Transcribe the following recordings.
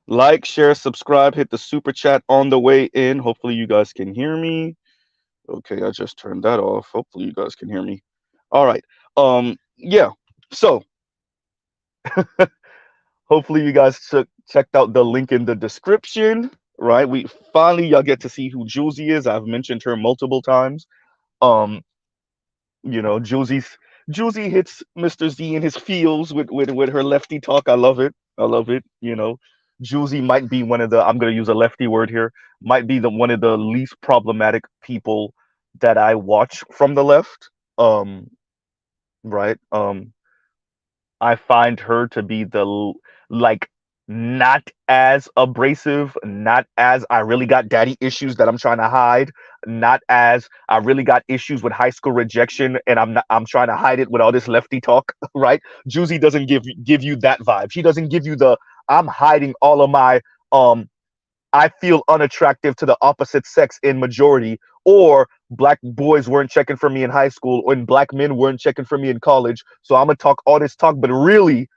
Like, share, subscribe, hit the super chat on the way in. Hopefully, you guys can hear me. Okay, I just turned that off. Hopefully, you guys can hear me. All right. Yeah. So, hopefully, you guys checked out the link in the description. Right. We finally y'all get to see who Juicy is. I've mentioned her multiple times. Um, Juicy hits Mr. Z in his feels with her lefty talk. I love it. I love it. Juicy might be one of the, I'm gonna use a lefty word here, might be the one of the least problematic people that I watch from the left. Right. I find her to be like not as abrasive, not as I really got daddy issues that I'm trying to hide, not as I really got issues with high school rejection and I'm trying to hide it with all this lefty talk, right? Juicy doesn't give you that vibe. She doesn't give you the I'm hiding all of my um I feel unattractive to the opposite sex in majority, or black boys weren't checking for me in high school, and black men weren't checking for me in college. So I'm gonna talk all this talk, but really,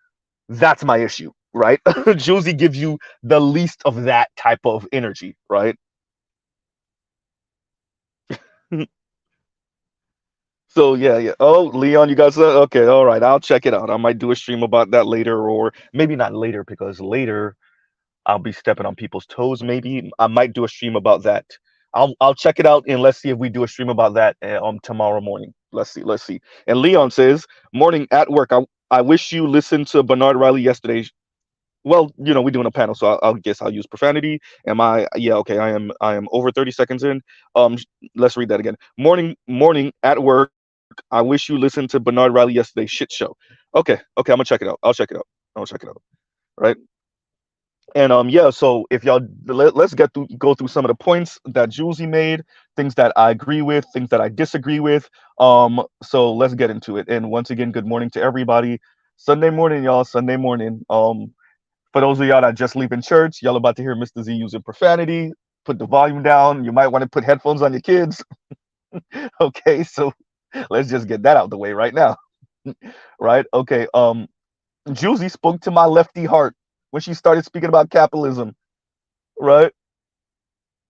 that's my issue, right? Josie gives you the least of that type of energy, right? So yeah, yeah. Oh, Leon, you guys, okay, all right. I'll check it out. I might do a stream about that later, or maybe not later because later I'll be stepping on people's toes. Maybe I might do a stream about that. I'll check it out and let's see if we do a stream about that on tomorrow morning. Let's see, let's see. And Leon says, "Morning at work. I wish you listened to Bernard Riley yesterday. Well, we're doing a panel, so I'll guess I'll use profanity. Am I? Yeah, okay. I am over 30 seconds in. Um, let's read that again. Morning at work. I wish you listened to Bernard Riley yesterday's shit show. Okay, I'm gonna check it out. I'll check it out. I'll check it out. Right. And yeah, so if y'all let's go through some of the points that Julesy made, things that I agree with, things that I disagree with. So let's get into it. And once again, good morning to everybody. Sunday morning, y'all. Sunday morning. For those of y'all that just leaving church, y'all about to hear Mr. Z using profanity. Put the volume down. You might want to put headphones on your kids. Okay, so let's just get that out the way right now. Right? Okay. Juicy spoke to my lefty heart when she started speaking about capitalism. Right?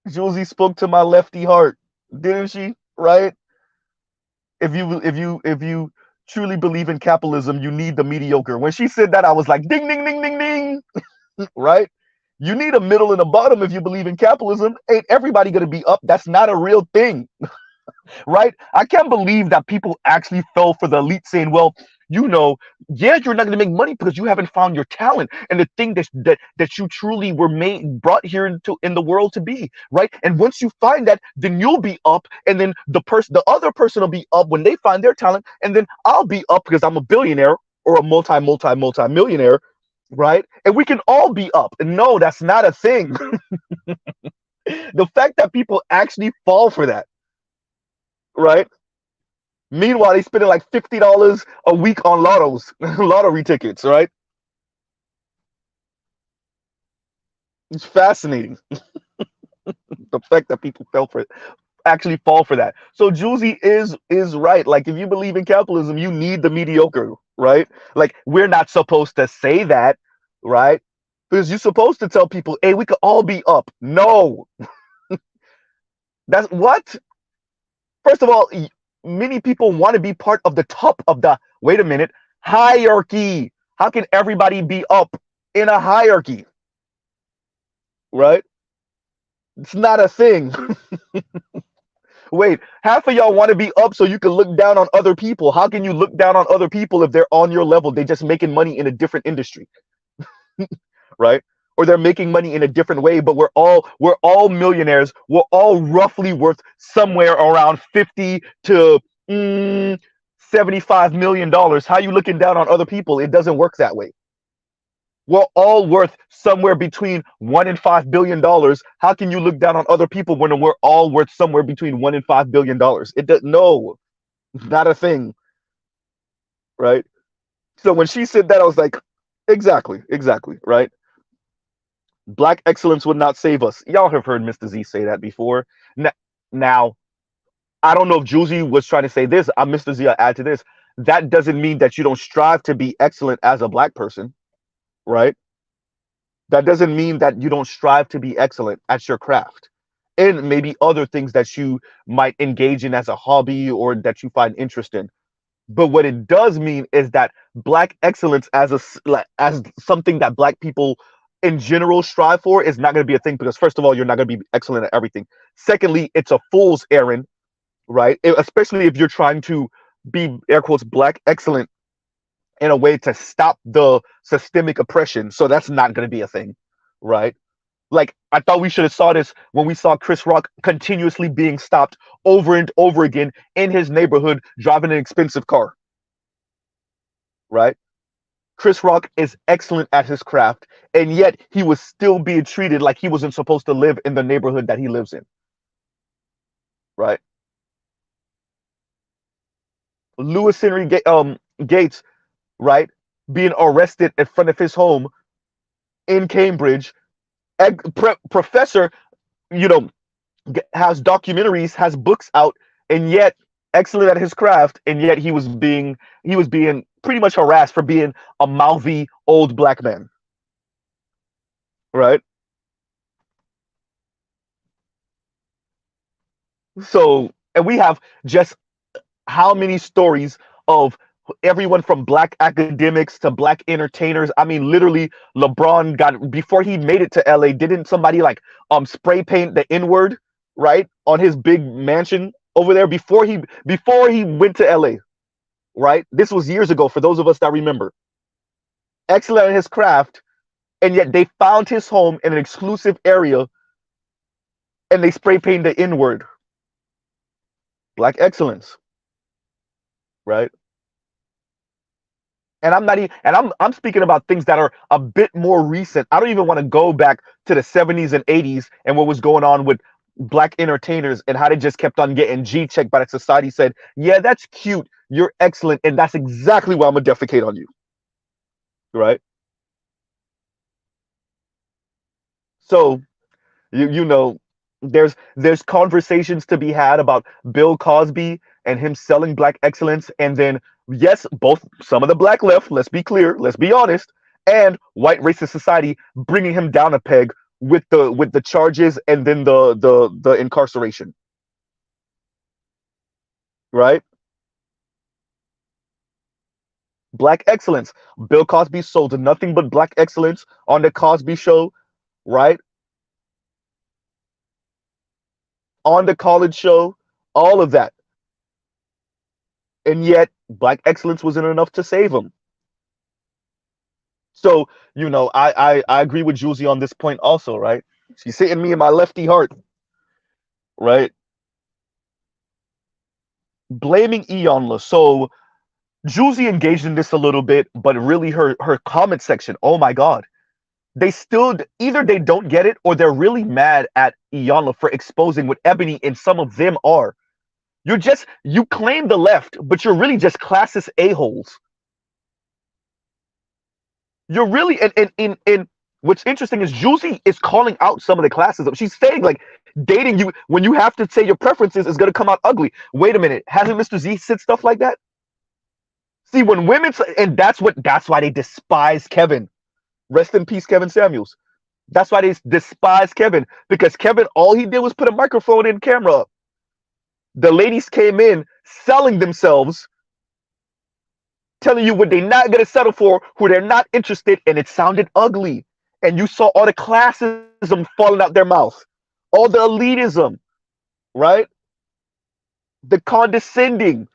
Juicy spoke to my lefty heart, didn't she? Right? If you truly believe in capitalism, you need the mediocre. When she said that, I was like, ding, ding, ding, ding, ding. Right? You need a middle and a bottom if you believe in capitalism. Ain't everybody gonna be up? That's not a real thing, right? I can't believe that people actually fell for the elite saying, well, you know, yeah, you're not going to make money because you haven't found your talent and the thing that you truly were made brought here into in the world to be, right? And once you find that, then you'll be up, and then the other person will be up when they find their talent, and then I'll be up because I'm a billionaire or a multi millionaire, right? And we can all be up. And no, that's not a thing. The fact that people actually fall for that, right? Meanwhile, they spending like $50 a week on lottery tickets, right? It's fascinating. The fact that people actually fall for that. So Juicy is right. Like if you believe in capitalism, you need the mediocre, right? Like we're not supposed to say that, right? Because you're supposed to tell people, hey, we could all be up. No, that's what. First of all, many people want to be part of the top of the, wait a minute, hierarchy. How can everybody be up in a hierarchy? Right? It's not a thing. Wait, half of y'all want to be up so you can look down on other people. How can you look down on other people if they're on your level? They're just making money in a different industry, right? Or they're making money in a different way, but we're all millionaires. We're all roughly worth somewhere around 50 to $75 million. How you looking down on other people? It doesn't work that way. We're all worth somewhere between $1 and $5 billion. How can you look down on other people when we're all worth somewhere between $1 and $5 billion? It does no, not a thing, right? So when she said that, I was like, exactly, right? Black excellence would not save us. Y'all have heard Mr. Z say that before. Now, I don't know if Juicy was trying to say this. I'm Mr. Z. I'll add to this. That doesn't mean that you don't strive to be excellent as a black person, right? That doesn't mean that you don't strive to be excellent at your craft and maybe other things that you might engage in as a hobby or that you find interest in. But what it does mean is that black excellence as as something that black people in general strive for is not going to be a thing, because first of all, you're not going to be excellent at everything. Secondly, it's a fool's errand, right? Especially if you're trying to be air quotes black excellent in a way to stop the systemic oppression. So that's not going to be a thing, right? Like, I thought we should have saw this when we saw Chris Rock continuously being stopped over and over again in his neighborhood driving an expensive car, right? Chris Rock is excellent at his craft, and yet he was still being treated like he wasn't supposed to live in the neighborhood that he lives in, right? Lewis Henry Gates, right, being arrested in front of his home in Cambridge. Professor, you know, has documentaries, has books out, and yet excellent at his craft, and yet he was being pretty much harassed for being a mouthy old black man, right? So, and we have just how many stories of everyone from black academics to black entertainers. I mean, literally, LeBron got, before he made it to LA, didn't somebody like spray paint the N word, right, on his big mansion over there before he went to LA, right? This was years ago for those of us that remember. Excellent at his craft, and yet they found his home in an exclusive area and they spray painted the N word. Black excellence, right? And I'm not even, and I'm speaking about things that are a bit more recent. I don't even want to go back to the 70s and 80s and what was going on with black entertainers and how they just kept on getting G checked by the society. Said, yeah, that's cute, you're excellent, and that's exactly why I'm gonna defecate on you, right? So you know, there's conversations to be had about Bill Cosby and him selling black excellence, and then yes, both some of the black left, let's be clear, let's be honest, and white racist society bringing him down a peg with the charges and then the incarceration, right? Black excellence. Bill Cosby sold nothing but black excellence on the Cosby Show, right? On the College Show, all of that, and yet black excellence wasn't enough to save him. So, I agree with Juicy on this point also, right? She's hitting me in my lefty heart, right? Blaming Ionla. So Juicy engaged in this a little bit, but really her comment section, oh my God. They still, either they don't get it or they're really mad at Ionla for exposing what Ebony and some of them are. You claim the left, but you're really just classist a-holes. You're really, and what's interesting is Juicy is calling out some of the classes. She's saying like dating you when you have to say your preferences is going to come out ugly. Wait a minute, hasn't Mr. Z said stuff like that? See, when women, and that's why they despise Kevin. Rest in peace, Kevin Samuels. That's why they despise Kevin, because Kevin, all he did was put a microphone and camera up. The ladies came in selling themselves, telling you what they're not going to settle for, who they're not interested, and it sounded ugly. And you saw all the classism falling out their mouth, all the elitism, right? The condescending.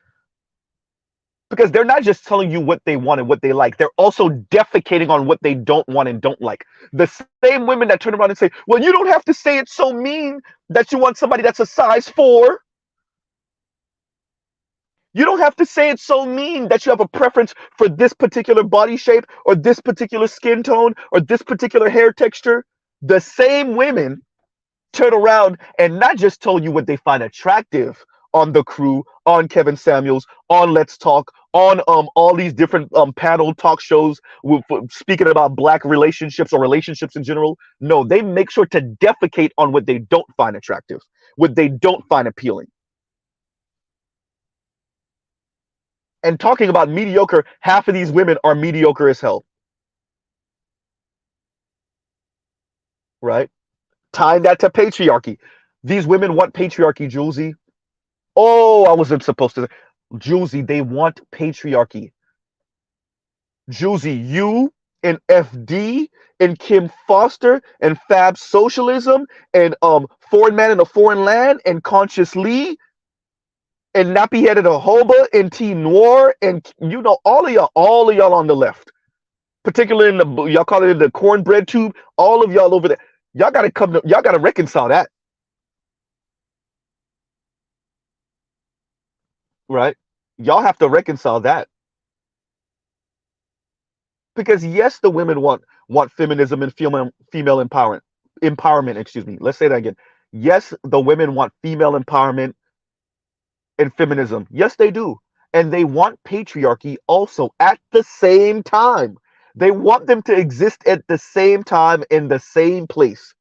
Because they're not just telling you what they want and what they like, they're also defecating on what they don't want and don't like. The same women that turn around and say, well, you don't have to say it so mean that you want somebody that's a size 4. You don't have to say it so mean that you have a preference for this particular body shape or this particular skin tone or this particular hair texture. The same women turn around and not just tell you what they find attractive on The Crew, on Kevin Samuels, on Let's Talk, on all these different panel talk shows speaking about black relationships or relationships in general. No, they make sure to defecate on what they don't find attractive, what they don't find appealing. And talking about mediocre, half of these women are mediocre as hell. right? Tying that to patriarchy. These women want patriarchy, Julesy. Oh, I wasn't supposed to. Julesy, they want patriarchy. Julesy, you and FD and Kim Foster and Fab Socialism and Foreign Man in a Foreign Land and Conscious Lee and Nappy Headed Ahoba and T Noir and all of y'all on the left, particularly in the y'all call it the cornbread tube, all of y'all over there. Y'all gotta reconcile that, right? Y'all have to reconcile that. Because yes, the women want feminism and female empowerment. Excuse me. Let's say that again. Yes, the women want female empowerment and feminism. Yes, they do, and they want patriarchy also at the same time. They want them to exist at the same time in the same place.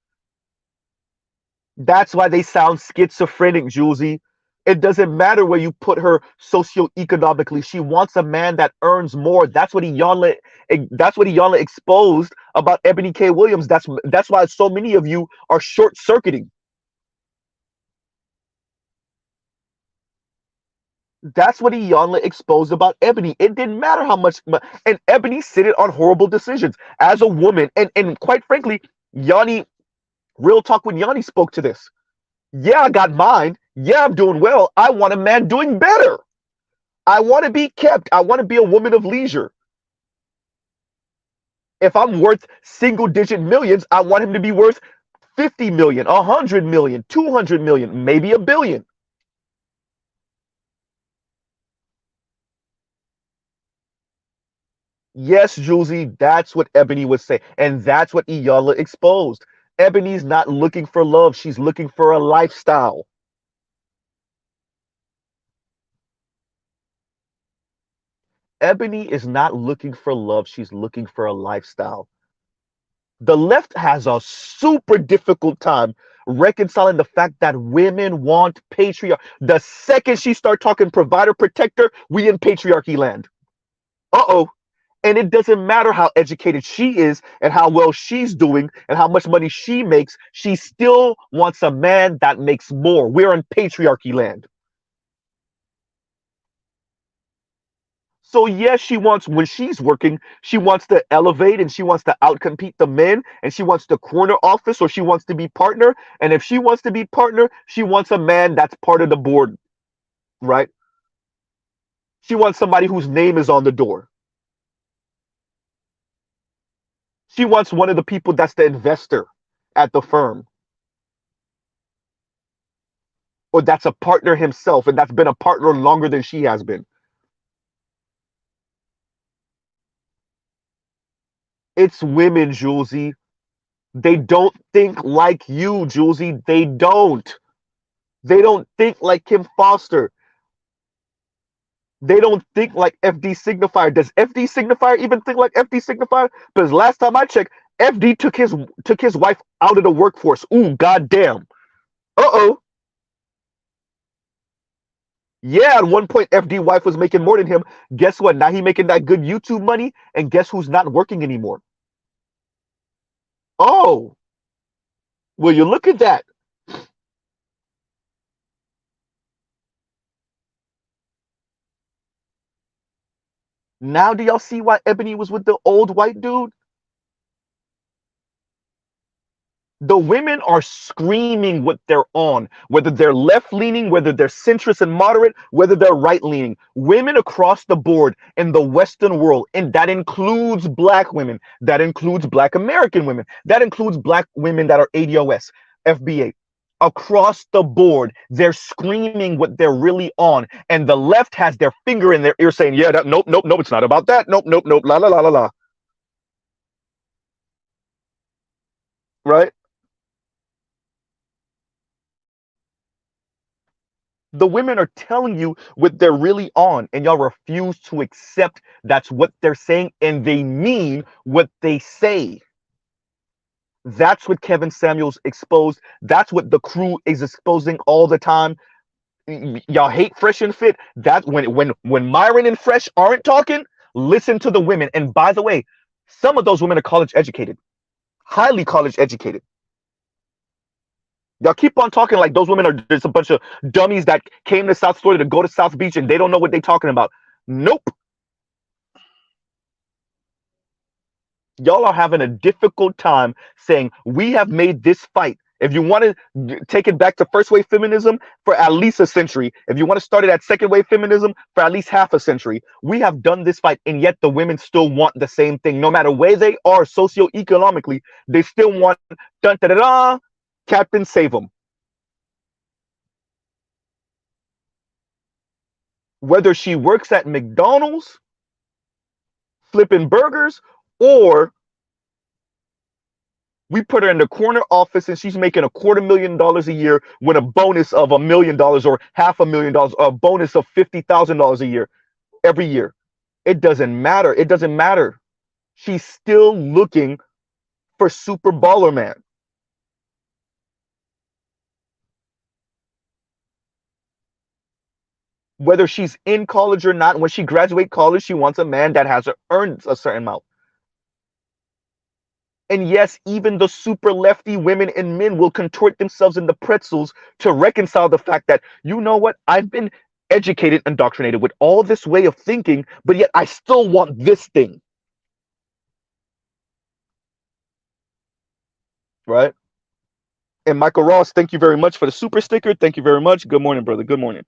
That's why they sound schizophrenic, Julesy. It doesn't matter where you put her socioeconomically. She wants a man that earns more. That's what Iyanla exposed about Ebony K. Williams. That's why so many of you are short circuiting. That's what Iyanla exposed about Ebony. It didn't matter how much, and Ebony sitting on horrible decisions as a woman. And quite frankly, Yanni, real talk when Yanni spoke to this. Yeah, I got mine. Yeah, I'm doing well. I want a man doing better. I want to be kept. I want to be a woman of leisure. If I'm worth single digit millions, I want him to be worth 50 million, 100 million, 200 million, maybe a billion. Yes, Julesy, that's what Ebony would say. And that's what Iyanla exposed. Ebony's not looking for love. She's looking for a lifestyle. Ebony is not looking for love. She's looking for a lifestyle. The left has a super difficult time reconciling the fact that women want patriarchy. The second she start talking provider protector, we in patriarchy land. Uh-oh. And it doesn't matter how educated she is and how well she's doing and how much money she makes, she still wants a man that makes more. We're in patriarchy land. So yes, she wants, when she's working, she wants to elevate and she wants to outcompete the men and she wants the corner office or she wants to be partner. And if she wants to be partner, she wants a man that's part of the board, right? She wants somebody whose name is on the door. She wants one of the people that's the investor at the firm or that's a partner himself and that's been a partner longer than she has been. It's women, Julesy. They don't think like you, Julesy. They don't. They don't think like Kim Foster. They don't think like FD Signifier. Does FD Signifier even think like FD Signifier? Because last time I checked, FD took his wife out of the workforce. Ooh, goddamn. Uh-oh. Yeah, at one point FD wife was making more than him. Guess what? Now he making that good YouTube money, and guess who's not working anymore? Oh, will you look at that? Now do y'all see why Ebony was with the old white dude? The women are screaming what they're on, whether they're left leaning, whether they're centrist and moderate, whether they're right leaning. Women across the board in the Western world, and that includes black women, that includes black American women, that includes black women that are ADOS, FBA. Across the board, they're screaming what they're really on, and the left has their finger in their ear saying, "Yeah, that, nope, nope, nope, it's not about that. Nope, nope, nope, la la la la la." Right? The women are telling you what they're really on, and y'all refuse to accept that's what they're saying, and they mean what they say. That's what Kevin Samuels exposed. That's what the crew is exposing all the time. Y'all hate Fresh and Fit. That when Myron and Fresh aren't talking, listen to the women. And by the way, some of those women are college educated, highly college educated. Y'all keep on talking like those women are just a bunch of dummies that came to South Florida to go to South Beach and they don't know what they're talking about. Nope. Y'all are having a difficult time saying we have made this fight. If you want to take it back to first wave feminism for at least a century, if you want to start it at second wave feminism for at least half a century, we have done this fight, and yet the women still want the same thing. No matter where they are socioeconomically, they still want dun da da da, Captain Save them. Whether she works at McDonald's flipping burgers, or we put her in the corner office and she's making $250,000 a year with a bonus of $1 million or $500,000, or a bonus of $50,000 a year every year. It doesn't matter. It doesn't matter. She's still looking for Super Baller Man. Whether she's in college or not, when she graduates college, she wants a man that has earned a certain amount. And yes, even the super lefty women and men will contort themselves into pretzels to reconcile the fact that, you know what, I've been educated, indoctrinated with all this way of thinking, but yet I still want this thing. Right? And Michael Ross, thank you very much for the super sticker. Thank you very much. Good morning, brother. Good morning.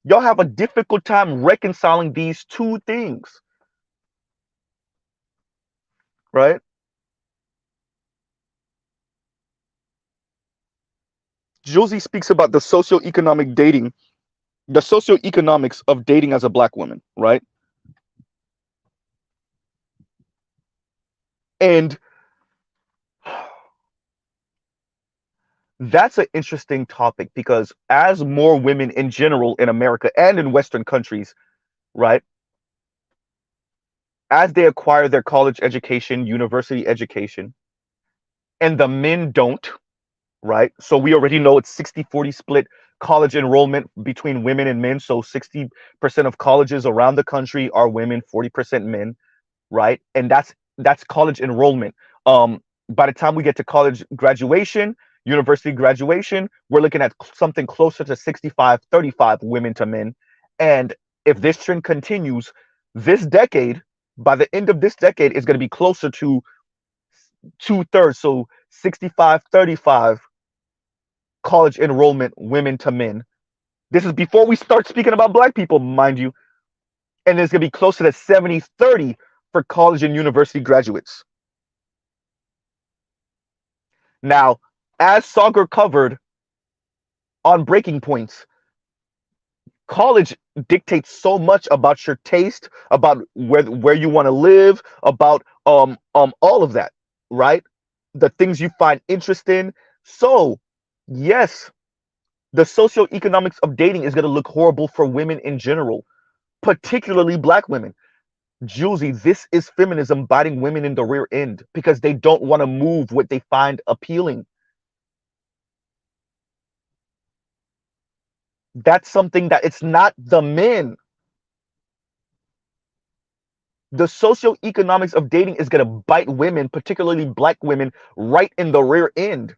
Y'all have a difficult time reconciling these two things. Right? Josie speaks about the socioeconomic dating, the socioeconomics of dating as a black woman, right? And that's an interesting topic because as more women in general in America and in Western countries, right, as they acquire their college education, university education, and the men don't, right? So we already know it's 60-40 split college enrollment between women and men. So 60% of colleges around the country are women, 40% men, right? And that's college enrollment. By the time we get to college graduation, university graduation, we're looking at something closer to 65-35 women to men. And if this trend continues, this decade, by the end of this decade, is going to be closer to 2/3. So 65-35 college enrollment women to men. This is before we start speaking about black people, mind you. And it's going to be closer to 70-30 for college and university graduates. Now, as Sagar covered on Breaking Points, college dictates so much about your taste, about where you want to live, about all of that, right? The things you find interesting. So, yes, the socioeconomics of dating is going to look horrible for women in general, particularly black women. Juicy, this is feminism biting women in the rear end because they don't want to move what they find appealing. That's something that it's not the men. The socioeconomics of dating is going to bite women, particularly black women, right in the rear end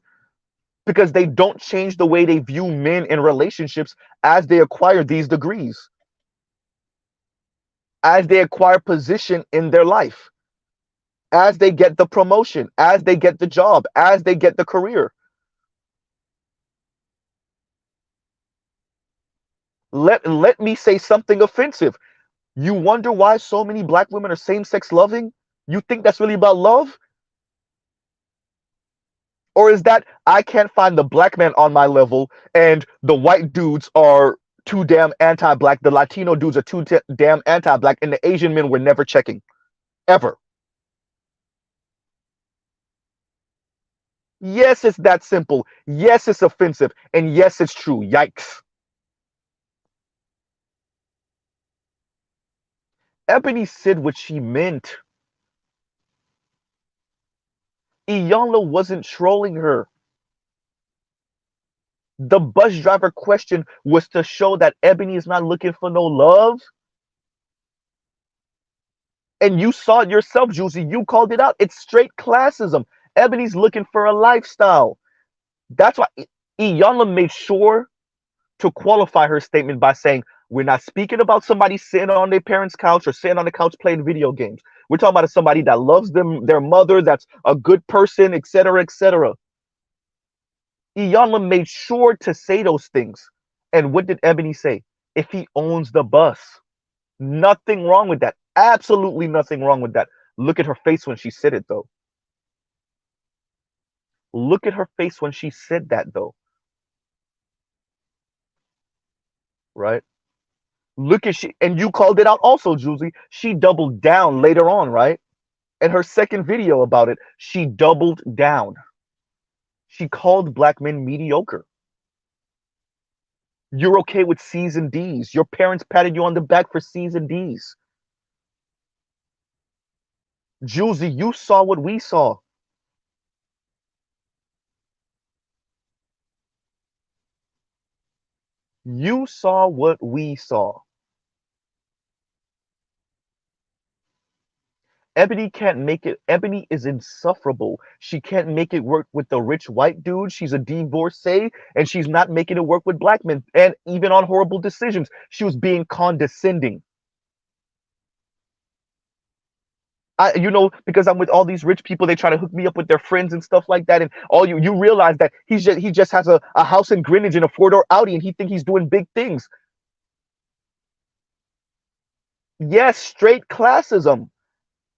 because they don't change the way they view men in relationships as they acquire these degrees, as they acquire position in their life, as they get the promotion, as they get the job, as they get the career. Let me say something offensive. You wonder why so many black women are same-sex loving? You think that's really about love? Or is that I can't find the black man on my level and the white dudes are too damn anti-black, the Latino dudes are too damn anti-black, and the Asian men were never checking. Ever. Yes, it's that simple. Yes, it's offensive. And yes, it's true. Yikes. Ebony said what she meant. Iyanla wasn't trolling her. The bus driver question was to show that Ebony is not looking for no love. And you saw it yourself, Juicy. You called it out. It's straight classism. Ebony's looking for a lifestyle. That's why Iyanla made sure to qualify her statement by saying, we're not speaking about somebody sitting on their parents' couch or sitting on the couch playing video games. We're talking about somebody that loves them, their mother, that's a good person, etc., etc. Iyanla made sure to say those things. And what did Ebony say? If he owns the bus. Nothing wrong with that. Absolutely nothing wrong with that. Look at her face when she said it, though. Look at her face when she said that, though. Right? Look at she, and you called it out also, Juicy. She doubled down later on, right? In her second video about it, she doubled down. She called black men mediocre. You're okay with C's and D's. Your parents patted you on the back for C's and D's. Juicy, you saw what we saw. You saw what we saw. Ebony can't make it. Ebony is insufferable. She can't make it work with the rich white dude. She's a divorcee, and she's not making it work with black men. And even on horrible decisions, she was being condescending. Because I'm with all these rich people, they try to hook me up with their friends and stuff like that. And all you realize that he just has a house in Greenwich and a 4-door Audi, and he think he's doing big things. Yes, straight classism.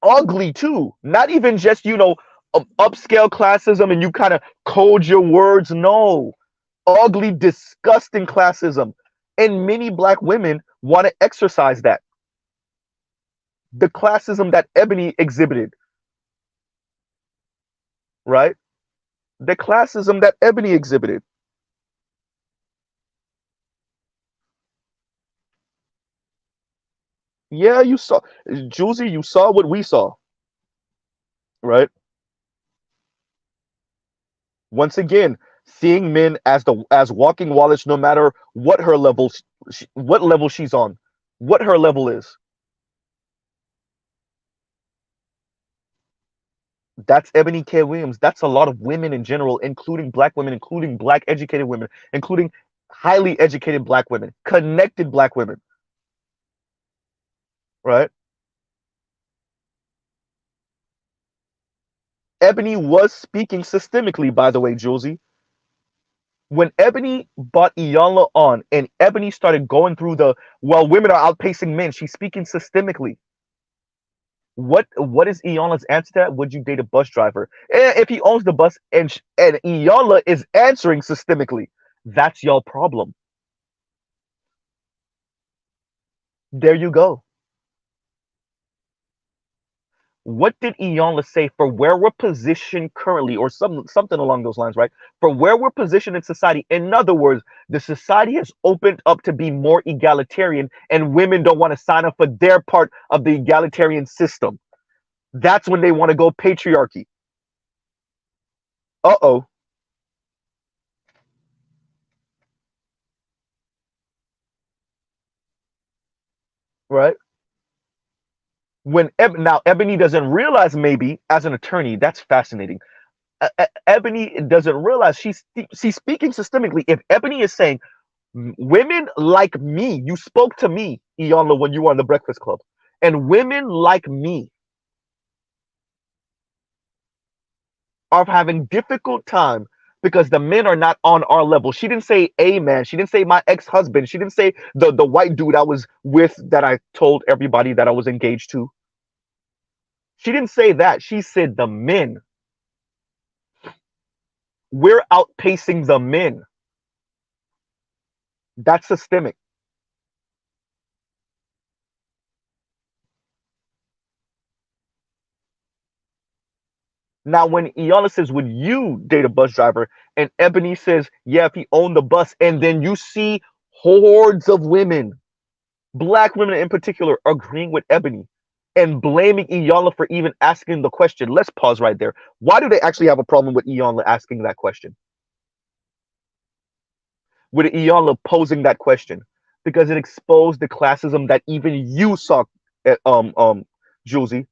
Ugly too. Not even just, upscale classism and you kind of code your words. No. Ugly, disgusting classism. And many black women want to exercise that. The classism that Ebony exhibited, right? The classism that Ebony exhibited. Yeah, you saw, Juicy, you saw what we saw, right? Once again, seeing men as walking wallets, no matter what level she's on, what her level is. That's Ebony K. Williams. That's a lot of women in general, including black women, including black educated women, including highly educated black women, connected black women, right? Ebony was speaking systemically, by the way, Josie. When Ebony brought Iyanla on and Ebony started going through women are outpacing men, she's speaking systemically. What is Iyanla's answer to that? Would you date a bus driver? If he owns the bus and Iyanla is answering systemically, that's your problem. There you go. What did Iyanla say for where we're positioned currently, or something along those lines, right? For where we're positioned in society. In other words, the society has opened up to be more egalitarian, and women don't want to sign up for their part of the egalitarian system. That's when they want to go patriarchy. Uh-oh. Right? Now Ebony doesn't realize, maybe as an attorney, that's fascinating. Ebony doesn't realize she's speaking systemically. If Ebony is saying, women like me, you spoke to me, Iyanla, when you were on the Breakfast Club, and women like me are having difficult time because the men are not on our level. She didn't say a man. She didn't say my ex-husband. She didn't say the white dude I was with that I told everybody that I was engaged to. She didn't say that. She said the men. We're outpacing the men. That's systemic. Now, when Iyanla says, would you date a bus driver? And Ebony says, yeah, if he owned the bus. And then you see hordes of women, black women in particular, agreeing with Ebony and blaming Iyanla for even asking the question. Let's pause right there. Why do they actually have a problem with Iyanla asking that question? With Iyanla posing that question? Because it exposed the classism that even you saw, Josie.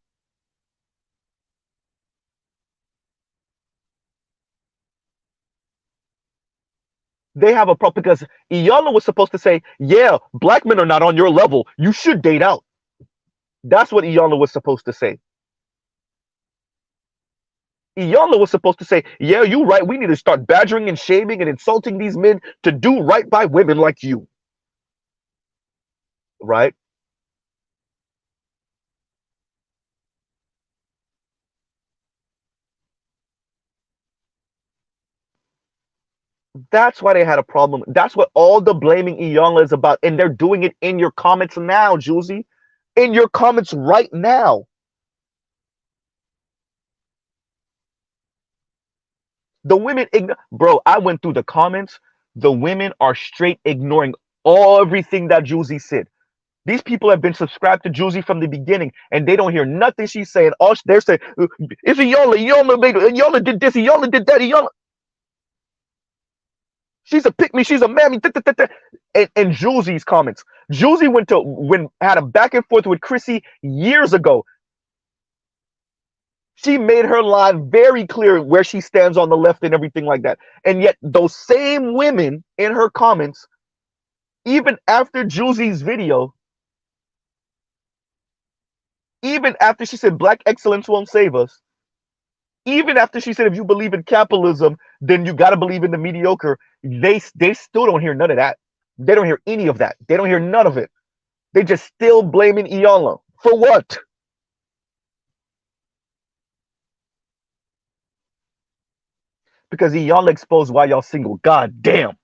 They have a problem because Iyanla was supposed to say, "Yeah, black men are not on your level. You should date out." That's what Iyanla was supposed to say. Iyanla was supposed to say, "Yeah, you right. We need to start badgering and shaming and insulting these men to do right by women like you." Right? That's why they had a problem. That's what all the blaming Iyanla is about, and they're doing it in your comments now, Juicy. In your comments right now. The women, bro. I went through the comments. The women are straight ignoring everything that Juicy said. These people have been subscribed to Juicy from the beginning, and they don't hear nothing she's saying. All they're saying, "It's Iyanla. Iyanla made. Iyanla did this. Iyanla did that. Iyanla. She's a pick me. She's a mammy." And Juicy's comments. Juicy had a back and forth with Chrissy years ago. She made her line very clear where she stands on the left and everything like that. And yet, those same women in her comments, even after Juicy's video, even after she said black excellence won't save us, even after she said if you believe in capitalism, then you got to believe in the mediocre, they still don't hear none of that. They don't hear any of that. They don't hear none of it. They just still blaming Iyanla. For what? Because Iyanla exposed why y'all single. God damn.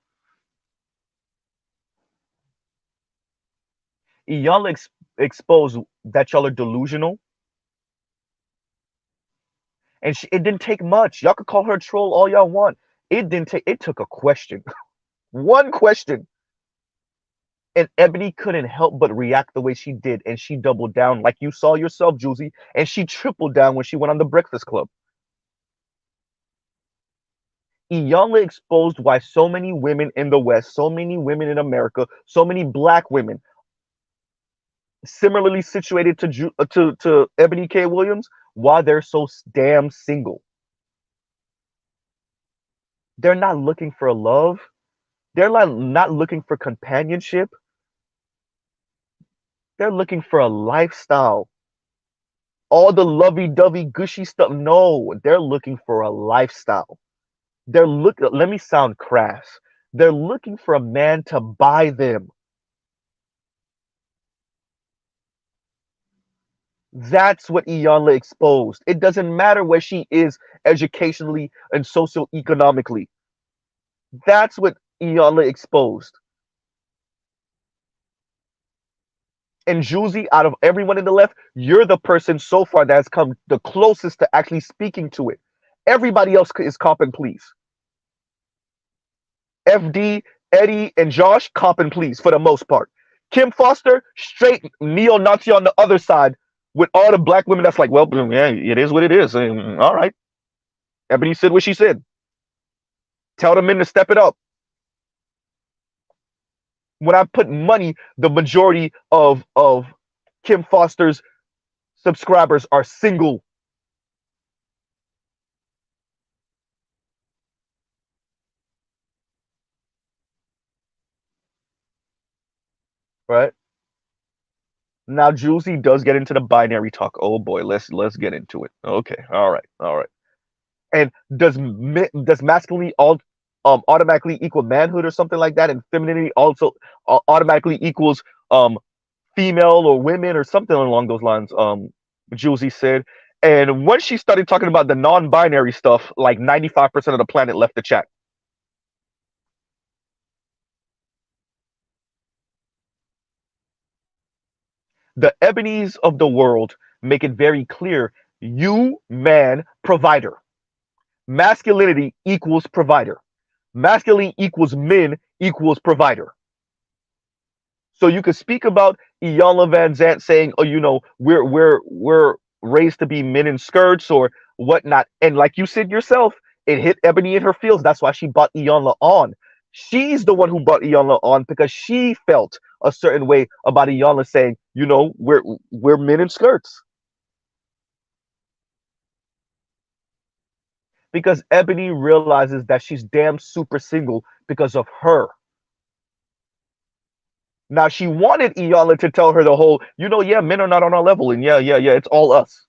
Iyanla exposed that y'all are delusional. And it didn't take much. Y'all could call her a troll all y'all want. It didn't take. It took a question, one question, and Ebony couldn't help but react the way she did, and she doubled down like you saw yourself, Juicy, and she tripled down when she went on the Breakfast Club. Iyanla exposed why so many women in the West, so many women in America, so many black women, similarly situated to Ebony K. Williams, why they're so damn single. They're not looking for love. They're not looking for companionship. They're looking for a lifestyle. All the lovey-dovey, gushy stuff. No, they're looking for a lifestyle. Let me sound crass. They're looking for a man to buy them. That's what Iyanla exposed. It doesn't matter where she is educationally and socioeconomically. That's what Iyanla exposed. And Juicy, out of everyone in the left, you're the person so far that has come the closest to actually speaking to it. Everybody else is cop and please. FD, Eddie, and Josh, cop and please for the most part. Kim Foster, straight neo-Nazi on the other side with all the black women that's like, well, yeah, it is what it is. All right. Ebony said what she said. Tell the men to step it up. When I put money, the majority of Kim Foster's subscribers are single. Right? Now Juicy does get into the binary talk. Oh boy, let's get into it. Okay, all right, all right. And does masculinity automatically equal manhood or something like that, and femininity also automatically equals female or women or something along those lines? Juicy said. And once she started talking about the non-binary stuff, like 95% of the planet left the chat. The Ebonies of the world make it very clear: you, man, provider. Masculinity equals provider. Masculinity equals men equals provider. So you could speak about Iyanla Vanzant saying, "Oh, we're raised to be men in skirts or whatnot," and like you said yourself, it hit Ebony in her feels. That's why she bought Iyanla on. She's the one who bought Iyanla on because she felt a certain way about Iyanla saying, we're men in skirts. Because Ebony realizes that she's damn super single because of her. Now she wanted Iyanla to tell her the whole, yeah, men are not on our level, and yeah, it's all us.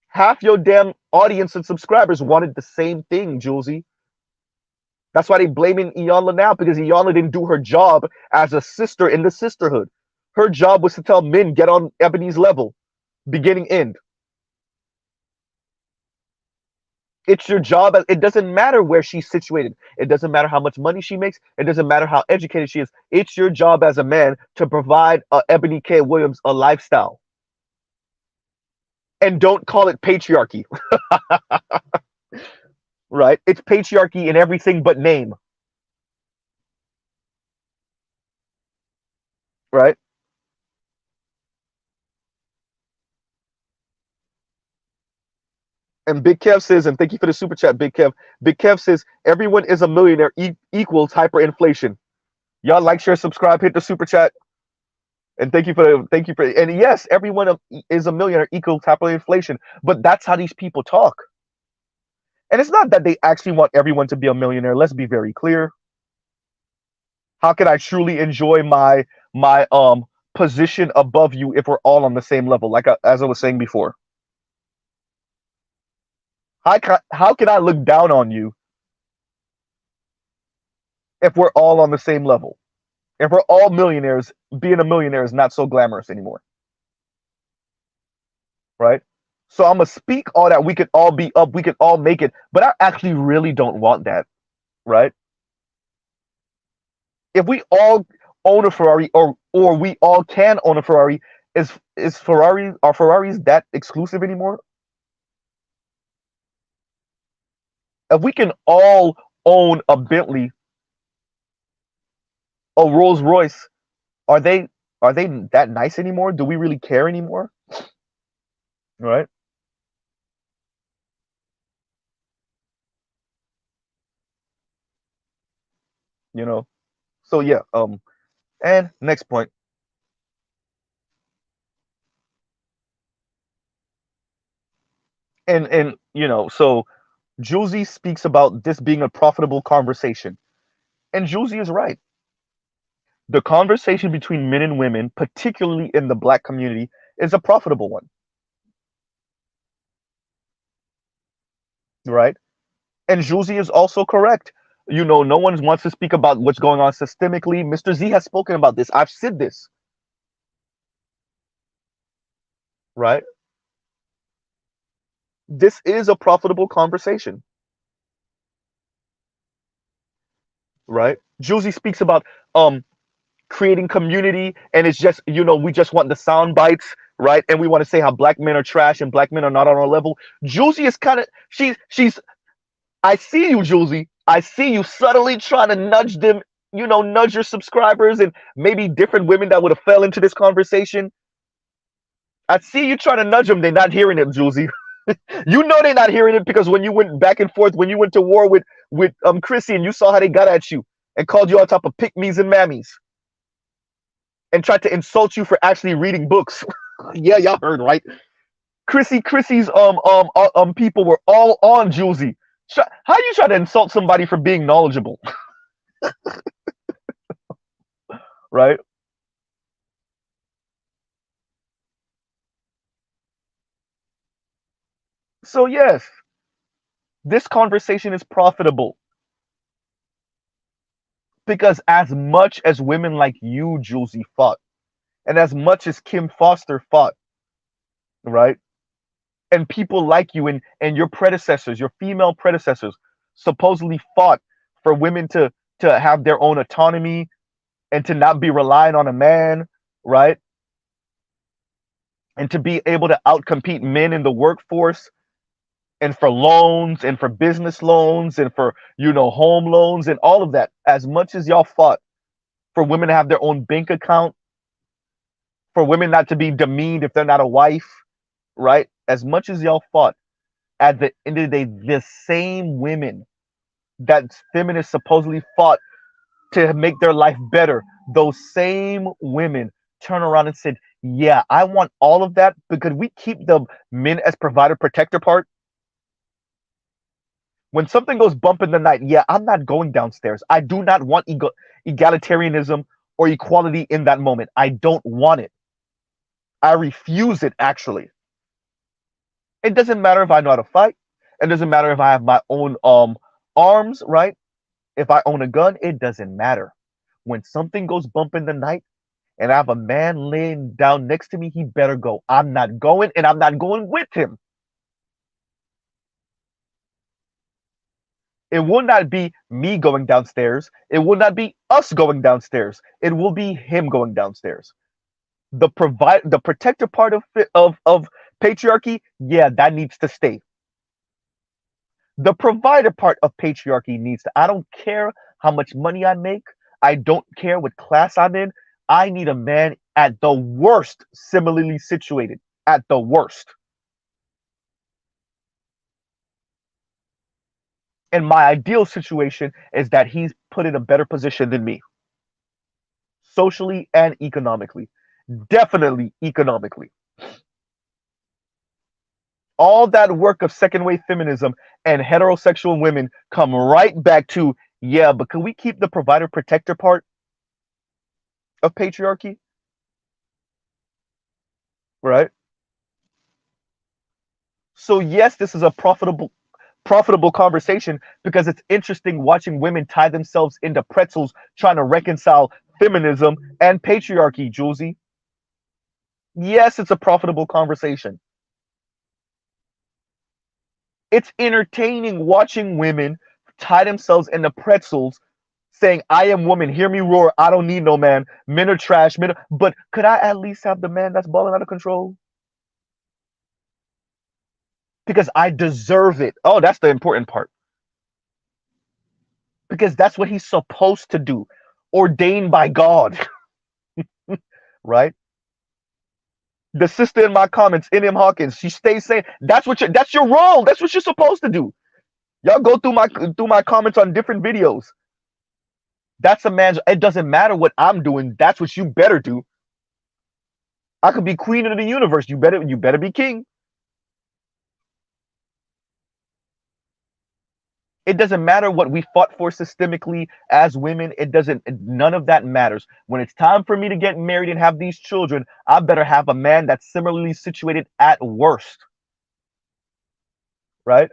Half your damn audience and subscribers wanted the same thing, Julesy. That's why they blaming Iyanla now, because Iyanla didn't do her job as a sister in the sisterhood. Her job was to tell men, get on Ebony's level, beginning, end. It's your job. It doesn't matter where she's situated. It doesn't matter how much money she makes. It doesn't matter how educated she is. It's your job as a man to provide Ebony K. Williams a lifestyle. And don't call it patriarchy. Right? It's patriarchy in everything but name. Right? And Big Kev says, and thank you for the super chat, Big Kev. Big Kev says, everyone is a millionaire equals hyperinflation. Y'all like, share, subscribe, hit the super chat. And thank you for, and yes, everyone is a millionaire equals hyperinflation. But that's how these people talk. And it's not that they actually want everyone to be a millionaire. Let's be very clear. How can I truly enjoy my position above you if we're all on the same level? Like as I was saying before. How can I look down on you if we're all on the same level? If we're all millionaires, being a millionaire is not so glamorous anymore. Right? So I'm going to speak all that. We could all be up. We could all make it. But I actually really don't want that. Right? If we all own a Ferrari, or we all can own a Ferrari, are Ferraris that exclusive anymore? If we can all own a Bentley, a Rolls Royce, are they that nice anymore? Do we really care anymore? Right? So yeah, and next point. And so Julesy speaks about this being a profitable conversation. And Julesy is right. The conversation between men and women, particularly in the Black community, is a profitable one. Right? And Julesy is also correct. No one wants to speak about what's going on systemically. Mr. Z has spoken about this. I've said this. Right? This is a profitable conversation. Right? Julesy speaks about creating community, and it's just, we just want the sound bites, right? And we want to say how Black men are trash and Black men are not on our level. Julesy is kind of, she's I see you, Julesy. I see you subtly trying to nudge them, nudge your subscribers and maybe different women that would have fell into this conversation. I see you trying to nudge them. They're not hearing it, Julesy. They're not hearing it, because when you went back and forth, when you went to war with Chrissy, and you saw how they got at you and called you on top of pick-me's and mammies and tried to insult you for actually reading books. Yeah, y'all heard, right? Chrissy's people were all on Julesy. How you try to insult somebody for being knowledgeable? Right? So yes, this conversation is profitable, because as much as women like you, Julesy, fought, and as much as Kim Foster fought, right? And people like you and your predecessors, your female predecessors, supposedly fought for women to have their own autonomy and to not be reliant on a man, right? And to be able to outcompete men in the workforce, and for loans, and for business loans, and for home loans, and all of that. As much as y'all fought for women to have their own bank account, for women not to be demeaned if they're not a wife, right? As much as y'all fought, at the end of the day, the same women that feminists supposedly fought to make their life better, those same women turn around and said, yeah, I want all of that, because we keep the men as provider protector part. When something goes bump in the night, yeah, I'm not going downstairs. I do not want egalitarianism or equality in that moment. I don't want it. I refuse it, actually. It doesn't matter if I know how to fight. It doesn't matter if I have my own arms, right? If I own a gun, it doesn't matter. When something goes bump in the night and I have a man laying down next to me, he better go. I'm not going, and I'm not going with him. It will not be me going downstairs. It will not be us going downstairs. It will be him going downstairs. The protector part of patriarchy, yeah, that needs to stay. The provider part of patriarchy needs to. I don't care how much money I make. I don't care what class I'm in. I need a man at the worst similarly situated. At the worst. And my ideal situation is that he's put in a better position than me, socially and economically. Definitely economically. All that work of second wave feminism and heterosexual women come right back to, yeah, but can we keep the provider protector part of patriarchy? Right? So yes, this is a profitable conversation because it's interesting watching women tie themselves into pretzels trying to reconcile feminism and patriarchy, Julesy. Yes, it's a profitable conversation. It's entertaining watching women tie themselves into pretzels saying, I am woman, hear me roar, I don't need no man, men are trash, but could I at least have the man that's balling out of control? Because I deserve it. Oh, that's the important part. Because that's what he's supposed to do, ordained by God. Right? The sister in my comments, N.M. Hawkins, she stays saying that's your role. That's what you're supposed to do. Y'all go through my comments on different videos. That's a man's. It doesn't matter what I'm doing. That's what you better do. I could be queen of the universe. You better be king. It doesn't matter what we fought for systemically as women. It doesn't. None of that matters. When it's time for me to get married and have these children, I better have a man that's similarly situated at worst. Right?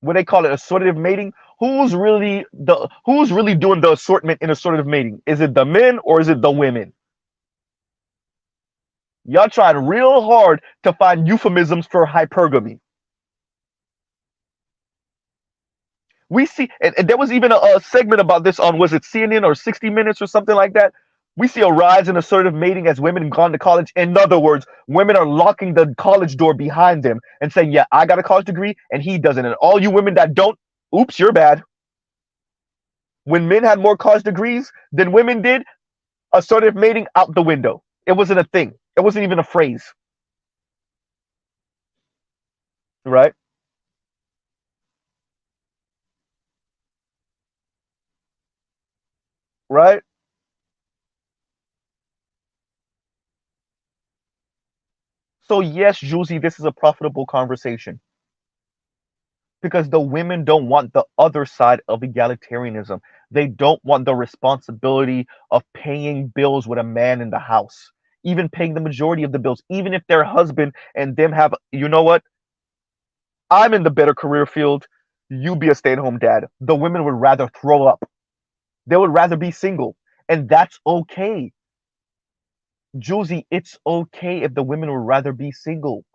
What they call it, assortative mating. Who's really doing the assortment in assortative mating? Is it the men or is it the women? Y'all trying real hard to find euphemisms for hypergamy. We see, and there was even a segment about this on, was it CNN or 60 Minutes or something like that? We see a rise in assertive mating as women gone to college. In other words, women are locking the college door behind them and saying, yeah, I got a college degree and he doesn't. And all you women that don't, oops, you're bad. When men had more college degrees than women did, assertive mating out the window. It wasn't a thing. It wasn't even a phrase. Right? Right? So yes, Juicy, this is a profitable conversation because the women don't want the other side of egalitarianism. They don't want the responsibility of paying bills with a man in the house, even paying the majority of the bills, even if their husband and them have, you know what? I'm in the better career field. You be a stay-at-home dad. The women would rather throw up. They would rather be single. And that's okay. Juicy, it's okay if the women would rather be single.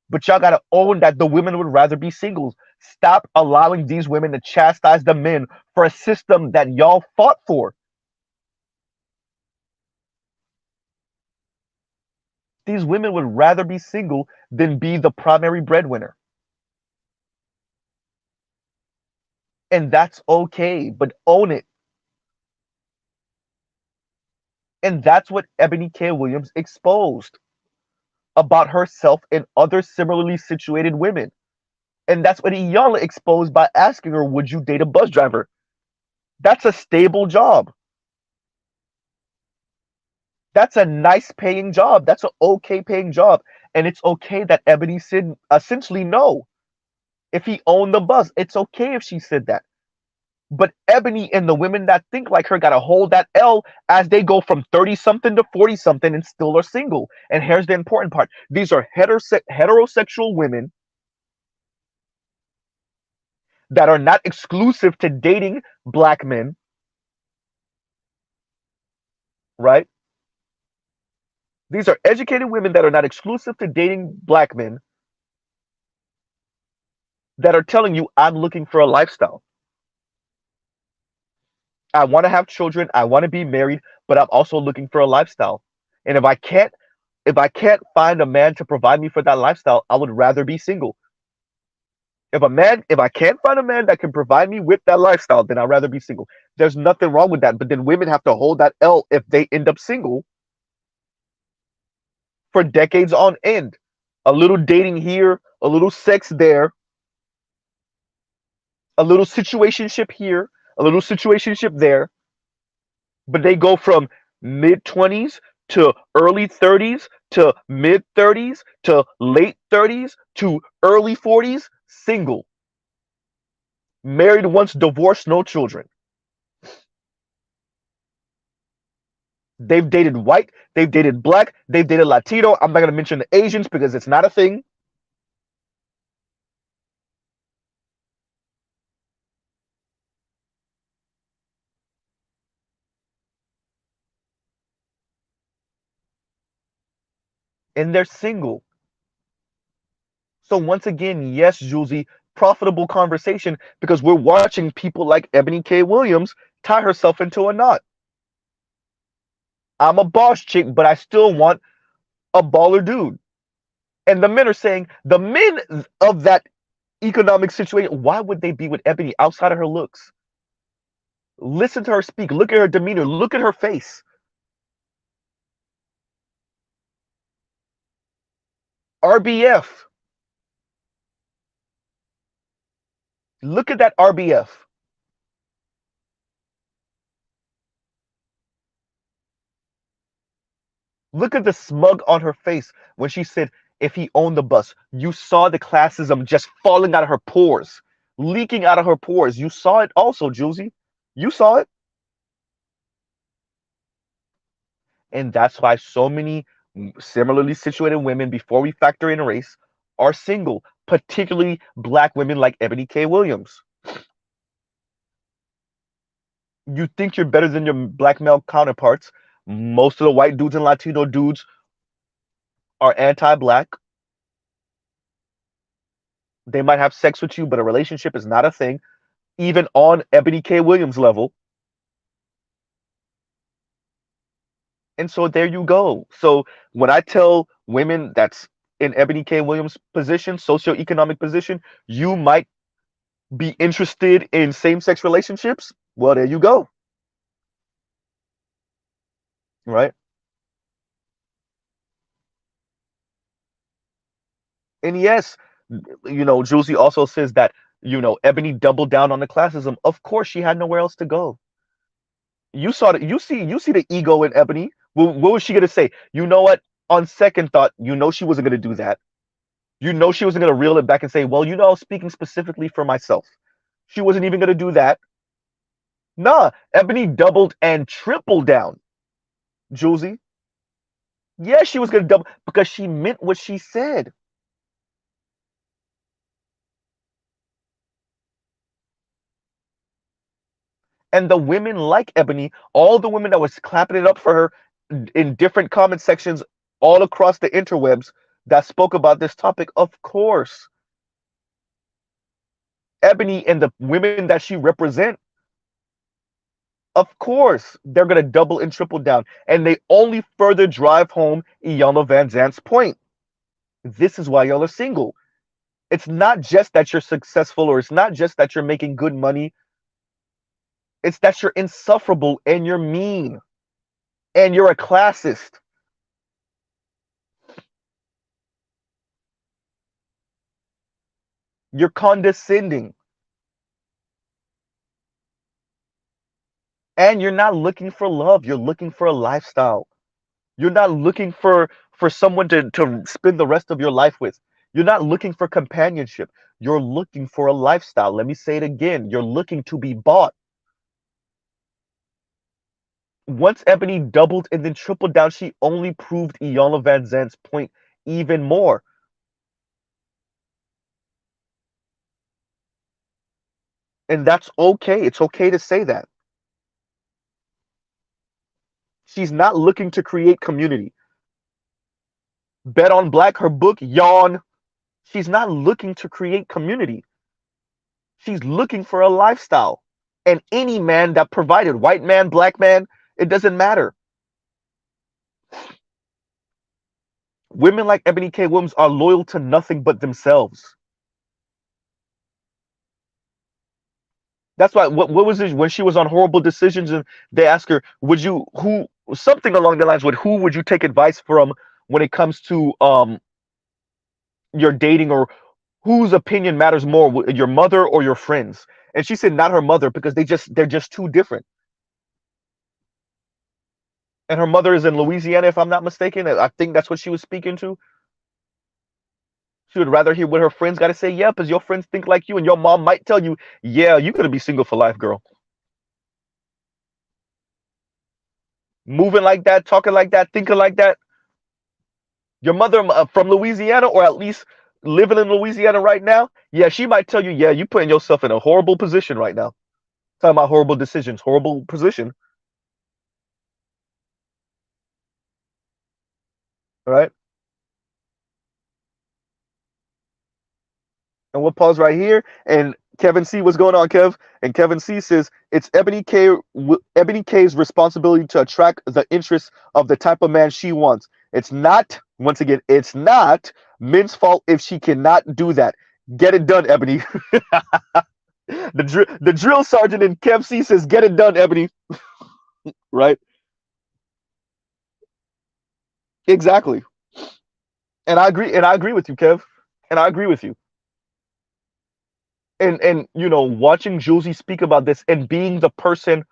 But y'all gotta own that the women would rather be singles. Stop allowing these women to chastise the men for a system that y'all fought for. These women would rather be single than be the primary breadwinner. And that's okay, but own it. And that's what Ebony K. Williams exposed about herself and other similarly situated women. And that's what Iyanla exposed by asking her, would you date a bus driver? That's a stable job. That's a nice paying job. That's an okay paying job. And it's okay that Ebony said essentially no. If he owned the bus, it's okay if she said that. But Ebony and the women that think like her gotta hold that L as they go from 30 something to 40 something and still are single. And here's the important part: these are heterosexual women that are not exclusive to dating black men, right? These are educated women that are not exclusive to dating black men that are telling you, I'm looking for a lifestyle. I want to have children. I want to be married, but I'm also looking for a lifestyle. And if I can't find a man to provide me for that lifestyle, I would rather be single. If I can't find a man that can provide me with that lifestyle, then I'd rather be single. There's nothing wrong with that. But then women have to hold that L if they end up single for decades on end. A little dating here, a little sex there, a little situationship here, a little situationship there, but they go from mid 20s to early 30s to mid 30s to late 30s to early 40s, single, married once, divorced, no children. They've dated white, they've dated black, they've dated Latino. I'm not going to mention the Asians because it's not a thing. And they're single. So once again, yes, Julesy, profitable conversation because we're watching people like Ebony K. Williams tie herself into a knot. I'm a boss chick, but I still want a baller dude. And the men are saying, the men of that economic situation, why would they be with Ebony outside of her looks? Listen to her speak. Look at her demeanor. Look at her face. RBF. Look at that RBF. Look at the smug on her face when she said, if he owned the bus. You saw the classism just falling out of her pores, leaking out of her pores. You saw it also, Julesy. You saw it. And that's why so many similarly situated women, before we factor in race, are single, particularly black women like Ebony K. Williams. You think you're better than your black male counterparts. Most of the white dudes and Latino dudes are anti-black. They might have sex with you, but a relationship is not a thing, even on Ebony K. Williams level. And so there you go. So when I tell women that's in Ebony K. Williams' position, socioeconomic position, you might be interested in same-sex relationships. Well, there you go. Right? And yes, Juicy also says that, Ebony doubled down on the classism. Of course, she had nowhere else to go. You saw that. You see the ego in Ebony. What was she gonna say? You know what? On second thought, she wasn't gonna do that. She wasn't gonna reel it back and say, well, I was speaking specifically for myself. She wasn't even gonna do that. Nah, Ebony doubled and tripled down. Julesy. Yeah, she was gonna double because she meant what she said. And the women like Ebony, all the women that was clapping it up for her in different comment sections all across the interwebs that spoke about this topic, of course, Ebony and the women that she represent, of course, they're going to double and triple down. And they only further drive home Iyanla Vanzant's point. This is why y'all are single. It's not just that you're successful, or it's not just that you're making good money. It's that you're insufferable and you're mean and you're a classist. You're condescending. And you're not looking for love. You're looking for a lifestyle. You're not looking for someone to spend the rest of your life with. You're not looking for companionship. You're looking for a lifestyle. Let me say it again. You're looking to be bought. Once Ebony doubled and then tripled down, she only proved Iyanla Van Zant's point even more. And that's okay. It's okay to say that. She's not looking to create community. Bet on Black, her book, yawn. She's not looking to create community. She's looking for a lifestyle. And any man that provided, white man, black man, it doesn't matter. Women like Ebony K. Williams are loyal to nothing but themselves. That's why what was it when she was on Horrible Decisions and they asked her, would you who something along the lines with who would you take advice from when it comes to your dating, or whose opinion matters more, your mother or your friends? And she said not her mother because they're just too different. And her mother is in Louisiana, if I'm not mistaken. I think that's what she was speaking to. She would rather hear what her friends got to say. Yeah, because your friends think like you, and your mom might tell you, yeah, you're going to be single for life, girl. Moving like that, talking like that, thinking like that. Your mother from Louisiana, or at least living in Louisiana right now, yeah, she might tell you, yeah, you're putting yourself in a horrible position right now. Talking about horrible decisions, horrible position, right? And we'll pause right here. And Kevin C, what's going on, Kev? And Kevin C says it's Ebony K's responsibility to attract the interest of the type of man she wants. It's not, once again, it's not Min's fault if she cannot do that. Get it done, Ebony. The drill sergeant in Kev C says, "Get it done, Ebony." Right? Exactly. And I agree. And I agree with you, Kev. And I agree with you. And watching Josie speak about this and being the person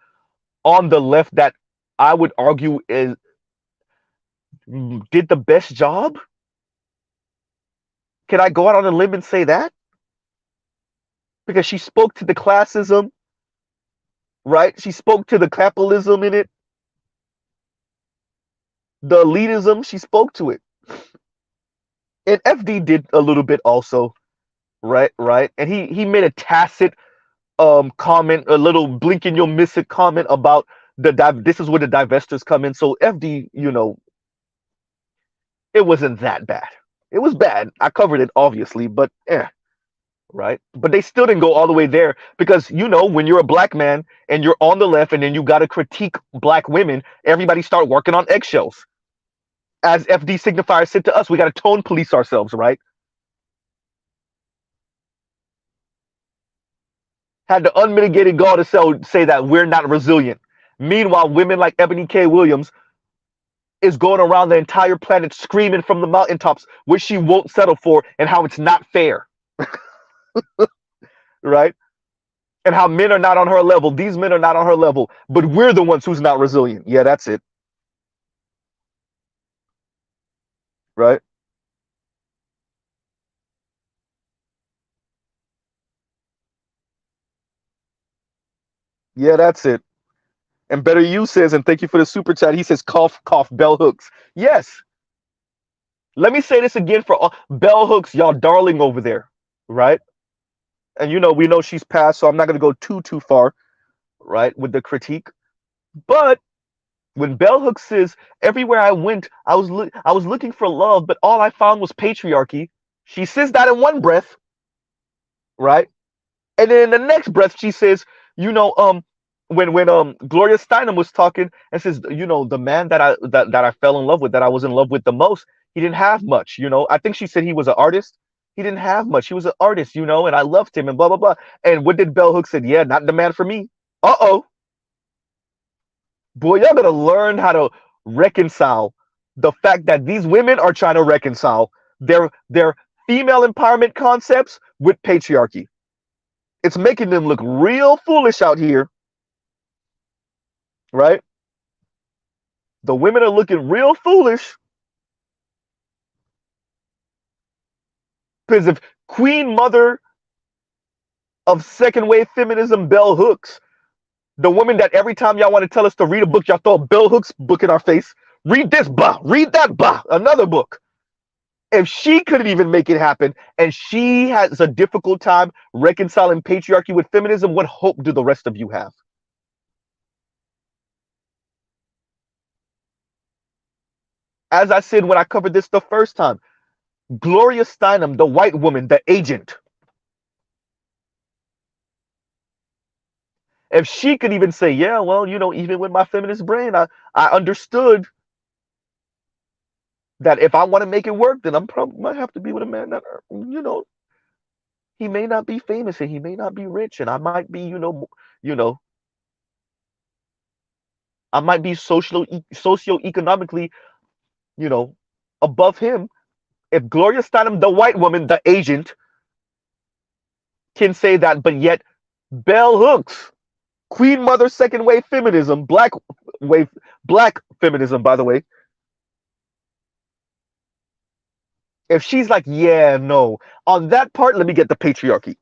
on the left that I would argue is did the best job. Can I go out on a limb and say that? Because she spoke to the classism, right? She spoke to the capitalism in it, the elitism. She spoke to it. And FD did a little bit also, right? Right. And he made a tacit comment, a little blink and you'll miss it comment about this is where the divestors come in. So FD, it wasn't that bad. It was bad. I covered it obviously, but right? But they still didn't go all the way there because when you're a black man and you're on the left and then you got to critique black women, everybody start working on eggshells. As FD signifier said to us, we got to tone police ourselves, right? Had the unmitigated gall to say that we're not resilient. Meanwhile, women like Ebony K. Williams is going around the entire planet screaming from the mountaintops what she won't settle for and how it's not fair, right? And how men are not on her level. These men are not on her level, but we're the ones who's not resilient. Yeah, that's it, right? Yeah, that's it. And Better You says, and thank you for the super chat. He says, cough, cough, bell hooks. Yes. Let me say this again for all bell hooks, y'all darling over there, right? And we know she's passed, so I'm not going to go too far, right, with the critique. But when Bell Hooks says, everywhere I went, I was looking for love, but all I found was patriarchy. She says that in one breath, right? And then in the next breath, she says, when Gloria Steinem was talking and says, the man that I fell in love with, that I was in love with the most, he didn't have much. I think she said he was an artist. He didn't have much. He was an artist, and I loved him and blah blah blah. And what did Bell Hooks said? Yeah, not the man for me. Uh-oh. Boy, y'all gotta learn how to reconcile the fact that these women are trying to reconcile their female empowerment concepts with patriarchy. It's making them look real foolish out here, right? The women are looking real foolish because if Queen Mother of second wave feminism, Bell Hooks, the woman that every time y'all want to tell us to read a book, y'all throw a Bell Hooks book in our face. Read this, bah. Read that, bah. Another book. If she couldn't even make it happen and she has a difficult time reconciling patriarchy with feminism, what hope do the rest of you have? As I said when I covered this the first time, Gloria Steinem, the white woman, the agent, if she could even say, yeah, well, even with my feminist brain, I understood that if I want to make it work, then I'm probably might have to be with a man that, he may not be famous and he may not be rich, and I might be, you know, I might be socioeconomically, you know, above him. If Gloria Steinem, the white woman, the agent, can say that, but yet Bell Hooks, Queen Mother, second wave feminism, black feminism, by the way. If she's like, yeah, no, on that part, let me get the patriarchy.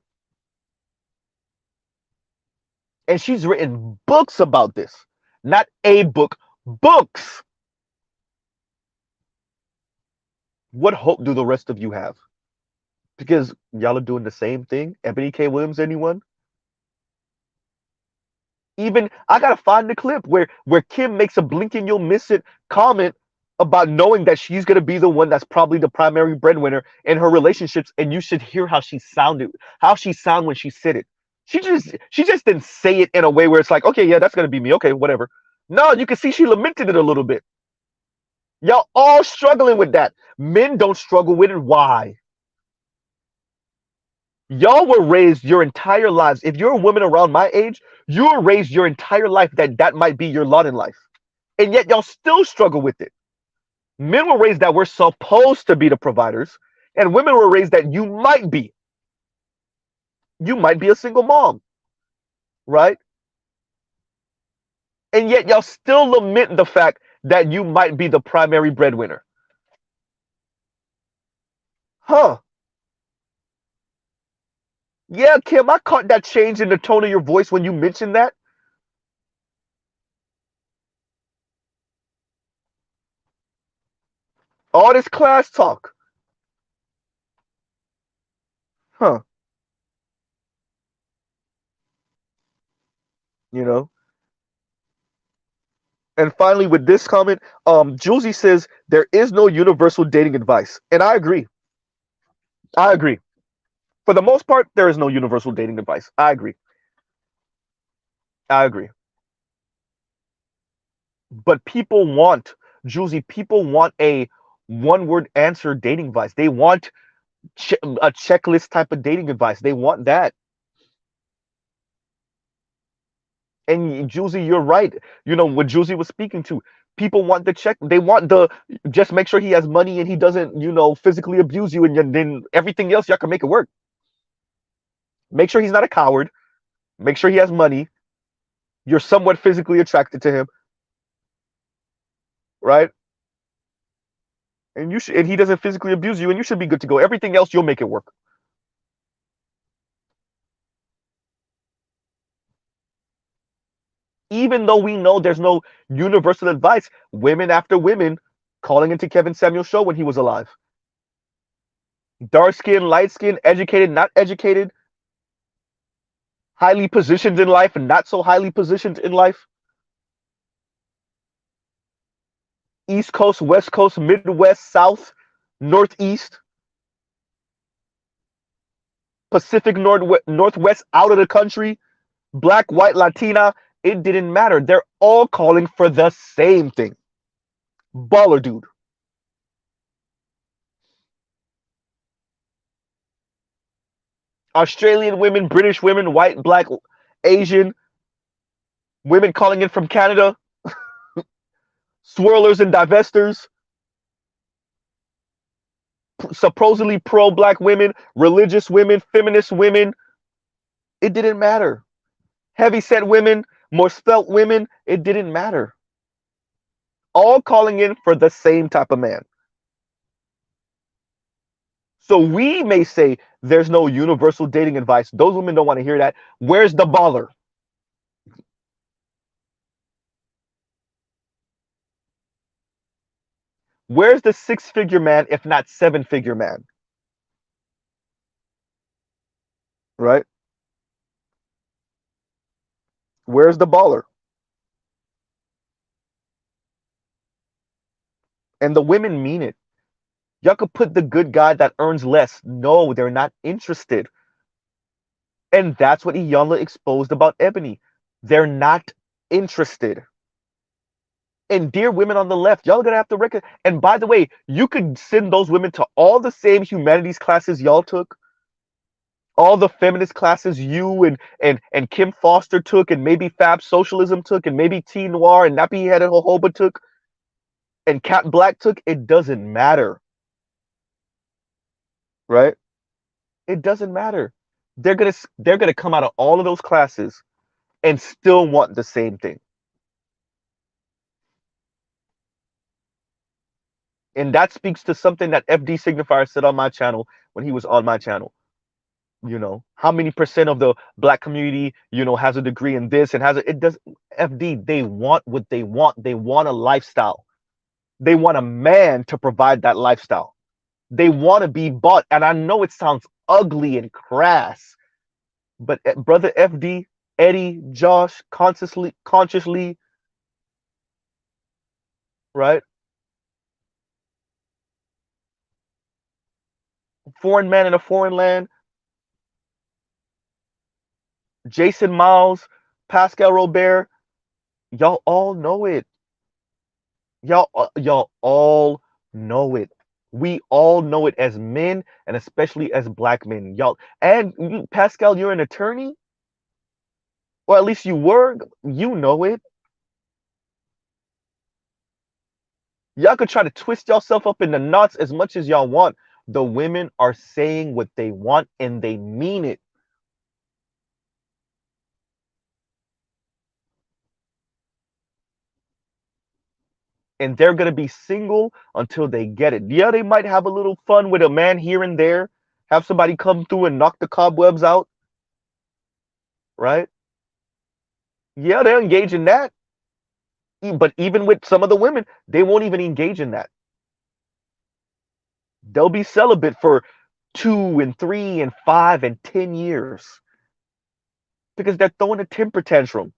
And she's written books about this, not a book, books. What hope do the rest of you have? Because y'all are doing the same thing. Ebony K. Williams, anyone? Even I gotta find the clip where Kim makes a blink and you'll miss it comment about knowing that she's gonna be the one that's probably the primary breadwinner in her relationships, and you should hear how she sounded, how she sound when she said it. She just didn't say it in a way where it's like, okay, yeah, that's gonna be me, okay, whatever. No, you can see she lamented it a little bit. Y'all all struggling with that. Men don't struggle with it. Why? Y'all were raised your entire lives. If you're a woman around my age, you were raised your entire life that might be your lot in life. And yet y'all still struggle with it. Men were raised that we're supposed to be the providers, and women were raised that you might be. You might be a single mom, right? And yet y'all still lament the fact that you might be the primary breadwinner. Huh. Yeah, Kim, I caught that change in the tone of your voice when you mentioned that. All this class talk. Huh. You know? And finally, with this comment, Julesy says there is no universal dating advice. And I agree. I agree. For the most part, there is no universal dating advice. I agree. I agree. But people want a one word answer dating advice. They want a checklist type of dating advice. They want that. And Julesy, you're right. What Julesy was speaking to. People want the check. They want just make sure he has money and he doesn't, physically abuse you, and then everything else y'all can make it work. Make sure he's not a coward. Make sure he has money. You're somewhat physically attracted to him, right? And he doesn't physically abuse you, and you should be good to go. Everything else, you'll make it work. Even though we know there's no universal advice, women after women calling into Kevin Samuel's show when he was alive. Dark skin, light skin, educated, not educated, highly positioned in life and not so highly positioned in life. East Coast, West Coast, Midwest, South, Northeast, Pacific Northwest, out of the country, Black, white, Latina, it didn't matter. They're all calling for the same thing. Baller dude. Australian women, British women, white, black, Asian, women calling in from Canada, swirlers and divestors, supposedly pro-black women, religious women, feminist women. It didn't matter. Heavy-set women, more svelte women, it didn't matter. all calling in for the same type of man. So we may say there's no universal dating advice. Those women don't want to hear that. Where's the baller? Where's the six-figure man, if not seven-figure man? Right? Where's the baller? And the women mean it. Y'all could put the good guy that earns less. No, they're not interested. And that's what Iyanla exposed about Ebony. They're not interested. And dear women on the left, y'all gonna have to reckon. And by the way, you could send those women to all the same humanities classes y'all took, all the feminist classes you and Kim Foster took, and maybe Fab Socialism took, and maybe T Noir and Nappy Headed Jojoba took, and Cat Black took. It doesn't matter, right? It doesn't matter. They're gonna come out of all of those classes and still want the same thing. And that speaks to something that FD Signifier said on my channel when he was on my channel. How many percent of the black community, has a degree in this and it does. FD, they want what they want. They want a lifestyle. They want a man to provide that lifestyle. They want to be bought. And I know it sounds ugly and crass, but brother FD, Eddie, Josh, consciously, right? Foreign man in a foreign land, Jason Miles, Pascal Robert, y'all all know it. Y'all all know it. We all know it as men, and especially as black men. Y'all, and Pascal, you're an attorney, or at least you were. You know it. Y'all could try to twist yourself up in the knots as much as y'all want. The women are saying what they want, and they mean it. And they're going to be single until they get it. Yeah, they might have a little fun with a man here and there, have somebody come through and knock the cobwebs out, right? Yeah, they'll engage in that. But even with some of the women, they won't even engage in that. They'll be celibate for 2 and 3 and 5 and 10 years because they're throwing a temper tantrum.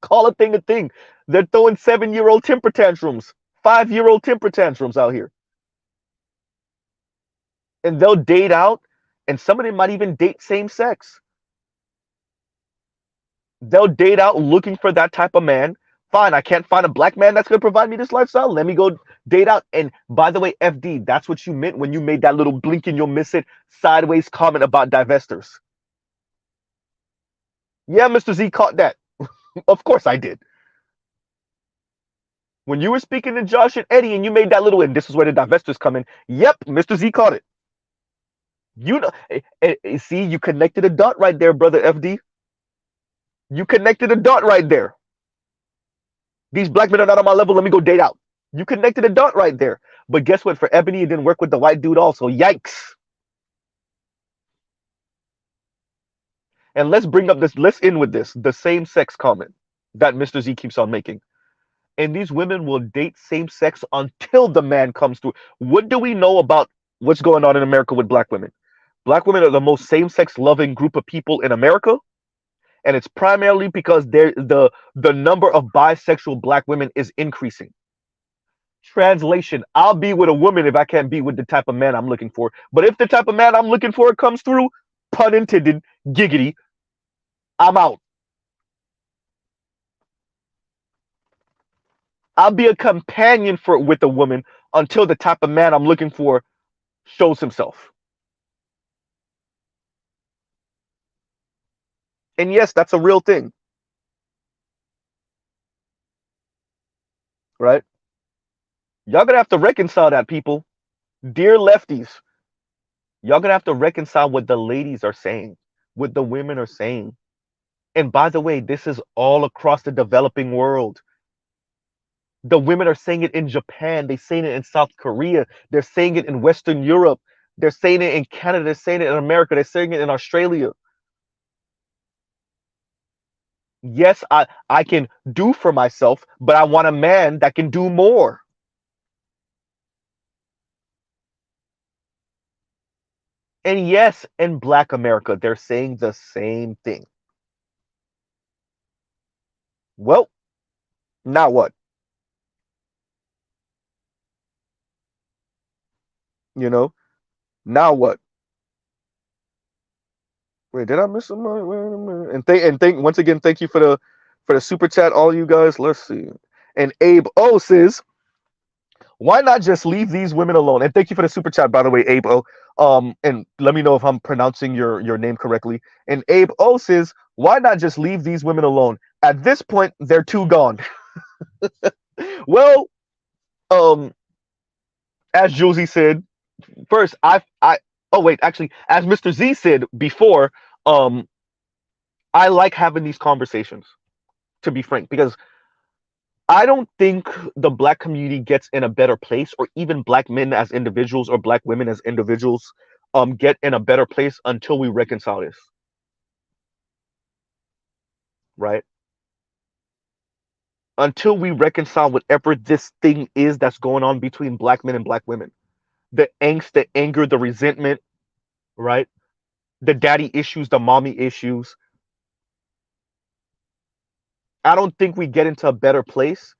Call a thing a thing. They're throwing 7-year-old temper tantrums, 5-year-old temper tantrums out here. And they'll date out, and some of them might even date same sex. They'll date out looking for that type of man. Fine, I can't find a black man that's going to provide me this lifestyle. Let me go date out. And by the way, FD, that's what you meant when you made that little blink and you'll miss it sideways comment about divestors. Yeah, Mr. Z caught that. Of course I did. When you were speaking to Josh and Eddie and you made that little, and this is where the divestors come in. Yep, Mr. Z caught it. See, you connected a dot right there, brother FD. You connected a dot right there. These black men are not on my level. Let me go date out. You connected a dot right there. But guess what? For Ebony, it didn't work with the white dude also. Yikes. And let's bring up this. Let's end with this. The same sex comment that Mr. Z keeps on making. And these women will date same sex until the man comes through. What do we know about what's going on in America with black women? Black women are the most same sex loving group of people in America. And it's primarily because the number of bisexual black women is increasing. Translation: I'll be with a woman if I can't be with the type of man I'm looking for. But if the type of man I'm looking for comes through, pun intended, giggity, I'm out. I'll be a companion with a woman until the type of man I'm looking for shows himself. And yes, that's a real thing. Right? Y'all gonna have to reconcile that, people. Dear lefties, y'all gonna have to reconcile what the ladies are saying, what the women are saying. And by the way, this is all across the developing world. The women are saying it in Japan. They're saying it in South Korea. They're saying it in Western Europe. They're saying it in Canada. They're saying it in America. They're saying it in Australia. Yes, I can do for myself, but I want a man that can do more. And yes, in Black America, they're saying the same thing. Well, now what? You know, now what? Wait, did I miss somebody? Wait a minute. And once again, thank you for the super chat, all you guys. Let's see. And Abe O says, why not just leave these women alone? And thank you for the super chat, by the way, Abe O. And let me know if I'm pronouncing your name correctly. And Abe O says, why not just leave these women alone? At this point, they're too gone. Well, um, as Josie said, first, oh wait, actually, as Mr. Z said before, um, I like having these conversations, to be frank, because I don't think the Black community gets in a better place, or even Black men as individuals or Black women as individuals, get in a better place until we reconcile this, right? Until we reconcile whatever this thing is that's going on between Black men and Black women, the angst, the anger, the resentment, right? The daddy issues, the mommy issues. I don't think we get into a better place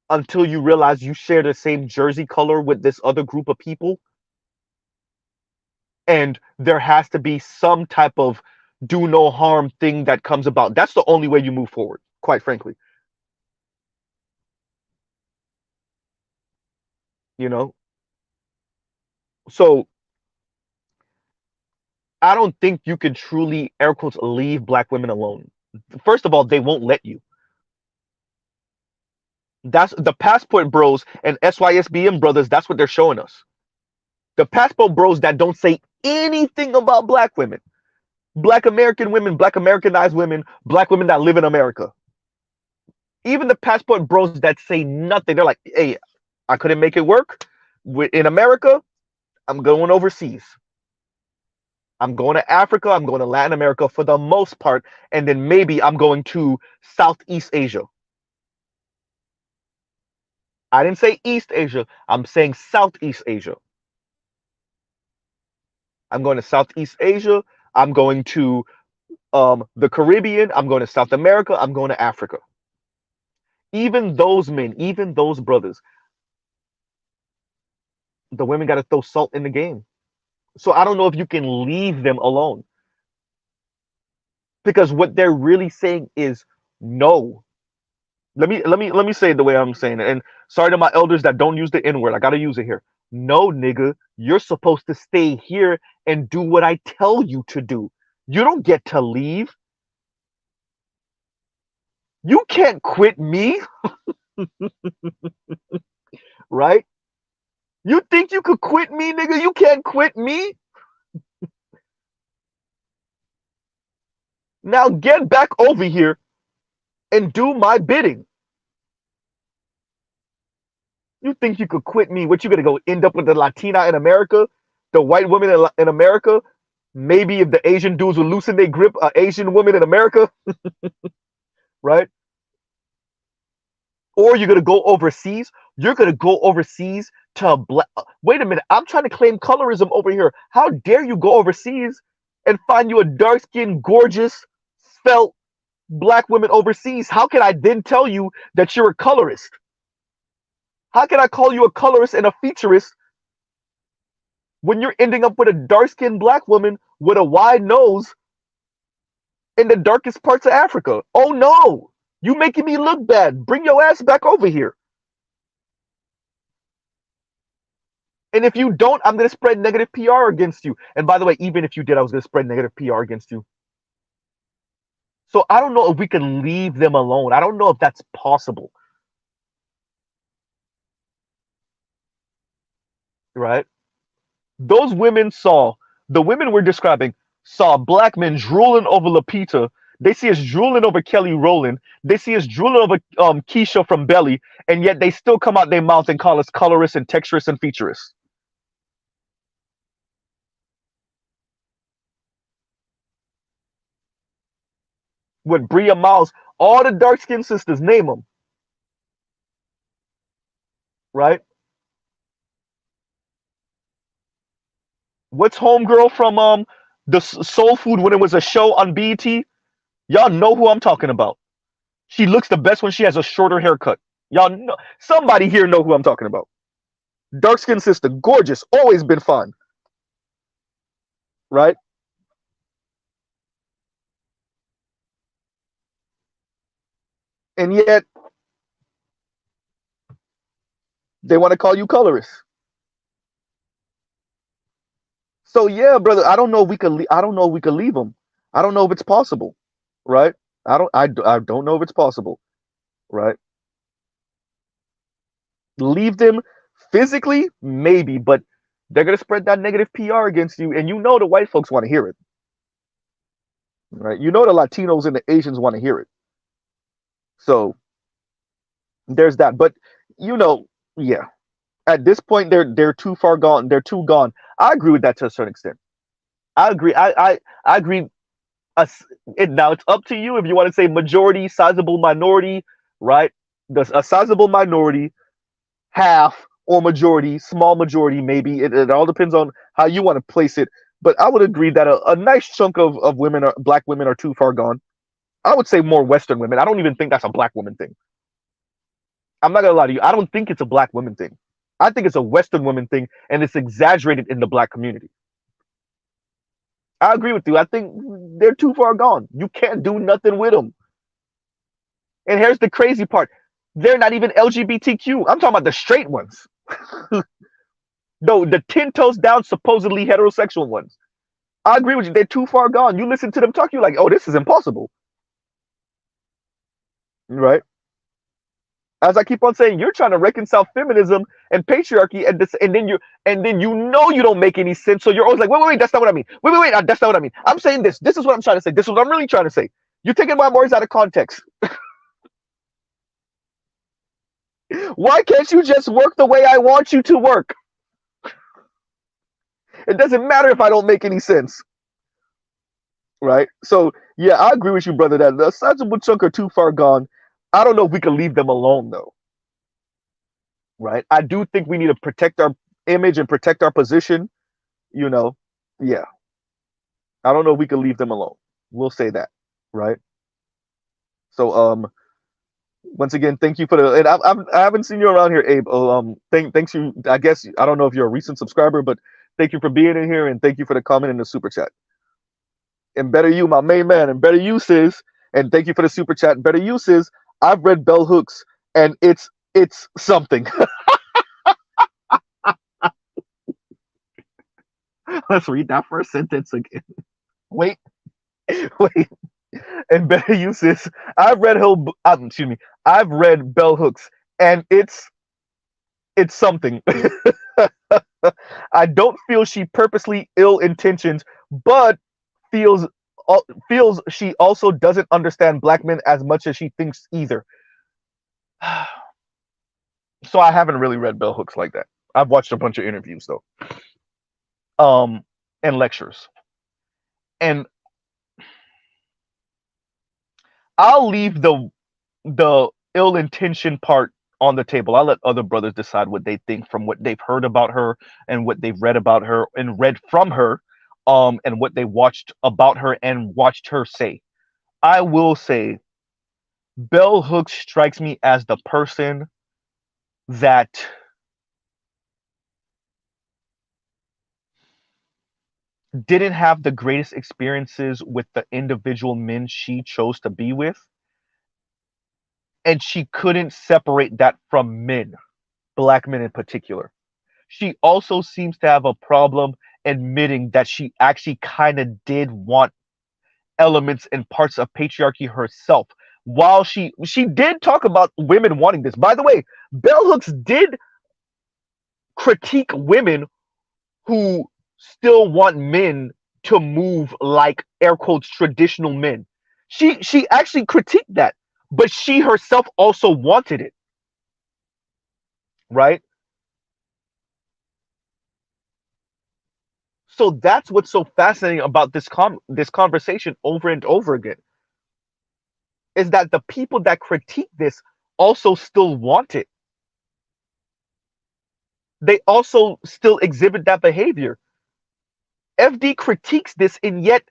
until you realize you share the same jersey color with this other group of people, and there has to be some type of do no harm thing that comes about. That's the only way you move forward, quite frankly. You know? So I don't think you can truly, air quotes, leave Black women alone. First of all, they won't let you. That's the passport bros and SYSBM brothers. That's what they're showing us. The passport bros that don't say anything about Black women, Black American women, Black Americanized women, Black women that live in America. Even the passport bros that say nothing. They're like, hey, I couldn't make it work in America. I'm going overseas. I'm going to Africa. I'm going to Latin America for the most part. And then maybe I'm going to Southeast Asia. I didn't say East Asia. I'm saying Southeast Asia. I'm going to Southeast Asia. I'm going to the Caribbean. I'm going to South America. I'm going to Africa. Even those men, even those brothers, the women got to throw salt in the game. So I don't know if you can leave them alone, because what they're really saying is no. Let me say it the way I'm saying it. And sorry to my elders that don't use the N word. I gotta use it here. No, nigga, you're supposed to stay here and do what I tell you to do. You don't get to leave. You can't quit me, right? You think you could quit me, nigga? You can't quit me. Now get back over here and do my bidding. You think you could quit me? What, you gonna go end up with the Latina in America, the white woman in America? Maybe if the Asian dudes will loosen their grip, Asian woman in America, right? Or you're gonna go overseas. You're gonna go overseas to black. Wait a minute, I'm trying to claim colorism over here. How dare you go overseas and find you a dark-skinned, gorgeous, felt Black woman overseas? How can I then tell you that you're a colorist? How can I call you a colorist and a featurist when you're ending up with a dark-skinned Black woman with a wide nose in the darkest parts of Africa? Oh no, you making me look bad. Bring your ass back over here. And if you don't, I'm going to spread negative PR against you. And by the way, even if you did, I was going to spread negative PR against you. So I don't know if we can leave them alone. I don't know if that's possible. Right? Those women the women we're describing saw Black men drooling over Lupita. They see us drooling over Kelly Rowland. They see us drooling over Keisha from Belly, and yet they still come out their mouth and call us colorists and texturists and featurists. With Bria Miles, all the dark skinned sisters, name them, right? What's homegirl from the Soul Food when it was a show on BET? Y'all know who I'm talking about. She looks the best when she has a shorter haircut. Y'all know, somebody here know who I'm talking about. Dark skinned sister, gorgeous, always been fun, right? And yet they want to call you colorist. So yeah, brother, I don't know if we could. I don't know if we could leave them. I don't know if it's possible, right? I don't know if it's possible, right? Leave them physically, maybe, but they're gonna spread that negative PR against you, and you know the white folks want to hear it, right? You know the Latinos and the Asians want to hear it. So there's that. But you know, yeah, at this point they're too far gone. They're too gone. I agree with that to a certain extent. I agree. I agree. Now it's up to you if you want to say majority, sizable minority, right? A sizable minority, half or majority, small majority, maybe. It all depends on how you want to place it. But I would agree that a nice chunk of women, black women, are too far gone. I would say more Western women. I don't even think that's a black woman thing. I'm not gonna lie to you. I don't think it's a black woman thing. I think it's a Western woman thing, and it's exaggerated in the black community. I agree with you. I think they're too far gone. You can't do nothing with them. And here's the crazy part: they're not even LGBTQ. I'm talking about the straight ones. No, the 10 toes down, supposedly heterosexual ones. I agree with you. They're too far gone. You listen to them talk, you're like, oh, this is impossible, right? As I keep on saying, you're trying to reconcile feminism and patriarchy, and this, and then you know you don't make any sense. So you're always like, wait, that's not what I mean. Wait, that's not what I mean. I'm saying this. This is what I'm trying to say. This is what I'm really trying to say. You're taking my words out of context. Why can't you just work the way I want you to work? It doesn't matter if I don't make any sense, right? So yeah, I agree with you, brother. That the sizable chunk are too far gone. I don't know if we can leave them alone though, right? I do think we need to protect our image and protect our position. You know, yeah. I don't know if we can leave them alone. We'll say that, right? So once again, thank you for the. And I haven't seen you around here, Abe. Thanks you. I guess I don't know if you're a recent subscriber, but thank you for being in here and thank you for the comment in the super chat. And better you, my main man, and better you, sis. And thank you for the super chat. Better you, sis. I've read Bell Hooks, and it's something. Let's read that first sentence again. Wait, wait. And better you, sis. I've read excuse me. I've read Bell Hooks, and it's something. I don't feel she purposely ill intentioned, but feels feels she also doesn't understand black men as much as she thinks either. So I haven't really read Bell Hooks like that. I've watched a bunch of interviews though, and lectures, and I'll leave the ill intention part on the table. I'll let other brothers decide what they think from what they've heard about her and what they've read about her and read from her, and what they watched about her and watched her say. I will say Bell Hooks strikes me as the person that didn't have the greatest experiences with the individual men she chose to be with, and she couldn't separate that from men, black men in particular. She also seems to have a problem admitting that she actually kind of did want elements and parts of patriarchy herself. While she did talk about women wanting this. By the way, Bell Hooks did critique women who still want men to move like air quotes traditional men. She actually critiqued that, but she herself also wanted it, right? So that's what's so fascinating about this conversation over and over again, is that the people that critique this also still want it. They also still exhibit that behavior. FD critiques this, and yet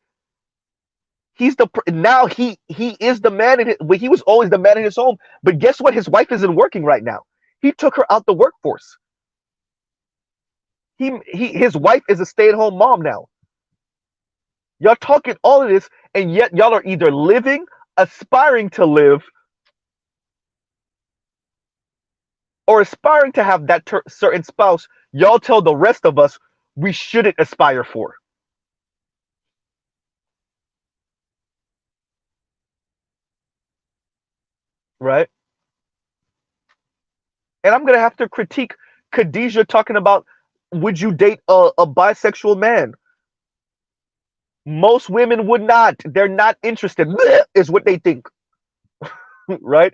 now he is the man in well, he was always the man in his home. But guess what? His wife isn't working right now. He took her out the workforce. His wife is a stay-at-home mom now. Y'all talking all of this, and yet y'all are either living, aspiring to live, or aspiring to have that certain spouse y'all tell the rest of us we shouldn't aspire for. Right? And I'm going to have to critique Khadijah talking about, would you date a bisexual man? Most women would not. They're not interested, is what they think. Right?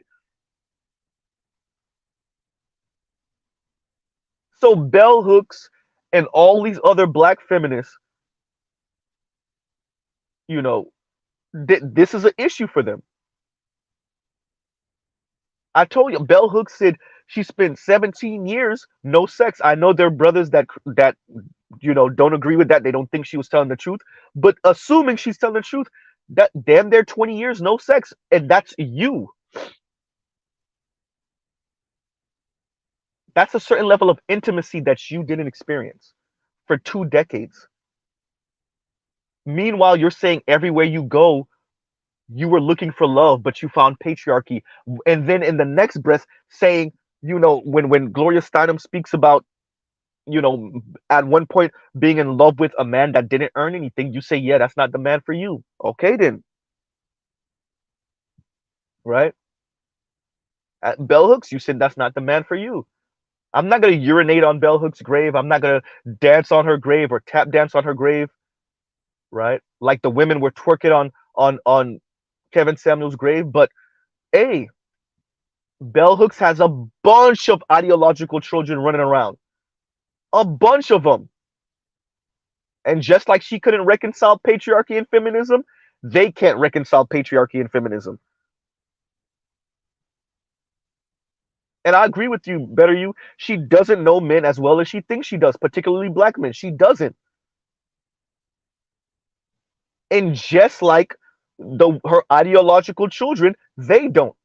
So bell hooks and all these other black feminists, you know, this is an issue for them. I told you, Bell Hooks said she spent 17 years no sex. I know there are brothers that don't agree with that. They don't think she was telling the truth. But assuming she's telling the truth, that damn near 20 years no sex, and that's you. That's a certain level of intimacy that you didn't experience for 2 decades. Meanwhile, you're saying everywhere you go, you were looking for love, but you found patriarchy. And then in the next breath, saying, when Gloria Steinem speaks about, at one point being in love with a man that didn't earn anything, you say, yeah, that's not the man for you. Okay, then. Right? At Bell Hooks, you said that's not the man for you. I'm not going to urinate on Bell Hooks' grave. I'm not going to dance on her grave or tap dance on her grave. Right? Like the women were twerking on Kevin Samuel's grave. But, hey, Bell Hooks has a bunch of ideological children running around. A bunch of them. And just like she couldn't reconcile patriarchy and feminism, they can't reconcile patriarchy and feminism. And I agree with you, Better You. She doesn't know men as well as she thinks she does, particularly black men. She doesn't. And just like her ideological children, they don't.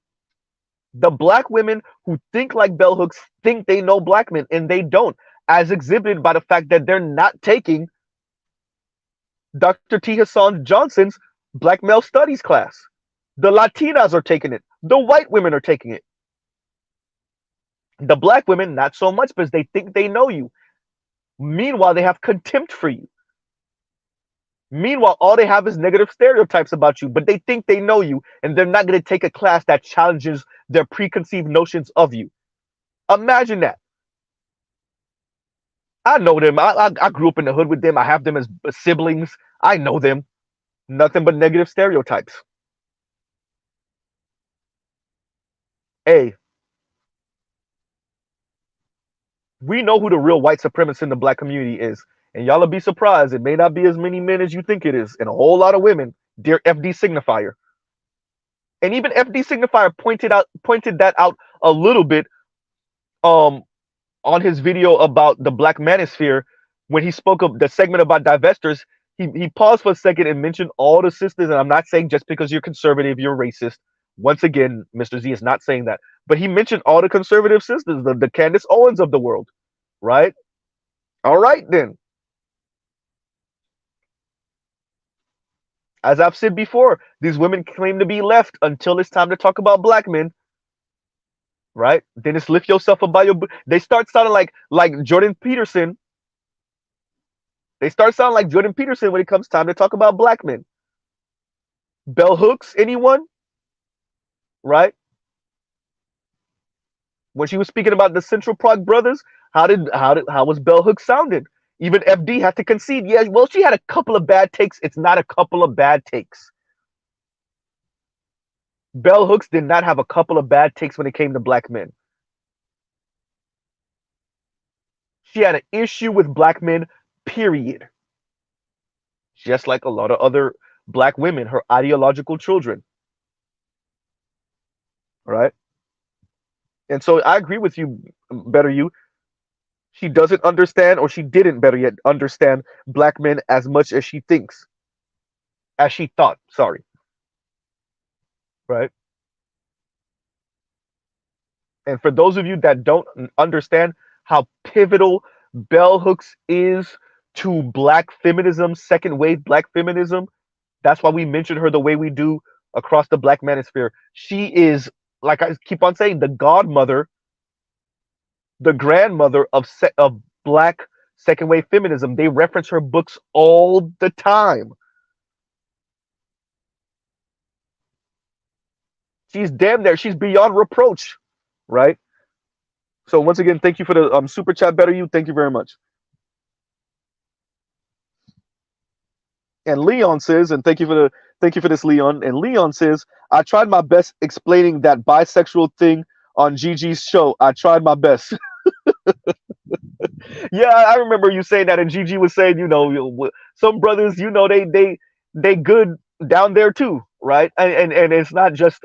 The black women who think like Bell Hooks think they know black men, and they don't, as exhibited by the fact that they're not taking Dr. T. Hassan Johnson's Black Male Studies class. The Latinas are taking it. The white women are taking it. The black women, not so much, because they think they know you. Meanwhile, they have contempt for you. Meanwhile, all they have is negative stereotypes about you, but they think they know you, and they're not going to take a class that challenges their preconceived notions of you. Imagine that. I know them. I grew up in the hood with them. I have them as siblings. I know them. Nothing but negative stereotypes. Hey, we know who the real white supremacist in the black community is. And y'all will be surprised. It may not be as many men as you think it is, and a whole lot of women. Dear FD Signifier. And even FD Signifier pointed that out a little bit on his video about the Black Manosphere. When he spoke of the segment about divestors, he paused for a second and mentioned all the sisters. And I'm not saying just because you're conservative, you're racist. Once again, Mr. Z is not saying that. But he mentioned all the conservative sisters, the Candace Owens of the world. Right? All right, then. As I've said before, these women claim to be left until it's time to talk about black men. Right? Then it's lift yourself up by your. They start sounding like Jordan Peterson. They start sounding like Jordan Peterson when it comes time to talk about black men. Bell Hooks, anyone? Right? When she was speaking about the Central Park brothers, how was Bell Hooks sounded? Even FD had to concede. Yeah, well, she had a couple of bad takes. It's not a couple of bad takes. Bell Hooks did not have a couple of bad takes when it came to black men. She had an issue with black men, period. Just like a lot of other black women, her ideological children, right? And so I agree with you, better you. She doesn't understand, or she didn't, better yet, understand black men as much as she thinks, as she thought. Sorry, right? And for those of you that don't understand how pivotal Bell Hooks is to black feminism, second wave black feminism, that's why we mention her the way we do across the black manosphere. She is, like I keep on saying, the godmother, the grandmother of black second wave feminism. They reference her books all the time. She's damn there. She's beyond reproach, right? So once again, thank you for the super chat, better you. Thank you very much. And Leon says, and thank you for this, Leon. And Leon says, I tried my best explaining that bisexual thing on Gigi's show. I tried my best. Yeah, I remember you saying that, and Gigi was saying, some brothers, they good down there too, right? And it's not just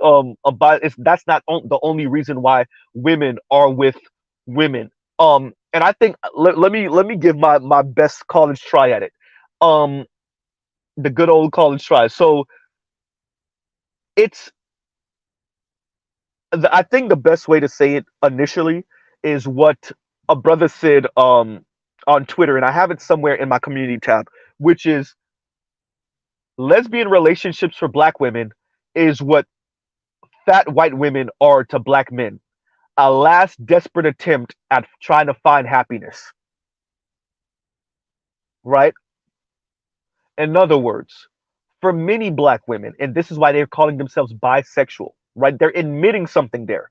about it's that's not the only reason why women are with women. And I think let me give my best college try at it. Um, the good old college try. So it's I think the best way to say it initially is what a brother said on Twitter, and I have it somewhere in my community tab, which is lesbian relationships for black women is what fat white women are to black men. A last desperate attempt at trying to find happiness, right? In other words, for many black women, and this is why they're calling themselves bisexual, right? They're admitting something there.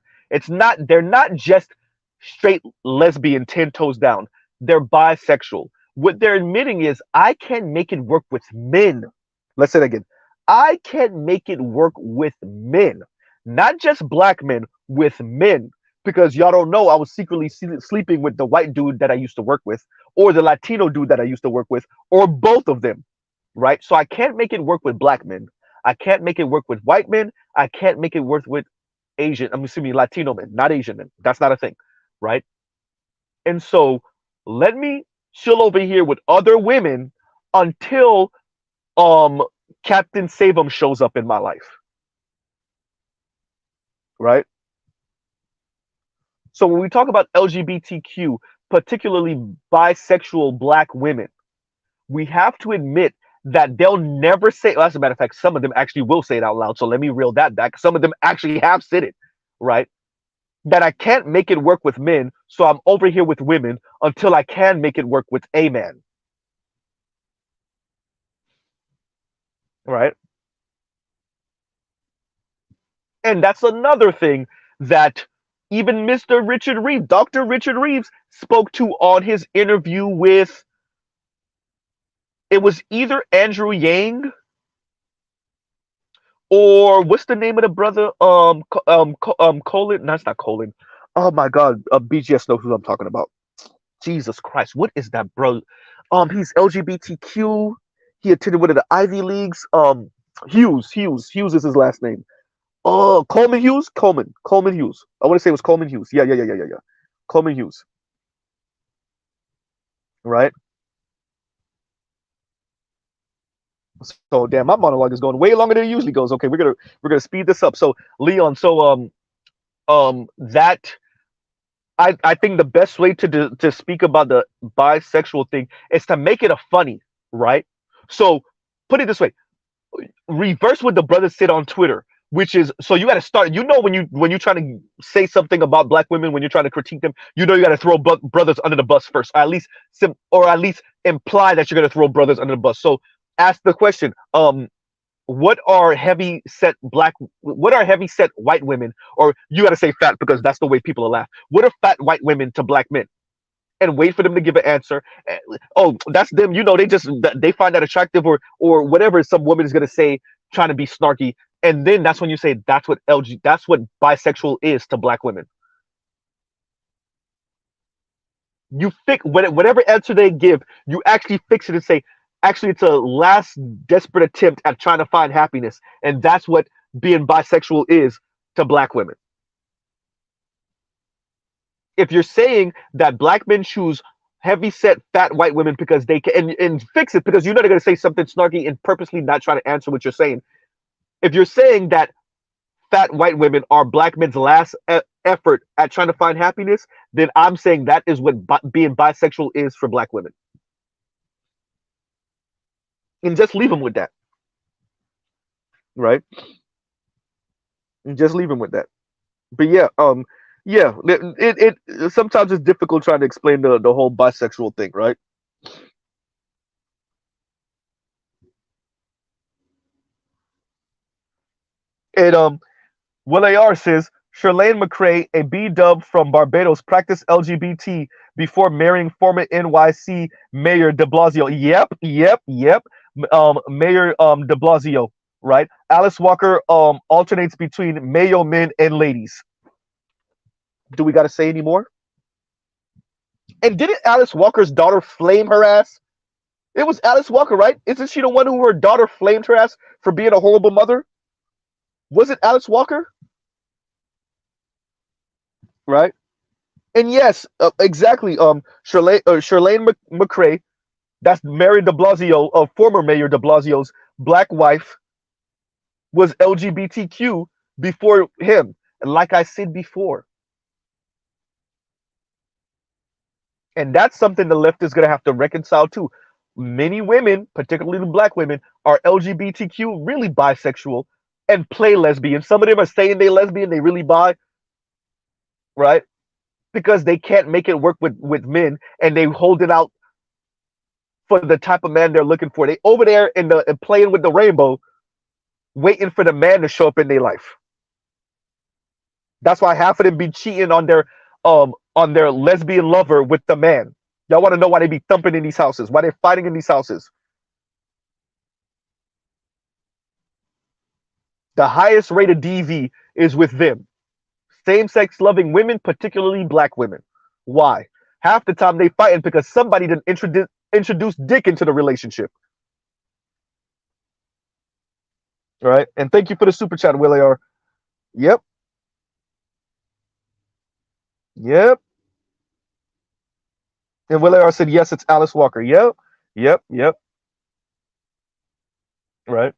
They're not just straight lesbian 10 toes down. They're bisexual. What they're admitting is, I can make it work with men. Let's say it again. I can make it work with men, not just black men, with men. Because y'all don't know, I was secretly sleeping with the white dude that I used to work with, or the Latino dude that I used to work with, or both of them, right? So I can't make it work with black men. I can't make it work with white men. I can't make it work with I'm assuming Latino men, not Asian men. That's not a thing, right? And so let me chill over here with other women until um Captain Save shows up in my life, right? So when we talk about LGBTQ, particularly bisexual black women, we have to admit that they'll never say, well, as a matter of fact, some of them actually will say it out loud. So let me reel that back. Some of them actually have said it, right? That I can't make it work with men, so I'm over here with women until I can make it work with a man, right? And that's another thing that even Mr. Richard Reeves, Dr. Richard Reeves, spoke to on his interview with, it was either Andrew Yang or what's the name of the brother? Colin. No, it's not Colin. Oh my God, BGS knows who I'm talking about. Jesus Christ, what is that, bro? He's LGBTQ. He attended one of the Ivy Leagues. Hughes is his last name. Oh, Coleman Hughes, Coleman Hughes. I want to say it was Coleman Hughes. Yeah. Coleman Hughes, right? So damn, my monologue is going way longer than it usually goes. Okay, we're gonna speed this up. So Leon, so that I think the best way to speak about the bisexual thing is to make it a funny, right? So put it this way: reverse what the brothers said on Twitter, which is, so you got to start. When you're trying to say something about black women, when you're trying to critique them, you got to throw brothers under the bus first, or at least imply that you're going to throw brothers under the bus. So ask the question: what are heavy set white women, or you got to say fat because that's the way people are laugh. What are fat white women to black men? And wait for them to give an answer. Oh, that's them. They find that attractive, or whatever some woman is gonna say, trying to be snarky, And then that's when you say that's what bisexual is to black women. You fix whatever answer they give, you actually fix it and say, actually, it's a last desperate attempt at trying to find happiness, and that's what being bisexual is to black women. If you're saying that black men choose heavy set fat white women because they can, and fix it because you know they're going to say something snarky and purposely not trying to answer what you're saying. If you're saying that fat white women are black men's last effort at trying to find happiness, then I'm saying that is what being bisexual is for black women. And just leave them with that, right? And just leave them with that. But yeah, yeah, it sometimes it's difficult trying to explain the whole bisexual thing, right? And Will AR says Charlene McCray, a B dub from Barbados, practiced LGBT before marrying former NYC Mayor De Blasio. Yep. Mayor De Blasio, right? Alice Walker alternates between Mayo men and ladies. Do we got to say any more? And didn't Alice Walker's daughter flame her ass? It was Alice Walker, right? Isn't she the one who her daughter flamed her ass for being a horrible mother? Was it Alice Walker? Right? And yes, exactly. Charlene McCray, that's Mary De Blasio, former Mayor De Blasio's black wife, was LGBTQ before him. And like I said before, and that's something the left is going to have to reconcile too. Many women, particularly the black women, are LGBTQ, really bisexual, and play lesbian. Some of them are saying they lesbian, they really bi, right? Because they can't make it work with men, and they hold it out for the type of man they're looking for. They over there and playing with the rainbow, waiting for the man to show up in their life. That's why half of them be cheating on their lesbian lover with the man. Y'all want to know why they be thumping in these houses? Why they're fighting in these houses? The highest rate of DV is with them. Same sex loving women, particularly black women. Why? Half the time they fighting because somebody didn't introduce dick into the relationship. All right. And thank you for the super chat, Willie R. Yep. Yep. And Willie R said, yes, it's Alice Walker. Yep. Yep. Right.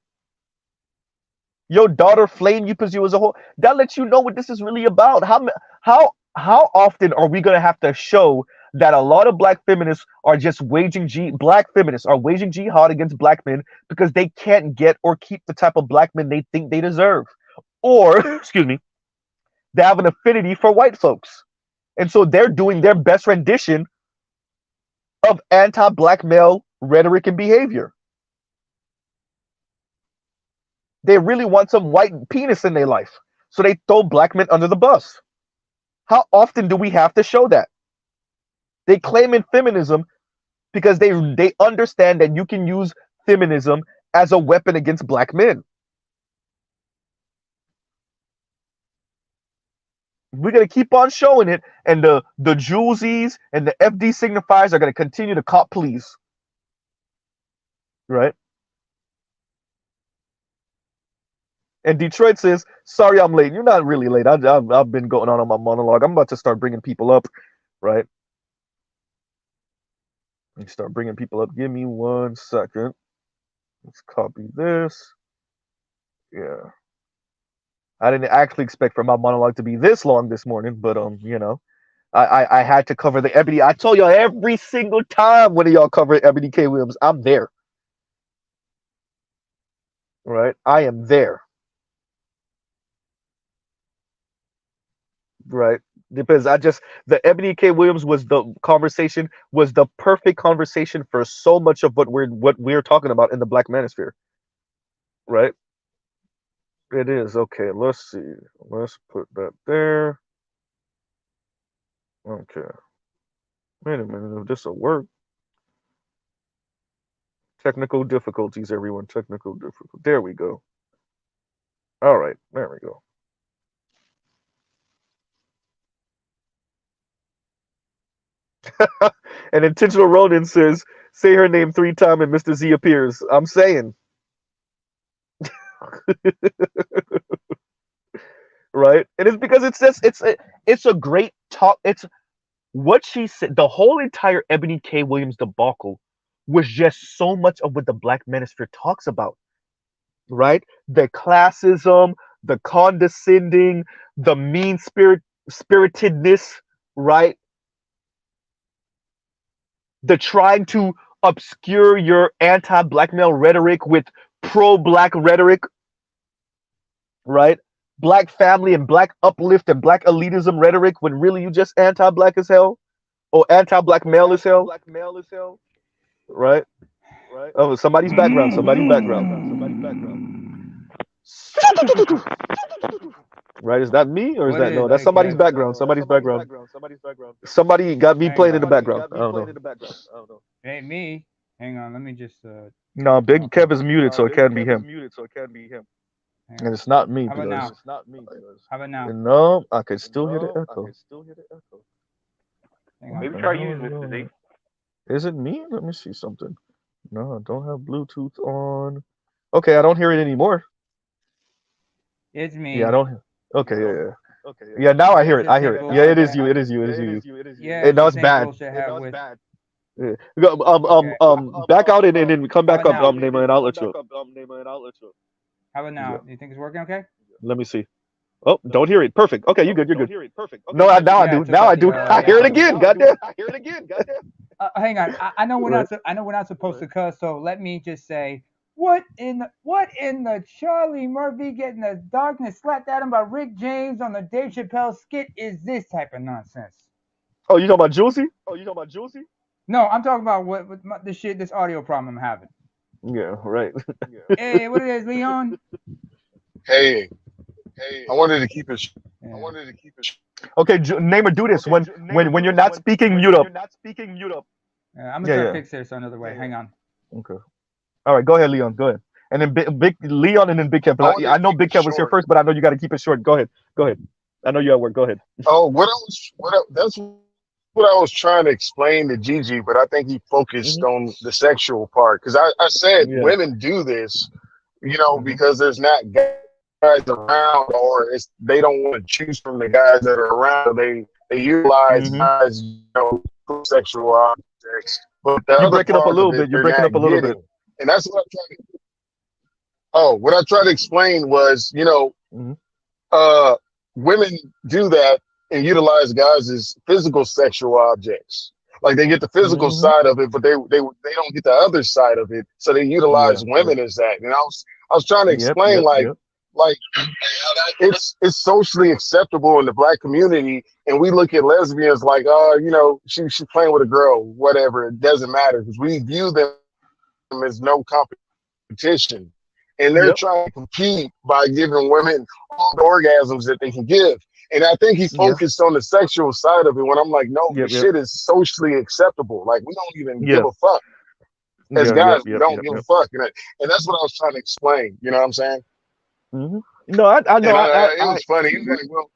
Your daughter flamed you because you was a whole. That lets you know what this is really about. How often are we gonna have to show that a lot of black feminists are just black feminists are waging jihad against black men because they can't get or keep the type of black men they think they deserve, or excuse me, they have an affinity for white folks, and so they're doing their best rendition of anti-black male rhetoric and behavior. They really want some white penis in their life, so they throw black men under the bus. How often do we have to show that? They claim in feminism because they understand that you can use feminism as a weapon against black men. We're gonna keep on showing it, and the Julesies and the FD signifiers are gonna continue to cop please. Right? And Detroit says, sorry I'm late. You're not really late. I've been going on my monologue. I'm about to start bringing people up, right? And start bringing people up. Give me 1 second. Let's copy this. Yeah. I didn't actually expect for my monologue to be this long this morning, but I had to cover the Ebony. I told y'all every single time one of y'all cover Ebony K. Williams, I'm there. Right? I am there. Right? Because the Ebony K. Williams was the perfect conversation for so much of what we're talking about in the Black Manosphere. Right? It is. Okay, let's see. Let's put that there. Okay. Wait a minute, if this will work. Technical difficulties, everyone. Technical difficulties. There we go. All right, there we go. And intentional Ronin says, "Say her name 3 times and Mr. Z appears." I'm saying, right? And it's because it's just it's a great talk. It's what she said. The whole entire Ebony K. Williams debacle was just so much of what the Black Manosphere talks about, right? The classism, the condescending, the spiritedness, right? The trying to obscure your anti-black male rhetoric with pro-black rhetoric, right? Black family and black uplift and black elitism rhetoric when really you just anti-black as hell or anti-black male as hell, right? Oh, somebody's background. Somebody's background. Right? Is that me or is What that is no? That's that, somebody's Kev? background. Somebody's background. Somebody got me Hang playing in the on. background. I don't know. It ain't me. Hang on. Let me just. No, Big Okay. Kev is muted, so it can't be him. Hang And on. it's not me How about because now? How about now? no, I can still hear the echo. Hang What on. Maybe the try hell is using going Mr. Z. on? Is it me? Let me see something. No, I don't have Bluetooth on. Okay, I don't hear it anymore. It's Yeah, I me. don't. Okay, yeah. Yeah, now I hear It's it. the I hear same it. Yeah, bullshit it is that. you. It is you. It is you. Yeah, And it's now the it's same bad. bullshit I have with. Yeah. Okay. Back out and then come How back about up, now? Nema, and I'll let you. How about Yeah. now? Do you think it's working okay? Let me see. Oh, don't hear it. Perfect. Okay, you good. You're good. No, now I Yeah, I do. took Now out I the do. I hear it echo. again. Goddamn. Hang on. I know we're Right. not. I know we're not supposed to cuss. So let me just say, what in the Charlie Murphy getting the darkness slapped at him by Rick James on the Dave Chappelle skit is this type of nonsense? Oh, you talking about Juicy? No, I'm talking about this shit, this audio problem I'm having. Yeah. Right. Hey, what it is, Leon? Hey, I wanted to keep it. Yeah. Okay, Namer, do this when you're not speaking. Mute up. I'm gonna Yeah. try to Yeah. fix this another way. Hang on. Okay. All right. Go ahead, Leon. Go ahead. And then Big Leon and then Big Kev. I 'Cause wanted I to know keep Big it Kev was here short. first, but I know you got to keep it short. Go ahead. Go ahead. I know you're at work. Go ahead. Oh, that's what I was trying to explain to Gigi, but I think he focused Hmm. on the sexual part because I said Yeah. women do this, Hmm. because there's not guys around, or they don't want to choose from the guys that are around. They utilize Hmm. guys, for sexual objects, but the You other breaking up a part little of it bit. You're they're breaking not up a little bit. getting, and that's what I tried to. Oh, what I tried to explain was, Hmm. uh, women do that and utilize guys as physical sexual objects. Like they get the physical Hmm. side of it, but they don't get the other side of it. So they Yeah. utilize Yeah. women as that. And I was trying to Yep. explain Yep. like it's socially acceptable in the black community, and we look at lesbians like, she's playing with a girl, whatever. It doesn't matter because we view them as no competition, and they're Yep. trying to compete by giving women all the orgasms that they can give. And I think he Yeah. focused on the sexual side of it when I'm like, no, Yep. this Yep. shit is socially acceptable. Like, we don't even give Yeah. a fuck. As Yeah. Yep. guys, we Yep. don't Yep. give a Yep. fuck. And that's what I was trying to explain. You know what I'm saying? Hmm. No, I know. And it was funny. He was like, well,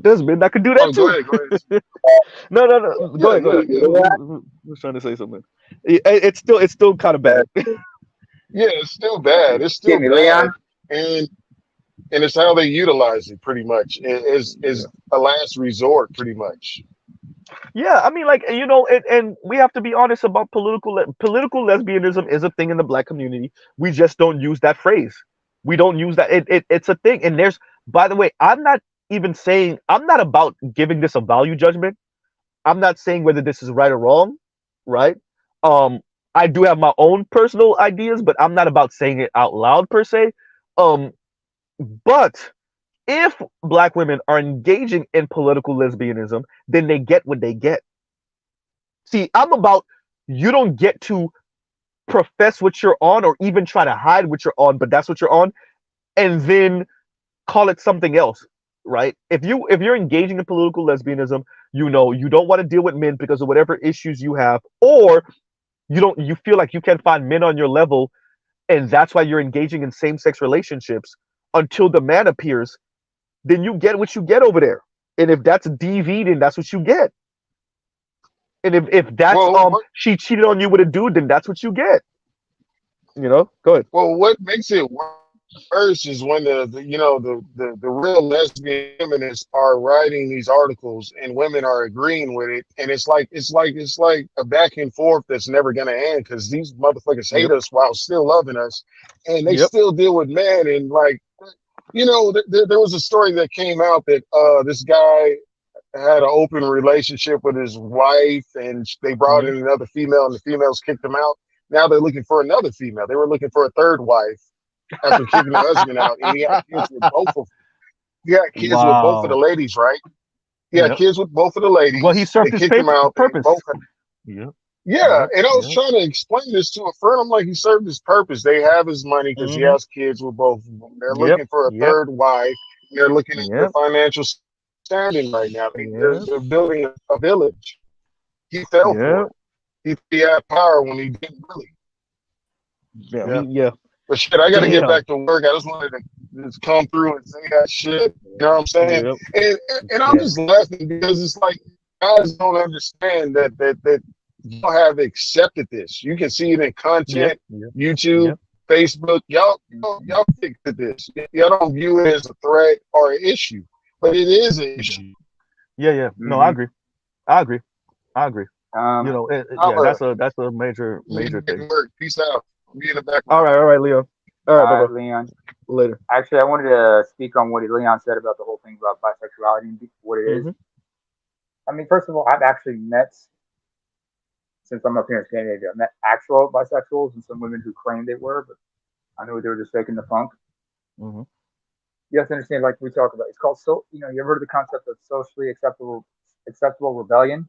Desmond, I could do that oh, go too. ahead, go ahead. No, no, no. Go Yeah, ahead, go yeah, ahead. yeah. Who was trying to say something? It's still kind of bad. Yeah, it's still bad. It's Get still me, Leon. bad. And it's how they utilize it pretty much. Is Yeah. a last resort pretty much. Yeah, I mean, like and we have to be honest about political lesbianism is a thing in the black community. We just don't use that phrase. We don't use that. It's a thing. And there's, by the way, I'm not even saying I'm not about giving this a value judgment. I'm not saying whether this is right or wrong, right? Um, I do have my own personal ideas, but I'm not about saying it out loud per se. Um, but if black women are engaging in political lesbianism, then they get what they get. See, I'm about you don't get to profess what you're on or even try to hide what you're on, but that's what you're on, and then call it something else, right? If you're engaging in political lesbianism, you don't want to deal with men because of whatever issues you have, or you feel like you can't find men on your level, And that's why you're engaging in same-sex relationships until the man appears. Then you get what you get over there. And if that's DV, then that's what you get. And if that's Well, what she cheated on you with a dude, then that's what you get. Go ahead. well what makes it worse is when the real lesbian feminists are writing these articles and women are agreeing with it, and it's like a back and forth that's never gonna end because these motherfuckers hate Yep. us while still loving us, and they Yep. still deal with men and like there was a story that came out that this guy had an open relationship with his wife, and they brought Hmm. in another female, and the females kicked him out. Now they're looking for another female. They were looking for a third wife after kicking the husband out, and he had kids with both of the Wow. ladies, right? He had Yep. kids with both of the Well, he ladies. They served his kicked him out. They purpose. both Yep. yeah, Yep. and I was Yep. trying to explain this to a friend. I'm like, he served his purpose. They have his money because he Hmm. has kids with both of them. They're Yep. looking for a Yep. third wife. They're looking at their Yep. financial standing right now. Yep. They're building a village. He fell for Yep. it. He had power when he didn't really. Damn. Yeah. Yeah. But shit, I got to get Damn. back to work. I just wanted to just come through and say that shit. You know what I'm saying? Yep. And I'm Yeah. just laughing because it's like guys don't understand that y'all have accepted this. You can see it in Yep. content, Yep. YouTube, Yep. Facebook. Y'all accepted this. Y'all don't view it as a threat or an issue, but it is an issue. Yeah. Yeah. No, I Hmm. agree. I agree. I agree. Um, Yeah, Holla. that's a major thing. Work. Peace out. Be in the All background. right. All right, Leo. All right, bye, Leon. later. Actually, I wanted to speak on what Leon said about the whole thing about bisexuality and what it is. Hmm. I mean, first of all, I've actually met, since I'm up here in Scandinavia, I met actual bisexuals and some women who claimed they were, but I knew they were just faking the funk. Hmm. You have to understand, like we talk about, it's called you ever heard of the concept of socially acceptable rebellion?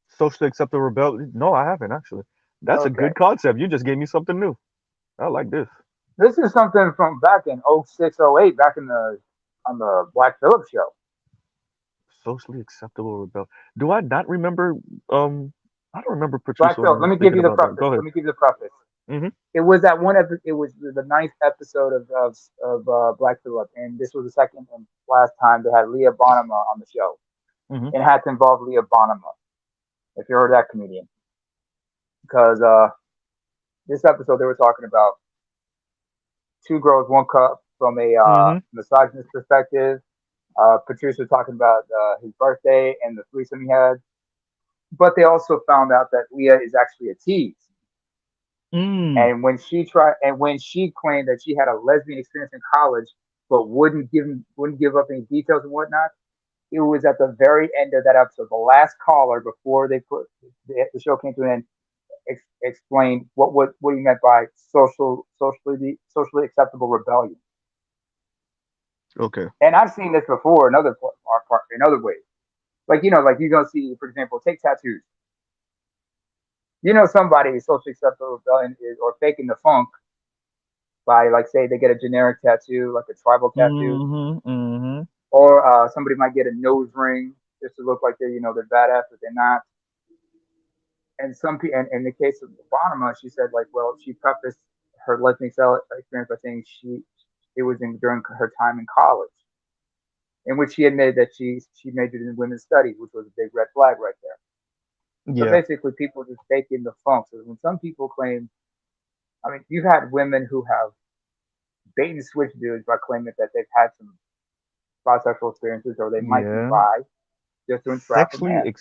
Socially acceptable rebellion. No, I haven't actually. That's a Okay. good concept. You just gave me something new. I like this. This is something from back in '06, '08, back in on the Black Phillip show. Socially acceptable rebellion. Do I not remember? I don't remember Black Patricia Phillip, let me give thinking you the about that. preface. Go ahead. Let me give you the preface. Hmm. It was that one. It was the ninth episode of Black Phillip, and this was the second and last time they had Leah Bonema on the show, Hmm. and it had to involve Leah Bonema, if you heard that comedian, because this episode they were talking about two girls, one cup from a Hmm. misogynist perspective. Patricia was talking about his birthday and the threesome he had, but they also found out that Leah is actually a tease. Mm. And when she claimed that she had a lesbian experience in college, but wouldn't give up any details and whatnot, it was at the very end of that episode, the last caller before they put the show came to an end, explained what he meant by socially acceptable rebellion. Okay. And I've seen this before in in other ways. Like like you're gonna see, for example, take tattoos. Somebody socially acceptable rebellion is or faking the funk by, like, say they get a generic tattoo, like a tribal tattoo, Hmm. Hmm. or somebody might get a nose ring just to look like they're badass, but they're not. And some people, and in the case of Bonema, she said, like, well, she prefaced her lesbian experience by saying it was during her time in college, in which she admitted that she majored in women's studies, which was a big red flag right there. So Yeah. basically, people just fake in the funk. So when some people claim, I mean, you've had women who have bait and switch dudes by claiming that they've had some bisexual experiences or they might be Yeah. bi just to entrap a Sexually man.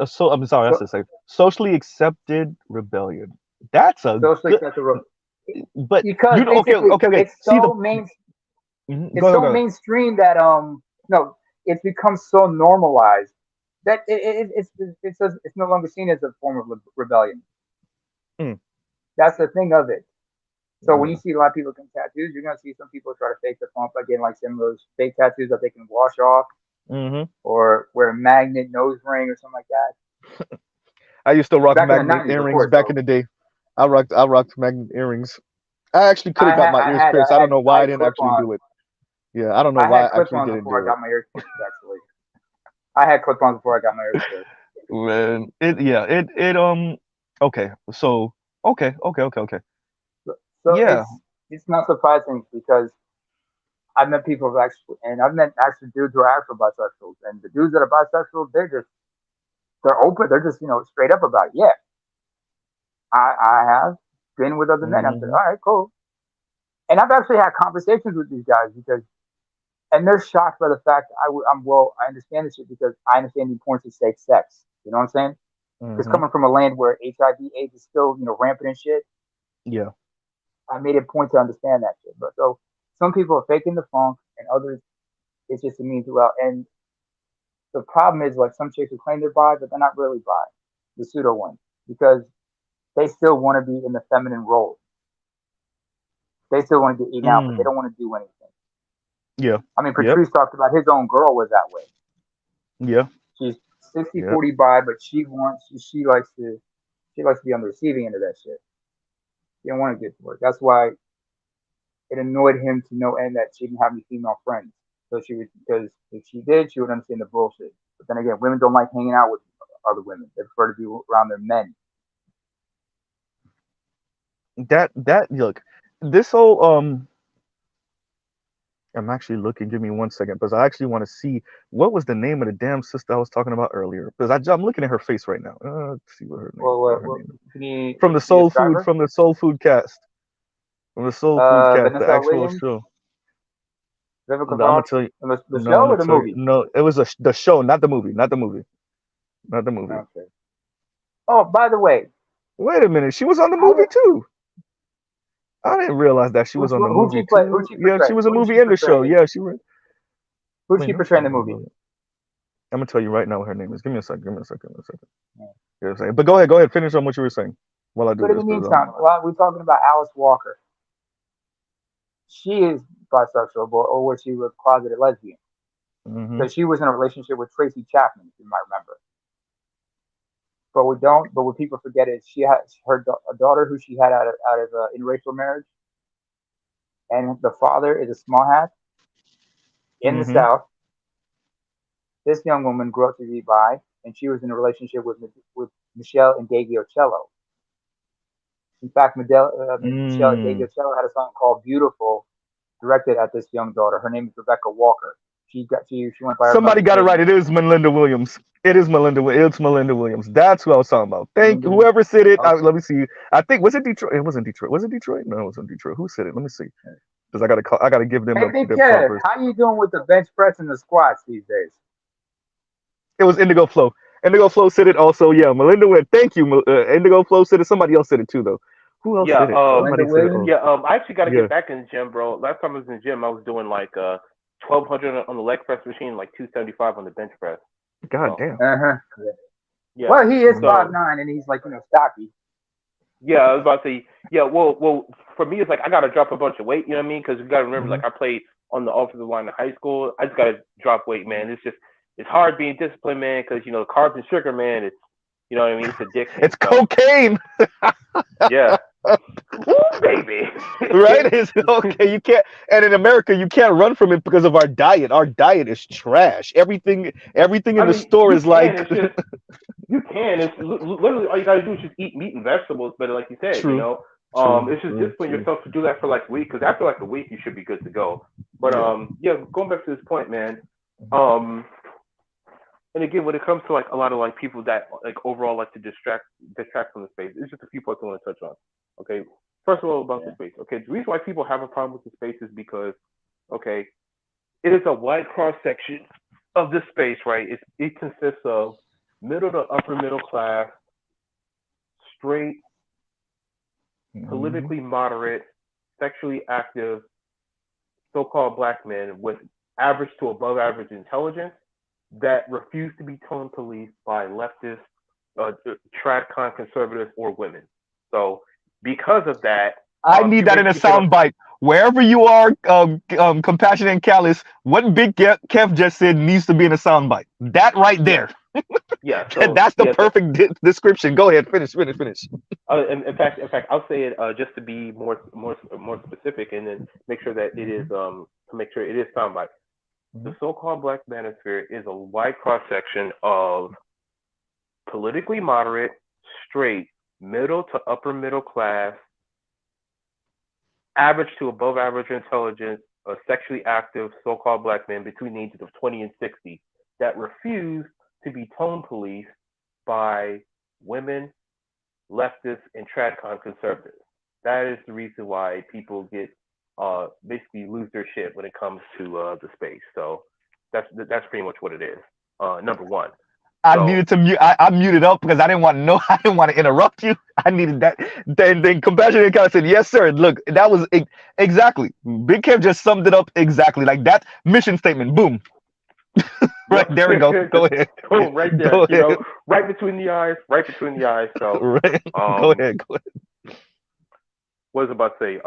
so I'm sorry, that's So the same. Socially accepted rebellion. That's a socially good. acceptable, But because okay, basically okay, okay. See the. Mhm. it's Go ahead, so go ahead. mainstream that no, it's become so normalized that it's no longer seen as a form of rebellion. Mm. That's the thing of it. So when you Yeah. see a lot of people getting tattoos, you're gonna see some people try to fake the funk by getting like some of those fake tattoos that they can wash off, Hmm. or wear a magnet nose ring or something like that. I used to rock Back in the magnet '90s, of earrings course. back in So the day. I rocked magnet earrings. I actually could have got my ears pierced. I don't know I why I had didn't actually clip-ons. do it. Yeah, I don't know I why had I actually clip-ons didn't before I do it. got my ears pierced. Actually, I had clip-ons before I got my ears pierced. Man, it yeah, it okay. So okay. So Yeah. it's not surprising because I've met people who actually, and I've met actually dudes who are actual bisexuals, and the dudes that are bisexual, they're open, they're just straight up about it. Yeah, I have been with other men. I'm like, Hmm. all right, cool. And I've actually had conversations with these guys and they're shocked by the fact I understand this shit because I understand the importance of safe sex. You know what I'm saying? Because Hmm. coming from a land where HIV/AIDS is still rampant and shit, Yeah. I made it a point to understand that shit. But so some people are faking the funk, and others it's just a means well. And the problem is like some chicks who claim they're bi, but they're not really bi, the pseudo ones, because they still want to be in the feminine role. They still want to get eaten out, but they Mm. don't want to do anything. Yeah. I mean, Yep. Patrice talked about his own girl was that way. Yeah. She's 60 Yep. 40 bi, but she likes to be on the receiving end of that shit. She don't want to get to work. That's why it annoyed him to no end that she didn't have any female friends. So she would because if she did, she would understand the bullshit. But then again, women don't like hanging out with other women. They prefer to be around their men. That look, this whole I'm actually looking. Give me 1 second, because I actually want to see what was the name of the damn sister I was talking about earlier. Because I'm looking at her face right now. Let's see what her name. Well, What her what name is. can you describe her? From the Soul Food cast, the Vanessa actual Williams, show. Vivica I'm gonna Vaughn, tell you. the No, I'm show gonna or the tell you. movie? No, it was the show, not the movie, not the movie. Okay. Oh, by the way, Wait a minute, she was on the how movie too. I didn't realize that she was on the who'd movie she play? Who'd too. she Yeah, she portray? was a Who'd movie she in the portray? show. Yeah, she was. Who'd Wait, she no, portray in the movie? I'm gonna tell you right now what her name is. Give me a second. Give me a second. Give me a second. You know what I'm saying? But go ahead. Go ahead. Finish on what you were saying while I do But in this, the because meantime, while we're talking about Alice Walker, she is bisexual, or was she was closeted lesbian? hmm. Because she was in a relationship with Tracy Chapman, if you might remember. But we don't. But what people forget is she had a daughter who she had out of interracial marriage, and the father is a small hat in the Hmm. South. This young woman grew up to be bi, and she was in a relationship with Michelle and Cello. In fact, Michelle and Mm. Cello had a song called "Beautiful," directed at this young daughter. Her name is Rebecca Walker. She went by her Somebody mother's got it maiden right. It name. is Melinda Williams. It is Melinda. It's Melinda Williams. That's who I was talking about. Thank Melinda. whoever said it. Okay. Let me see. I think was it Detroit. It wasn't Detroit. Was it Detroit? No, it wasn't Detroit. Who said it? Let me see. Because I gotta call. I gotta give them Hey, Big the Kev, proper. how you doing with the bench press and the squats these days? It was Indigo Flow. Indigo Flow said it also. Yeah, Melinda went. Thank you. Indigo Flow said it. Somebody else said it too, though. Who else Yeah, said it? Melinda Somebody said it. Williams? Oh, I actually got to yeah. get back in the gym, bro. Last time I was in the gym, I was doing like 1,200 on the leg press machine, like 275 on the bench press. God So damn. Uh-huh. yeah, Well, he is Mm. 5'9" and he's like, stocky. yeah, I was about to say, yeah, well, for me, it's like I got to drop a bunch of weight. You know what I mean? Because you got to remember, Hmm. like I played on the offensive line in high school. I just got to drop weight, man. It's hard being disciplined, man, because the carbs and sugar, man. It's what I mean. It's addicting. It's So cocaine, yeah, woo, baby. right? It's okay. You can't. And in America, you can't run from it because of our diet. Our diet is trash. Everything in I the mean, store you is can. like It's just you can. It's literally all you gotta do is just eat meat and vegetables. But like you said, true, true, it's just true, discipline true. yourself to do that for like a week. Because after like a week, you should be good to go. But Yeah. yeah, going back to this point, man. Um, and again, when it comes to like a lot of like people that like overall like to distract from the space, it's just a few points I want to touch on. Okay, first of all about the Yeah. space. Okay, the reason why people have a problem with the space is because okay, it is a wide cross section of this space, right? It consists of middle to upper middle class, straight, Hmm. politically moderate, sexually active, so-called black men with average to above average intelligence that refuse to be tone policed by leftists, tradcon conservatives, or women. So because of that, I need you that in a basically hit a sound bite. Wherever you are, compassionate and callous, what Big Kev just said needs to be in a sound bite. That right yeah, there. yeah. So That's the yeah, so perfect description. Go ahead, finish. in fact, I'll say it just to be more specific, and then make sure that it is Hmm. to make sure it is soundbite. Hmm. The so-called black manosphere is a wide cross section of politically moderate, straight, middle to upper middle class, average to above average intelligence, sexually active so-called black men between the ages of 20 and 60 that refuse to be tone policed by women, leftists, and tradcon conservatives. That is the reason why people get basically lose their shit when it comes to the space. So that's pretty much what it is. Number one. I So needed to mute. I muted up because I didn't want to know. I didn't want to interrupt you. I needed that. Then compassionate kind of said, "Yes, sir." Look, that was exactly. Big Kev just summed it up exactly like that mission statement. Boom, right yep, there we go. Go ahead. boom, right there. Go ahead. Right between the eyes, right between the eyes. So Right. Go um, ahead. Go ahead. what was I about to say?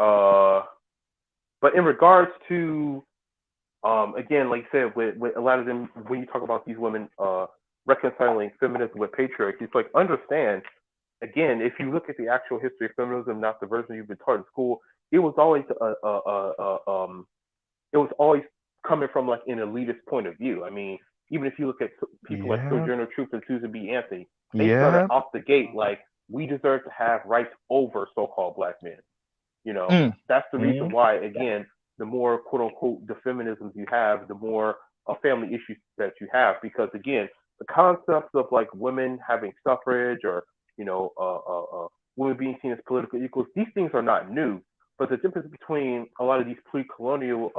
But in regards to again, like I said, with a lot of them, when you talk about these women reconciling feminism with patriarchy, it's like understand again, if you look at the actual history of feminism, not the version you've been taught in school, it was always it was always coming from like an elitist point of view. I mean, even if you look at people like Yeah. Sojourner Truth and Susan B. Anthony, they started Yeah. off the gate like we deserve to have rights over so-called black men. Mm. That's the reason Mm. why, again, the more quote unquote the feminisms you have, the more family issues that you have. Because again, the concepts of like women having suffrage or, you know, women being seen as political equals, these things are not new. But the difference between a lot of these pre-colonial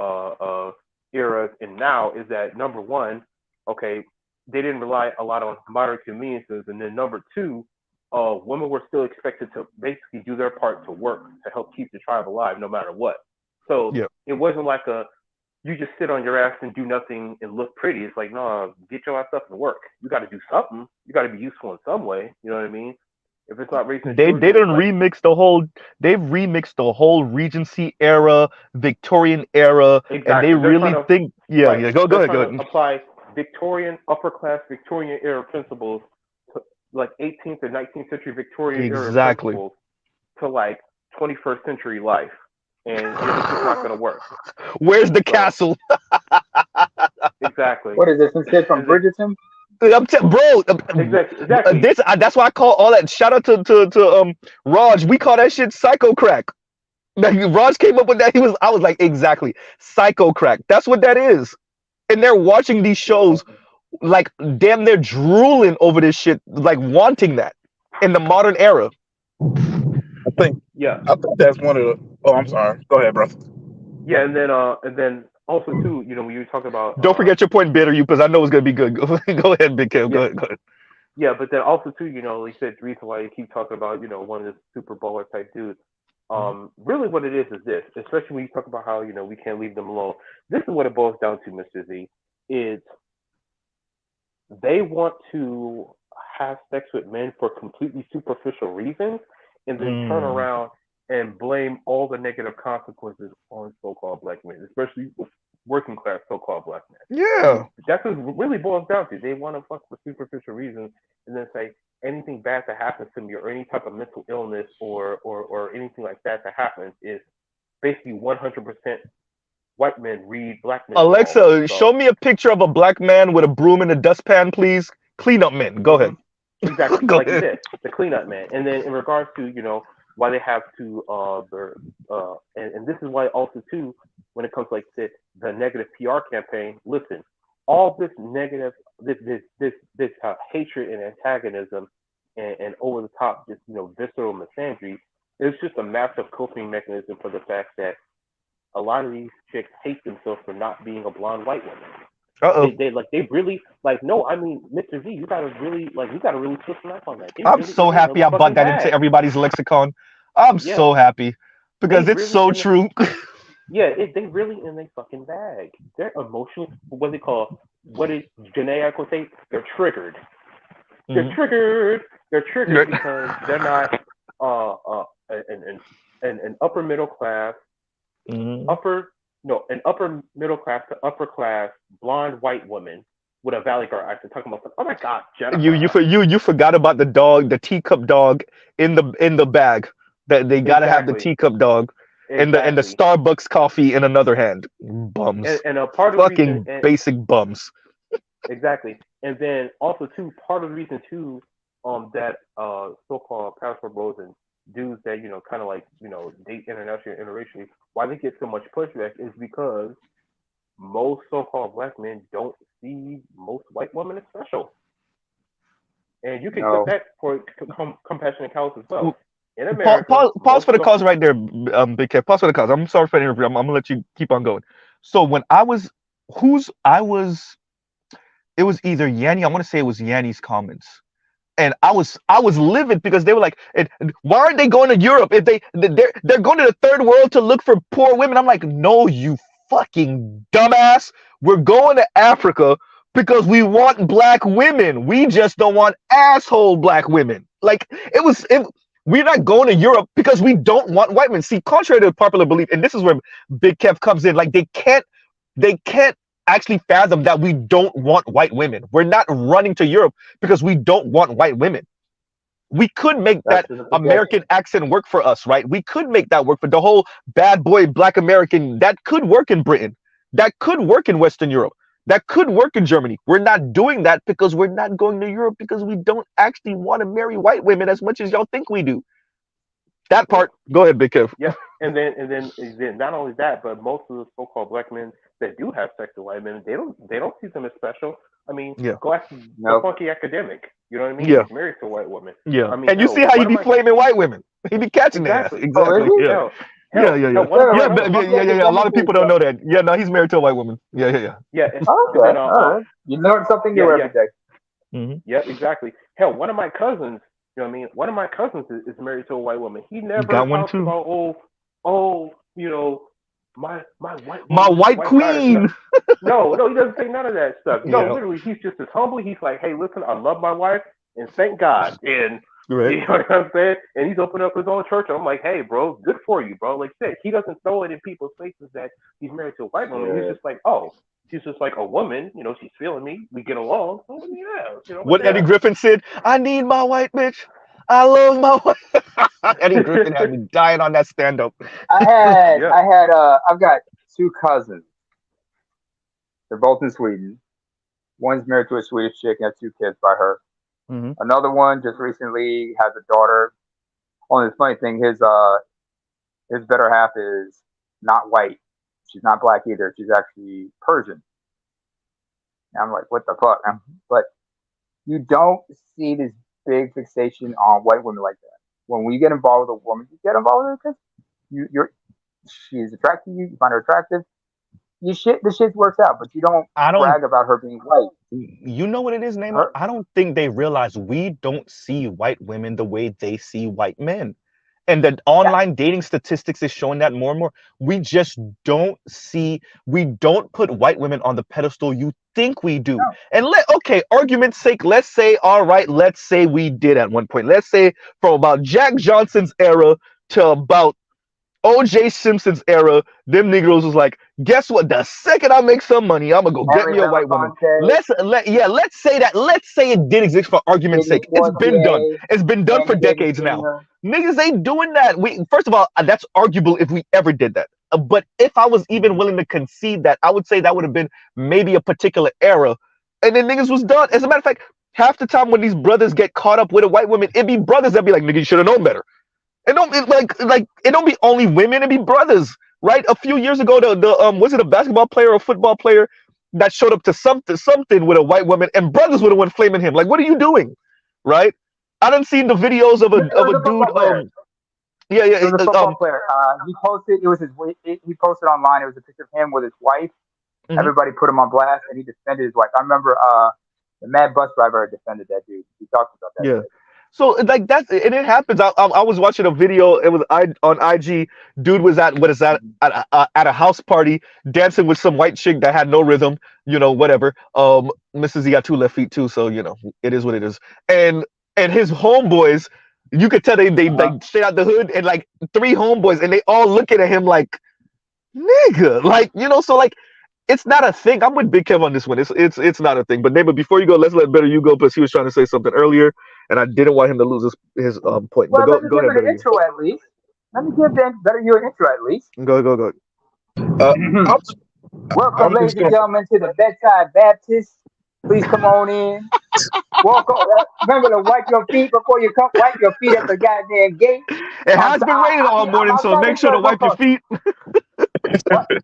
eras and now is that number one, okay, they didn't rely a lot on modern conveniences, and then number two, women were still expected to basically do their part to work to help keep the tribe alive no matter what. So Yep. it wasn't like a you just sit on your ass and do nothing and look pretty. It's like, no, get your ass up and work. You got to do something. You got to be useful in some way. You know what I mean? If it's not raising the They children, it's didn't like, remix the whole. They've remixed the whole Regency era, Victorian era, and they exactly. They're trying really to, think. Yeah. right. Yeah. Go. Go They're ahead. Go trying to ahead. apply Victorian, upper class Victorian era principles, to, like 18th or 19th century Victorian era Exactly. principles to like 21st century life. And it's just not going to work. Where's the So, castle? exactly. What is this? Some shit from And then, Bridgerton? Bro, exactly. this that's why I call all that. Shout out to Raj. We call that shit psycho crack. Like, Raj came up with that. I was like, exactly, psycho crack. That's what that is. And they're watching these shows like damn, they're drooling over this shit, like wanting that in the modern era. I think Yeah. I think that's one of the. Oh, I'm sorry. Go ahead, bro. Yeah, and then also too, when you talk about Don't forget your point, bitter you, because I know it's gonna be good. Go ahead, Big Kev. Go yeah, ahead. Go ahead. yeah, but then also too, like you said, the reason why you keep talking about, one of the super baller type dudes. Really what it is this, especially when you talk about how, we can't leave them alone. This is what it boils down to, Mr. Z, is they want to have sex with men for completely superficial reasons and then turn Mm. around and blame all the negative consequences on so-called black men, especially working class so-called black men. Yeah. That's what it really boils down to. They want to fuck for superficial reasons and then say anything bad that happens to me or any type of mental illness or anything like that happens is basically 100% white men read black men's fault. Alexa, show So me a picture of a black man with a broom in a dustpan, please. Cleanup man. Go ahead. exactly, Go like you ahead. said, the cleanup man. And then in regards to why they have to and this is why also too when it comes to, like the negative PR campaign. Listen, all this negative, this hatred and antagonism and over the top, just visceral misandry. It's just a massive coping mechanism for the fact that a lot of these chicks hate themselves for not being a blonde white woman. Uh-oh. They really like no. I mean, Mr. Z, you gotta really twist the knife on that. They I'm really so in the happy I brought motherfucking that into bag. everybody's lexicon. I'm Yeah, so happy they because it's really so in the true. they really in their fucking bag. They're emotionally what they call what is Janae Echo say? They're triggered. They're Mhm. triggered. They're triggered because they're not an upper middle class Mhm. upper no an upper middle class to upper class blonde white woman with a Valley Girl accent talking about oh my god Jennifer. You forgot about the dog, the teacup dog in the bag. That they gotta have the Exactly, teacup dog, and the exactly, Starbucks coffee in another hand. Bums, and a part of the reason fucking basic bums. exactly, and then also too part of the reason too that so-called passport bros and dudes that kind of like date internationally, interracially, why they get so much pushback is because most so-called black men don't see most white women as special, and you can clip No. that for compassionate cows as well. In Pause, America, pause most for the so cause right there, Big Kev. Pause for the cause. I'm sorry for the interview. I'm gonna let you keep on going. So when I was, it was either Yanni. I want to say it was Yanni's comments, and I was livid because they were like, why aren't they going to Europe? If they're going to the third world to look for poor women. I'm like, no, you fucking dumbass. We're going to Africa because we want black women. We just don't want asshole black women. Like we're not going to Europe because we don't want white men. See, contrary to popular belief, and this is where Big Kev comes in. Like they can't actually fathom that we don't want white women. We're not running to Europe because we don't want white women. We could make that American accent work for us, right? We could make that work for the whole bad boy black American. That could work in Britain. That could work in Western Europe. That could work in Germany. We're not doing that because we're not going to Europe because we don't actually want to marry white women as much as y'all think we do. That part. Go ahead, Big Kev. yeah, and then not only that, but most of the so-called black men that do have sex with white men, they don't see them as special. I mean, Yeah. go ask a funky academic. You know what I mean? Yeah. He's married to a white woman. Yeah. I mean, And you see how he be flaming white women. He be catching that. Exactly. Exactly. really? Yeah. Hell, Yeah. one of my Yeah, brothers- yeah. A lot of people don't know that. Yeah, no, he's married to a white woman. Yeah. Yeah, Okay, then, all right. You learn something new every day. hmm yeah, exactly. Hell, one of my cousins, you know what I mean? One of my cousins is married to a white woman. He never Got one talks too. about my white My woman, white white goddess. queen. No, he doesn't say none of that stuff. No, Yeah. literally, he's just as humble. He's like, hey, listen, I love my wife, and thank God. And Right. you know what I'm saying? And he's opened up his own church. And I'm like, hey, bro, good for you, bro. Like I said, he doesn't throw it in people's faces that he's married to a white woman. Yeah. He's just like, oh, she's just like a woman. She's feeling me. We get along. So yeah, What Eddie Griffin said, I need my white bitch. I love my white. Eddie Griffin had me dying on that stand up. I've got two cousins. They're both in Sweden. One's married to a Swedish chick and has two kids by her. hmm Another one just recently has a daughter. Only the funny thing, his better half is not white. She's not black either. She's actually Persian. And I'm like, what the fuck? But you don't see this big fixation on white women like that. When we get involved with a woman, you get involved with her because she's attracted to you. You find her attractive. The shit works out, but you don't I don't. brag about her being white. You know what it is, Neymar? Her, I don't think they realize we don't see white women the way they see white men. And the online dating statistics is showing that more and more. We just don't put white women on the pedestal you think we do. no. And argument's sake, let's say we did at one point. Let's say from about Jack Johnson's era to about OJ Simpson's era, them Negroes was like, guess what? The second I make some money, I'm gonna go get me a white woman. Let's say that. Let's say it did exist for argument's sake. It's been done. It's been done for decades now. Niggas ain't doing that. First of all, that's arguable if we ever did that. But if I was even willing to concede that, I would say that would have been maybe a particular era, and then niggas was done. As a matter of fact, half the time when these brothers get caught up with a white woman, it be brothers that be like, nigga, you should have known better. It don't be only women, it be brothers, right? A few years ago, was it a basketball player or football player that showed up to something with a white woman, and brothers would have went flaming him. Like, what are you doing, right? I done seen the videos of a dude. It was a football player. He posted. It was he posted online. It was a picture of him with his wife. Mhm. Everybody put him on blast, and he defended his wife. I remember the mad bus driver defended that dude. He talked about that. Yeah. So like that, and it happens. I was watching a video. It was on IG. Dude was at a house party dancing with some white chick that had no rhythm. Whatever. Mrs. Z got 2 left feet too, so it is what it is. And his homeboys, you could tell they like straight out the hood, and like 3 homeboys, and they all looking at him like, nigga, like so like. It's not a thing. I'm with Big Kev on this one. It's not a thing. But Neighbor, before you go, let's let Better You go, because he was trying to say something earlier, and I didn't want him to lose his point. Well, But let me go give ahead, it an intro at least. Let me give Better You an intro at least. Go. Welcome, ladies and gentlemen, to the Bedside Baptist. Please come on in. Walk on. Remember to wipe your feet before you come. Wipe your feet at the goddamn gate. It has been raining all morning, I'm so trying to make sure to tell wipe your motherfuckers. feet.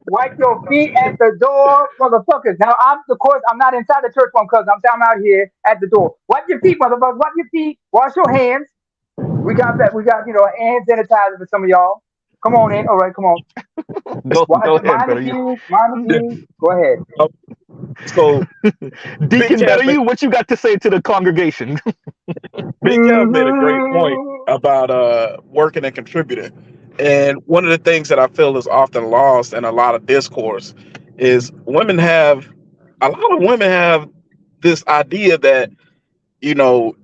Wipe your feet at the door, motherfuckers. Now, of course, I'm not inside the church one because I'm out here at the door. Wipe your feet, motherfuckers. Wipe your feet. Wash your hands. We got that. We got hand sanitizer for some of y'all. Come on in. All right, come on. Go ahead, Mind the better you. pews. Mind the pews. Go ahead. So Big Deacon, Cat, better you. What you got to say to the congregation? Big Kev made a great point about working and contributing. And one of the things that I feel is often lost in a lot of discourse is a lot of women have this idea that,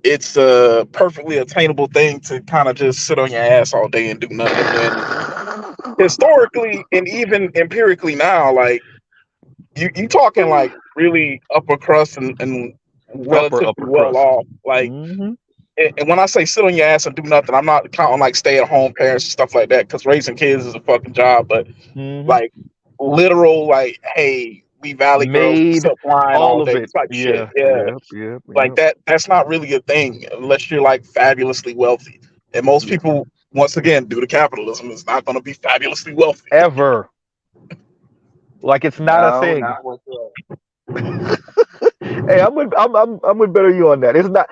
it's a perfectly attainable thing to kind of just sit on your ass all day and do nothing. When historically and even empirically now, like you talking like really upper crust and relatively Upper well crust. off. Like, Hmm. and when I say sit on your ass and do nothing, I'm not counting like stay at home parents and stuff like that, because raising kids is a fucking job. But Hmm. like literal, like, hey, we valley girls, we Made sip wine all all of day it. type shit. Yeah. Yeah, Yep. Yep. like Yep. that's not really a thing unless you're like fabulously wealthy. And most Yeah. people, once again, due to capitalism, is not going to be fabulously wealthy. Ever. Like it's not a No, thing. not whatsoever. Hey, I'm with better you on that. It's not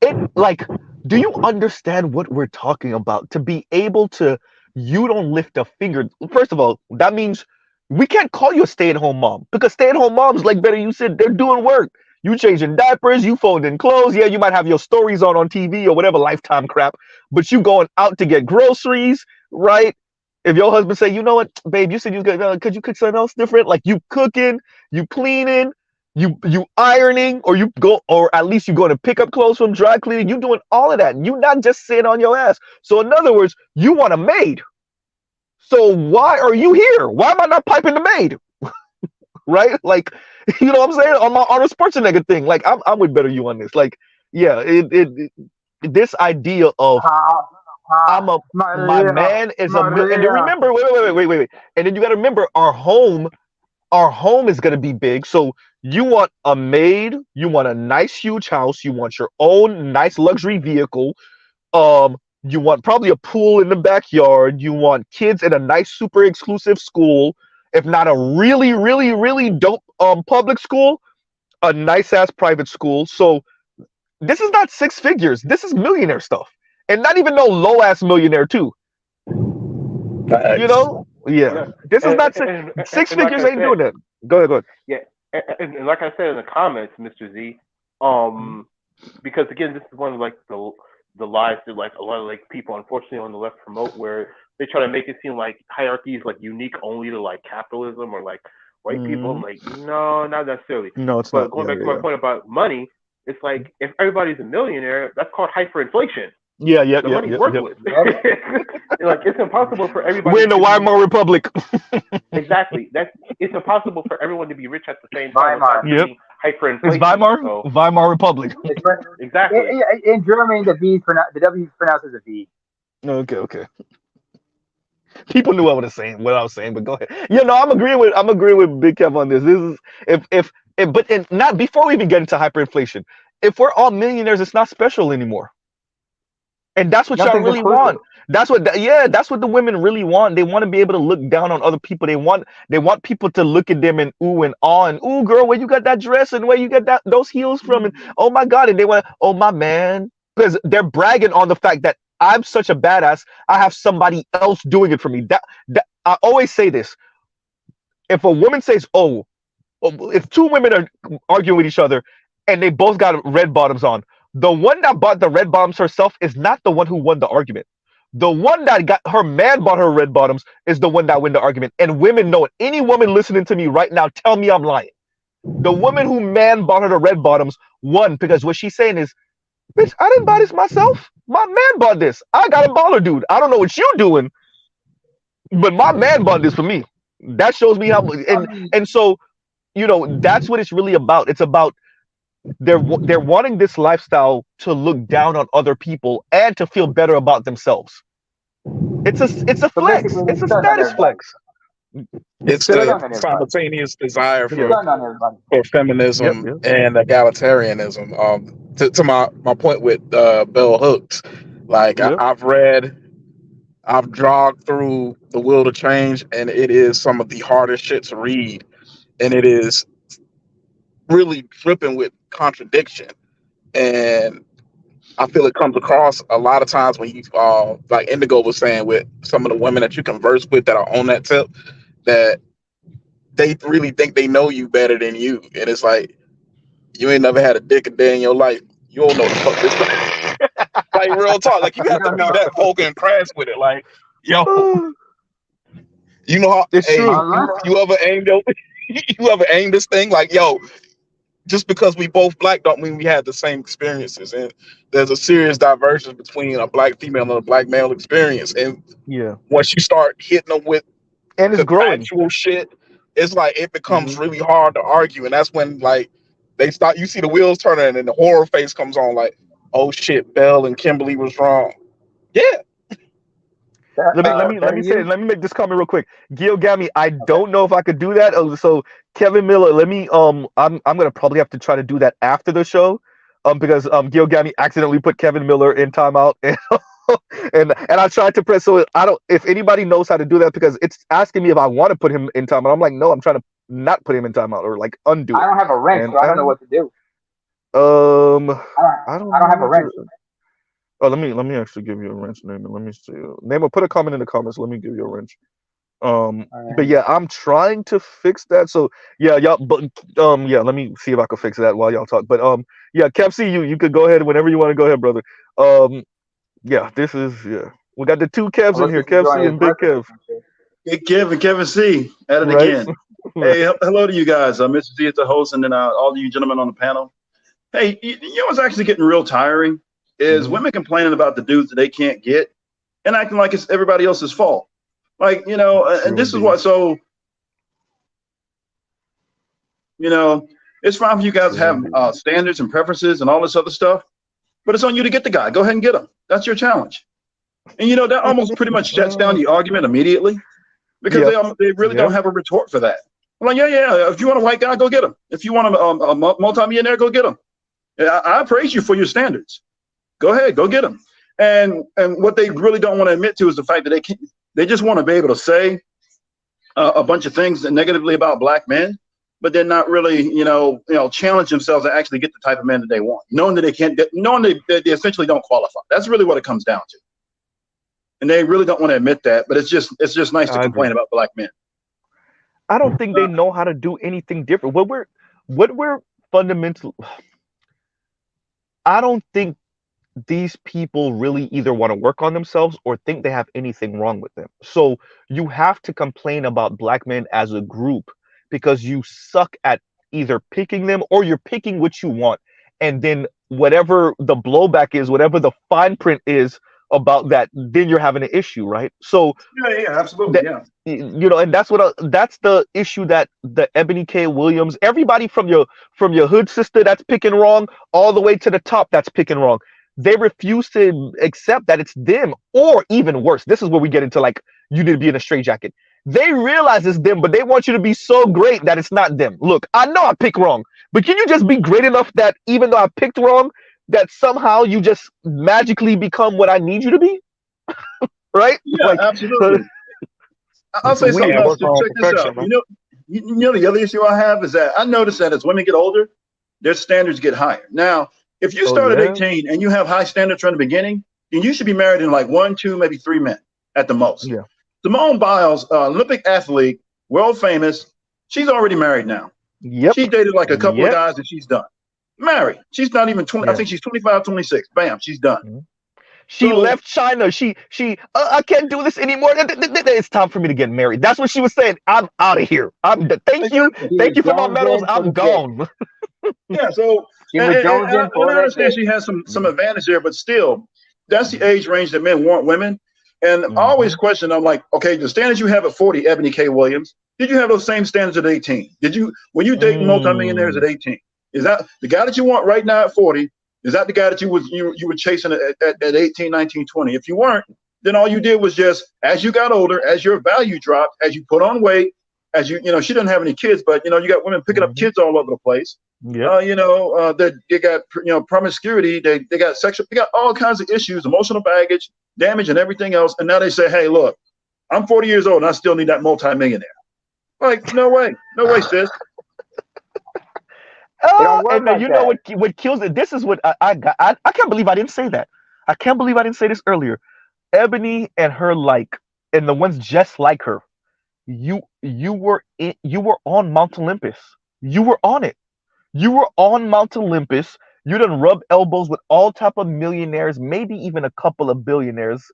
it like. Do you understand what we're talking about? To be able to, you don't lift a finger. First of all, that means we can't call you a stay-at-home mom because stay-at-home moms, like better you said, they're doing work. You changing diapers, you folding clothes. Yeah, you might have your stories on TV or whatever Lifetime crap, but you going out to get groceries, right? If your husband say, you know what, babe, you said you could you cook something else different? Like you cooking, you cleaning, you ironing, or you go, or at least you going to pick up clothes from dry cleaning. You doing all of that. You not just sitting on your ass. So in other words, you want a maid. So why are you here? Why am I not piping the maid? Right? Like, you know what I'm saying? On my Arnold Schwarzenegger thing. Like I'm with better you on this. Like, yeah, this idea of Ha, I'm ha, a my Maria, man is a mil, and then Maria. remember, wait. And then you gotta remember our home is going to be big. So you want a maid, you want a nice huge house, you want your own nice luxury vehicle, you want probably a pool in the backyard, you want kids in a nice super exclusive school, if not a really really dope public school, a nice ass private school. So this is not six figures. This is millionaire stuff. And not even no low ass millionaire too. You Facts. know? Yeah. Yeah, This is and not six and like figures I ain't said, doing that. Go ahead, go ahead. yeah, and like I said in the comments, Mr. Z, Mhm. because again, this is one of like the lies that like a lot of like people unfortunately on the left promote, where they try to make it seem like hierarchy is like unique only to like capitalism or like white people. I'm Mhm. like, no, not necessarily. No, it's But not. going Yeah, back yeah, to my yeah. point about money, it's like if everybody's a millionaire, that's called hyperinflation. Yeah, yep, The yep, money's yep, yep. worthless. Yep. Like it's impossible for We're everybody in the to be Weimar Republic. exactly. That's it's impossible for everyone to be rich at the same time without Weimar. there Yep. being It's hyperinflation. Weimar? So Weimar Republic. It's right. exactly. In German, the W is pronounced as a V. Okay, okay. People knew what I was saying, but go ahead. You know, I'm agreeing with Big Kev on this. This is if but and not before we even get into hyperinflation. If we're all millionaires, it's not special anymore. And that's what y'all Nothing's really exclusive. want. That's what the women really want. They want to be able to look down on other people. They want people to look at them and ooh and ah and ooh girl, where you got that dress and where you got those heels from, and oh my god, and they want oh my man, because they're bragging on the fact that I'm such a badass. I have somebody else doing it for me. That I always say this. If a woman says, if two women are arguing with each other and they both got red bottoms on, the one that bought the red bottoms herself is not the one who won the argument. The one that got her man bought her red bottoms is the one that won the argument. And women know it. Any woman listening to me right now, tell me I'm lying. The woman who man bought her the red bottoms won, because what she's saying is, bitch, I didn't buy this myself. My man bought this. I got a baller, dude. I don't know what you doing, but my man bought this for me. That shows me how. I And mean, and so that's what it's really about. It's about they're wanting this lifestyle to look down on other people and to feel better about themselves. It's a so flex. basically, It's they a stunned on status everybody. flex. It's They Say it the again. stunned on everybody. simultaneous desire Yeah. for Stunned on everybody. Yep. feminism Yep. and egalitarianism. to my point with bell hooks. Like Yep. I've jogged through The Will to Change, and it is some of the hardest shit to read, and it is really dripping with contradiction. And I feel it comes across a lot of times when you, like Indigo was saying, with some of the women that you converse with that are on that tip, that they really think they know you better than you, and it's like you ain't never had a dick a day in your life. You don't know the fuck this. Like real talk, like you You have to don't be know. that vocal and crass with it. Like, yo, you know how? It's Hey, true. you ever aimed your, you ever aimed this thing? Like, yo, just because we both black don't mean we had the same experiences. And there's a serious divergence between a black female and a black male experience. And Yeah. once you start hitting them with And it's the growing. factual shit, it's like it becomes Hmm. really hard to argue. And that's when like they start, you see the wheels turning and then the horror face comes on, like, oh shit, Belle and Kimberly was wrong. Yeah. Let me Better say you? let me make this comment real quick. Gil Gami, I Okay. don't know if I could do that. So Kevin Miller, let me I'm gonna probably have to try to do that after the show. Because Gil Gami accidentally put Kevin Miller in timeout and I tried to press, so I don't, if anybody knows how to do that, because it's asking me if I want to put him in timeout. I'm like, no, I'm trying to not put him in timeout or like undo I it. don't have a wrench, And so I don't know what to do. um I I don't don't know have a what wrench. to. Oh, let me actually give you a wrench, name. Let me see. Name, put a comment in the comments. Let me give you a wrench. But Alright. yeah, I'm trying to fix that. So yeah, y'all, but yeah, let me see if I can fix that while y'all talk. But yeah, Kev, see you could go ahead whenever you want to go ahead, brother. Um, yeah, this is, yeah. We got the two Kevs in Unless here, he's Kev enjoying C his and Big birthday or Kev, some shit. Big Kev and Kevin C at it right? again. Hey, hello to you guys. Mr. Z is the host, and then all of you gentlemen on the panel. Hey, you know what's actually getting real tiring is Hmm. women complaining about the dudes that they can't get and acting like it's everybody else's fault. Like, you know, and True this is indeed. what, so, you know, it's fine for you guys to True have indeed. standards and preferences and all this other stuff, but it's on you to get the guy. Go ahead and get him. That's your challenge. And, you know, that almost pretty much shuts down the argument immediately because Yep. they really don't Yep. have a retort for that. I'm like, yeah. If you want a white guy, go get him. If you want a multi-millionaire, go get him. I praise you for your standards. Go ahead, go get them. And what they really don't want to admit to is the fact that they just want to be able to say a bunch of things negatively about black men, but they're not really, challenge themselves to actually get the type of men that they want, knowing that they can't, knowing they essentially don't qualify. That's really what it comes down to. And they really don't want to admit that, but it's just nice to I agree. complain about black men. I don't think they know how to do anything different. What we're fundamental. I don't think these people really either want to work on themselves or think they have anything wrong with them. So you have to complain about black men as a group because you suck at either picking them or you're picking what you want. And then whatever the blowback is, whatever the fine print is about that, then you're having an issue, right? So Yeah, absolutely, that, yeah. and that's the issue, that the Ebony K. Williams, everybody from your hood sister that's picking wrong all the way to the top that's picking wrong, they refuse to accept that it's them. Or even worse, this is where we get into, like, you need to be in a straitjacket. They realize it's them, but they want you to be so great that it's not them. Look, I know I picked wrong, but can you just be great enough that even though I picked wrong, that somehow you just magically become what I need you to be, right? Yeah, Like, so, absolutely. I'll so say we need something to else. work on Check this perfection, out. man. You know the other issue I have is that I noticed that as women get older, their standards get higher. Now, if you Oh start at yeah. 18 and you have high standards from the beginning, then you should be married in like one, two, maybe three men at the most. Yeah. Simone Biles, Olympic athlete, world famous, she's already married now. Yep. She dated like a couple of Yep. guys and she's done. Married. She's not even 20. I Yeah. think she's 25, 26. Bam, she's done. Mhm. She So left China. I can't do this anymore. It's time for me to get married. That's what she was saying. I'm out of here. Thank you, exactly. She was thank you for my medals. jonesing for I'm the dick. gone. Yeah, so She was jonesing and for I that understand dick. she has some advantage there, but still, that's the age range that men want women. And I always Mhm. question, I'm like, okay, the standards you have at 40, Ebony K. Williams, did you have those same standards at 18? Did you, when you dating multimillionaires at Mm. 18, is that the guy that you want right now at 40? Is that the guy that you were chasing at 18, 19, 20? If you weren't, then all you did was just, as you got older, as your value dropped, as you put on weight, as she doesn't have any kids, but you got women picking up Mhm. kids all over the place. Yep. That they got promiscuity, they got sexual, they got all kinds of issues, emotional baggage, damage, and everything else. And now they say, hey, look, I'm 40 years old and I still need that multimillionaire. Like, no way, sis. And then you know what kills it? This is what I got. I can't believe I didn't say that. I can't believe I didn't say this earlier. Ebony and her and the ones just like her. You were on Mount Olympus. You were on it. You were on Mount Olympus. You done rub elbows with all type of millionaires, maybe even a couple of billionaires,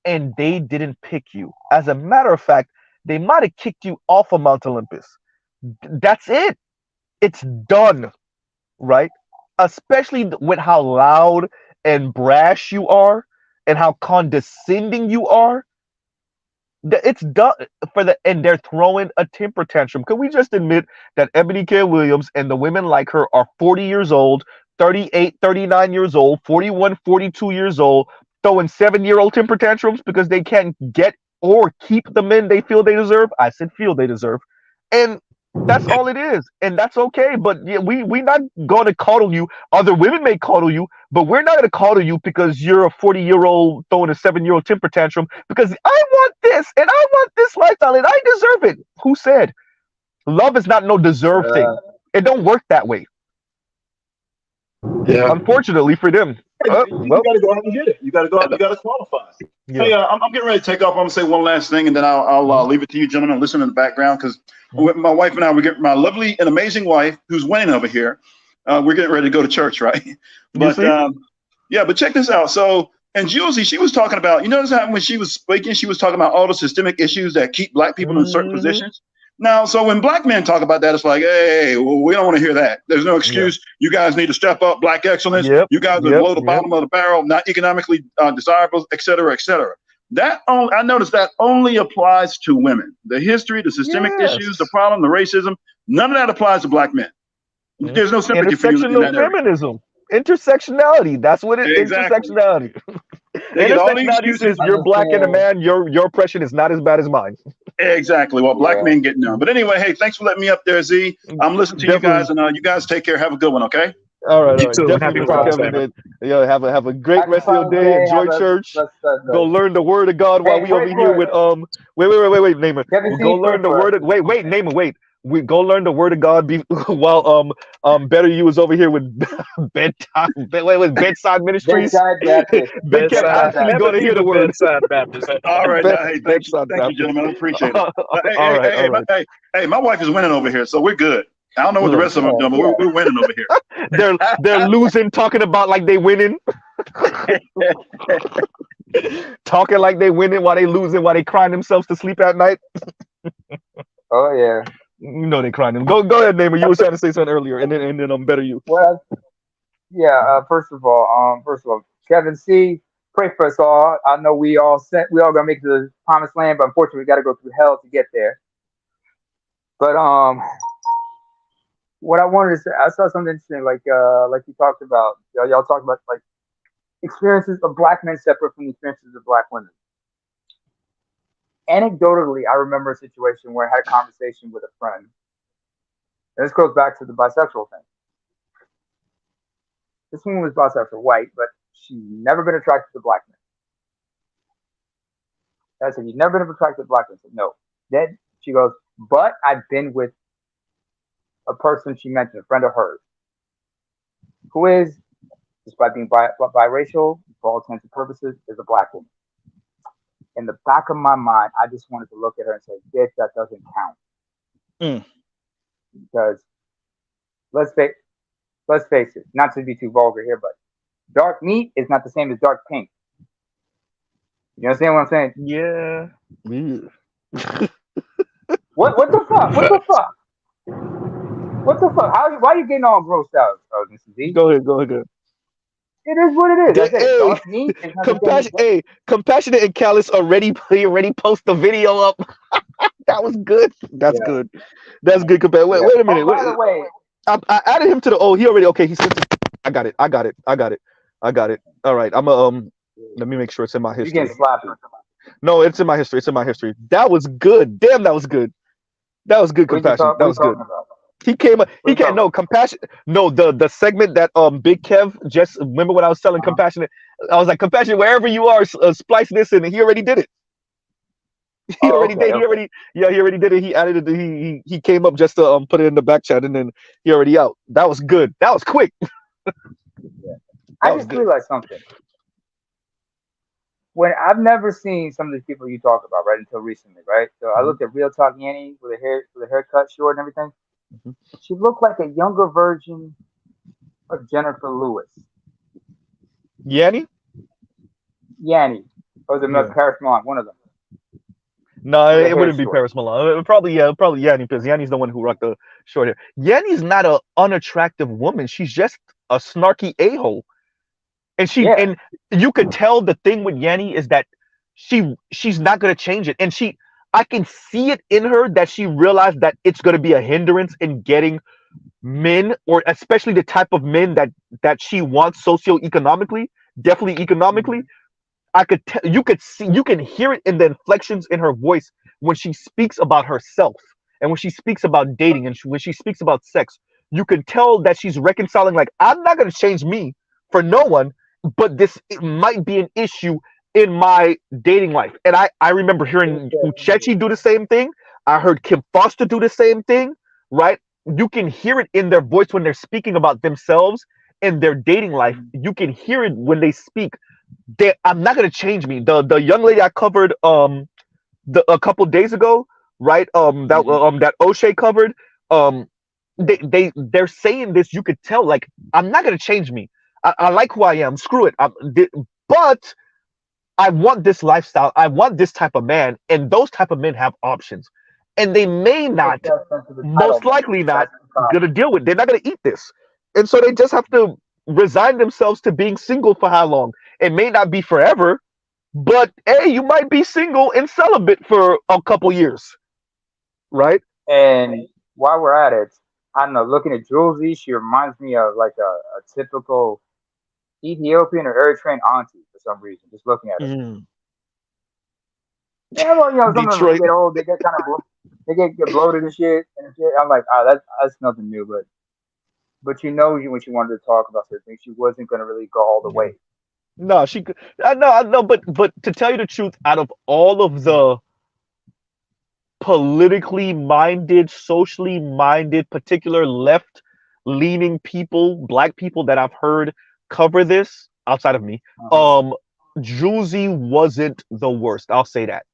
and they didn't pick you. As a matter of fact, they might have kicked you off of Mount Olympus. That's it. It's done, right? Especially with how loud and brash you are and how condescending you are. It's done and they're throwing a temper tantrum. Can we just admit that Ebony K. Williams and the women like her are 40 years old, 38, 39 years old, 41, 42 years old, throwing 7-year-old temper tantrums because they can't get or keep the men they feel they deserve? I said feel they deserve. And that's all it is, and that's okay. But yeah, we not going to coddle you. Other women may coddle you, but we're not going to coddle you because you're a 40-year-old throwing a 7-year-old temper tantrum because I want this and I want this lifestyle and I deserve it. Who said? Love is not no deserve thing. It don't work that way. Yeah. Unfortunately for them. You got to go out and get it. You got to go out. You got to qualify. Yeah. Hey, I'm getting ready to take off. I'm gonna say one last thing, and then I'll leave it to you, gentlemen. Listen in the background because my wife and I, we get my lovely and amazing wife who's winning over here. We're getting ready to go to church, right? But but check this out. So, and Julie, she was talking about. You notice how when she was speaking, she was talking about all the systemic issues that keep black people in certain positions. Now, so when black men talk about that, it's like, hey, well, we don't want to hear that. There's no excuse. Yeah. You guys need to step up, black excellence. You guys are below the bottom of the barrel, not economically desirable, et cetera, et cetera. I noticed that only applies to women. The history, the systemic issues, the problem, the racism, none of that applies to black men. There's no sympathy for you in that feminism. Intersectionality. That's what it is. Exactly. Intersectionality. Intersectionality says you're black and a man, your oppression is not as bad as mine. Exactly. Well, black men get none. But anyway, hey, thanks for letting me up there, Z. I'm listening to you guys, and you guys take care. Have a good one, okay? All right. Definitely, Kevin. Yeah, have a great rest of your day. Enjoy church. Go learn the word of God while we over here with wait, Naaman. Go learn the word of Naaman, wait. We go learn the word of God while Better You is over here with bedside ministries. Bedside actually going to hear the word. Bedside Baptist. All right, hey, thank you, gentlemen. I appreciate it. Hey, my wife is winning over here, so we're good. I don't know what the rest of them are doing, but we're winning over here. They're losing, talking about like they winning. Talking like they winning while they losing, while they crying themselves to sleep at night. Oh yeah. You know they crying. Go ahead, Naaman. You were trying to say something earlier, and then I'm Better You. Well, yeah. First of all, Kevin C, pray for us all. I know we all gonna make it to the promised land, but unfortunately, we got to go through hell to get there. But what I wanted to say, I saw something interesting, like you talked about. Y'all talked about like experiences of black men separate from the experiences of black women. Anecdotally, I remember a situation where I had a conversation with a friend. And this goes back to the bisexual thing. This woman was bisexual, white, but she'd never been attracted to black men. I said, "You've never been attracted to black men?" I said, "No." Then she goes, "But I've been with a person," she mentioned, a friend of hers, who is, despite being biracial, for all intents and purposes, is a black woman. In the back of my mind, I just wanted to look at her and say, "Bitch, that doesn't count." Because let's face it, not to be too vulgar here, but dark meat is not the same as dark pink. You understand what I'm saying? Yeah. What the fuck? What the fuck? What the fuck? Why are you getting all grossed out, Mr. Z? Go ahead. It is what it is. Compassionate and Callous already post the video up. That was good. That's good. That's good. Wait a minute. By the way, I added him to the. He already. Okay, he sent it. I got it. All right. Let me make sure it's in my history. You getting slapped? No, it's in my history. That was good. Damn, that was good. That was good, Compassion. That was good. He came. What He you can't. talking No compassion. No, the segment that Big Kev just remember when I was telling about? compassionate. I was like compassionate wherever you are. Splice this in. And he already did it. He Oh, already okay, did. He okay. already. Yeah, he already did it. He added it. He came up just to put it in the back chat, and then he already out. That was good. That was quick. Yeah. That I was just good. realized something. When I've never seen some of these people you talk about, right, until recently, right? So I Mhm, looked at Real Talk Yanni with her haircut short and everything. mhm. She looked like a younger version of Jennifer Lewis. Yanni. Yanni. Or the Yeah. Paris Milan, one of them. No, With her it hair wouldn't be short. Paris Milan. Probably Yanni because Yanni's the one who rocked the short hair. Yanni's not a unattractive woman. She's just a snarky a hole. Yeah. And you could tell the thing with Yanni is that she's not gonna change it. And I can see it in her that she realized that it's gonna be a hindrance in getting men, or especially the type of men that she wants socioeconomically, definitely economically. Hmm. I could tell, you can hear it in the inflections in her voice when she speaks about herself and when she speaks about dating and when she speaks about sex. You can tell that she's reconciling. Like, I'm not going to change me for no one, but this it might be an issue in my dating life. And I remember hearing Uchechi do the same thing. I heard Kim Foster do the same thing. Right? You can hear it in their voice when they're speaking about themselves and their dating life. You can hear it when they speak. I'm not gonna change me. The young lady I covered a couple days ago, right? Hmm. That O'Shea covered. Um, they're saying this. You could tell. Like, I'm not gonna change me. I like who I am. Screw it. But I want this lifestyle. I want this type of man, and those type of men have options, and they may It's not, that sense of most entitlement. likely not, That's the problem. gonna deal with. They're not gonna eat this, and so they just have to resign themselves to being single for how long? It may not be forever, but hey, you might be single and celibate for a couple years, right? And while we're at it, I don't know, looking at Julesy, she reminds me of like a typical Ethiopian or Eritrean auntie for some reason, just looking at her. Mm. Yeah, well, some of them Detroit. get old, they get kind of they get bloated and shit. I'm like, ah, that's nothing new, but when she wanted to talk about certain things, she wasn't gonna really go all the Yeah. way. No, she could. I know, but to tell you the truth, out of all of the politically minded, socially minded, particular left leaning people, black people that I've heard cover this outside of me, Uh-huh. Juicy wasn't the worst. I'll say that.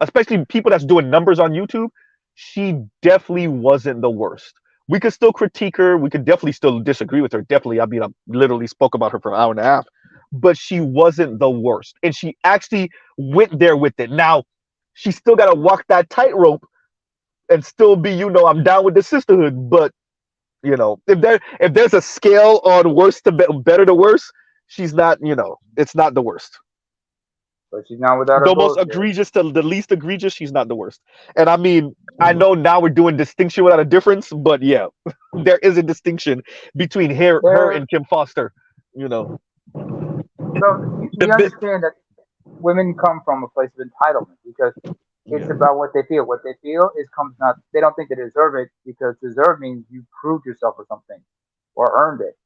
Especially people that's doing numbers on YouTube, she definitely wasn't the worst. We could still critique her. We could definitely still disagree with her. Definitely, I mean, I literally spoke about her for an hour and a half, but she wasn't the worst. And she actually went there with it. Now, she still got to walk that tightrope and still be, I'm down with the sisterhood. But if there's a scale on worst to better to worse, she's not. It's not the worst. But she's not without her The most bullshit. egregious to the least egregious, she's not the worst. And I mean, I Mm. know now we're doing distinction without a difference, but yeah, there is a distinction between her There, and Kim Foster. You know. so The we bit, understand that women come from a place of entitlement because it's Yeah. about what they feel. What they feel is comes not. They don't think they deserve it because deserve means you proved yourself or something or earned it.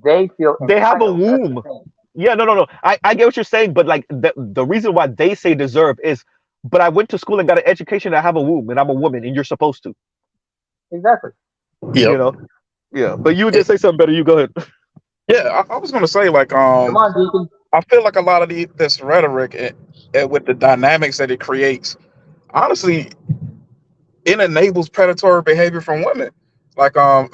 They feel They have a entitled. That's the womb. thing. Yeah, no. I get what you're saying, but like the reason why they say deserve is, but I went to school and got an education. I have a womb, and I'm a woman, and you're supposed to. Exactly. You yep. know. Yeah, but you Eh, did say something better. You go ahead. yeah, I was gonna say like Come on, Deacon. I feel like a lot of this rhetoric and with the dynamics that it creates, honestly, it enables predatory behavior from women. Like a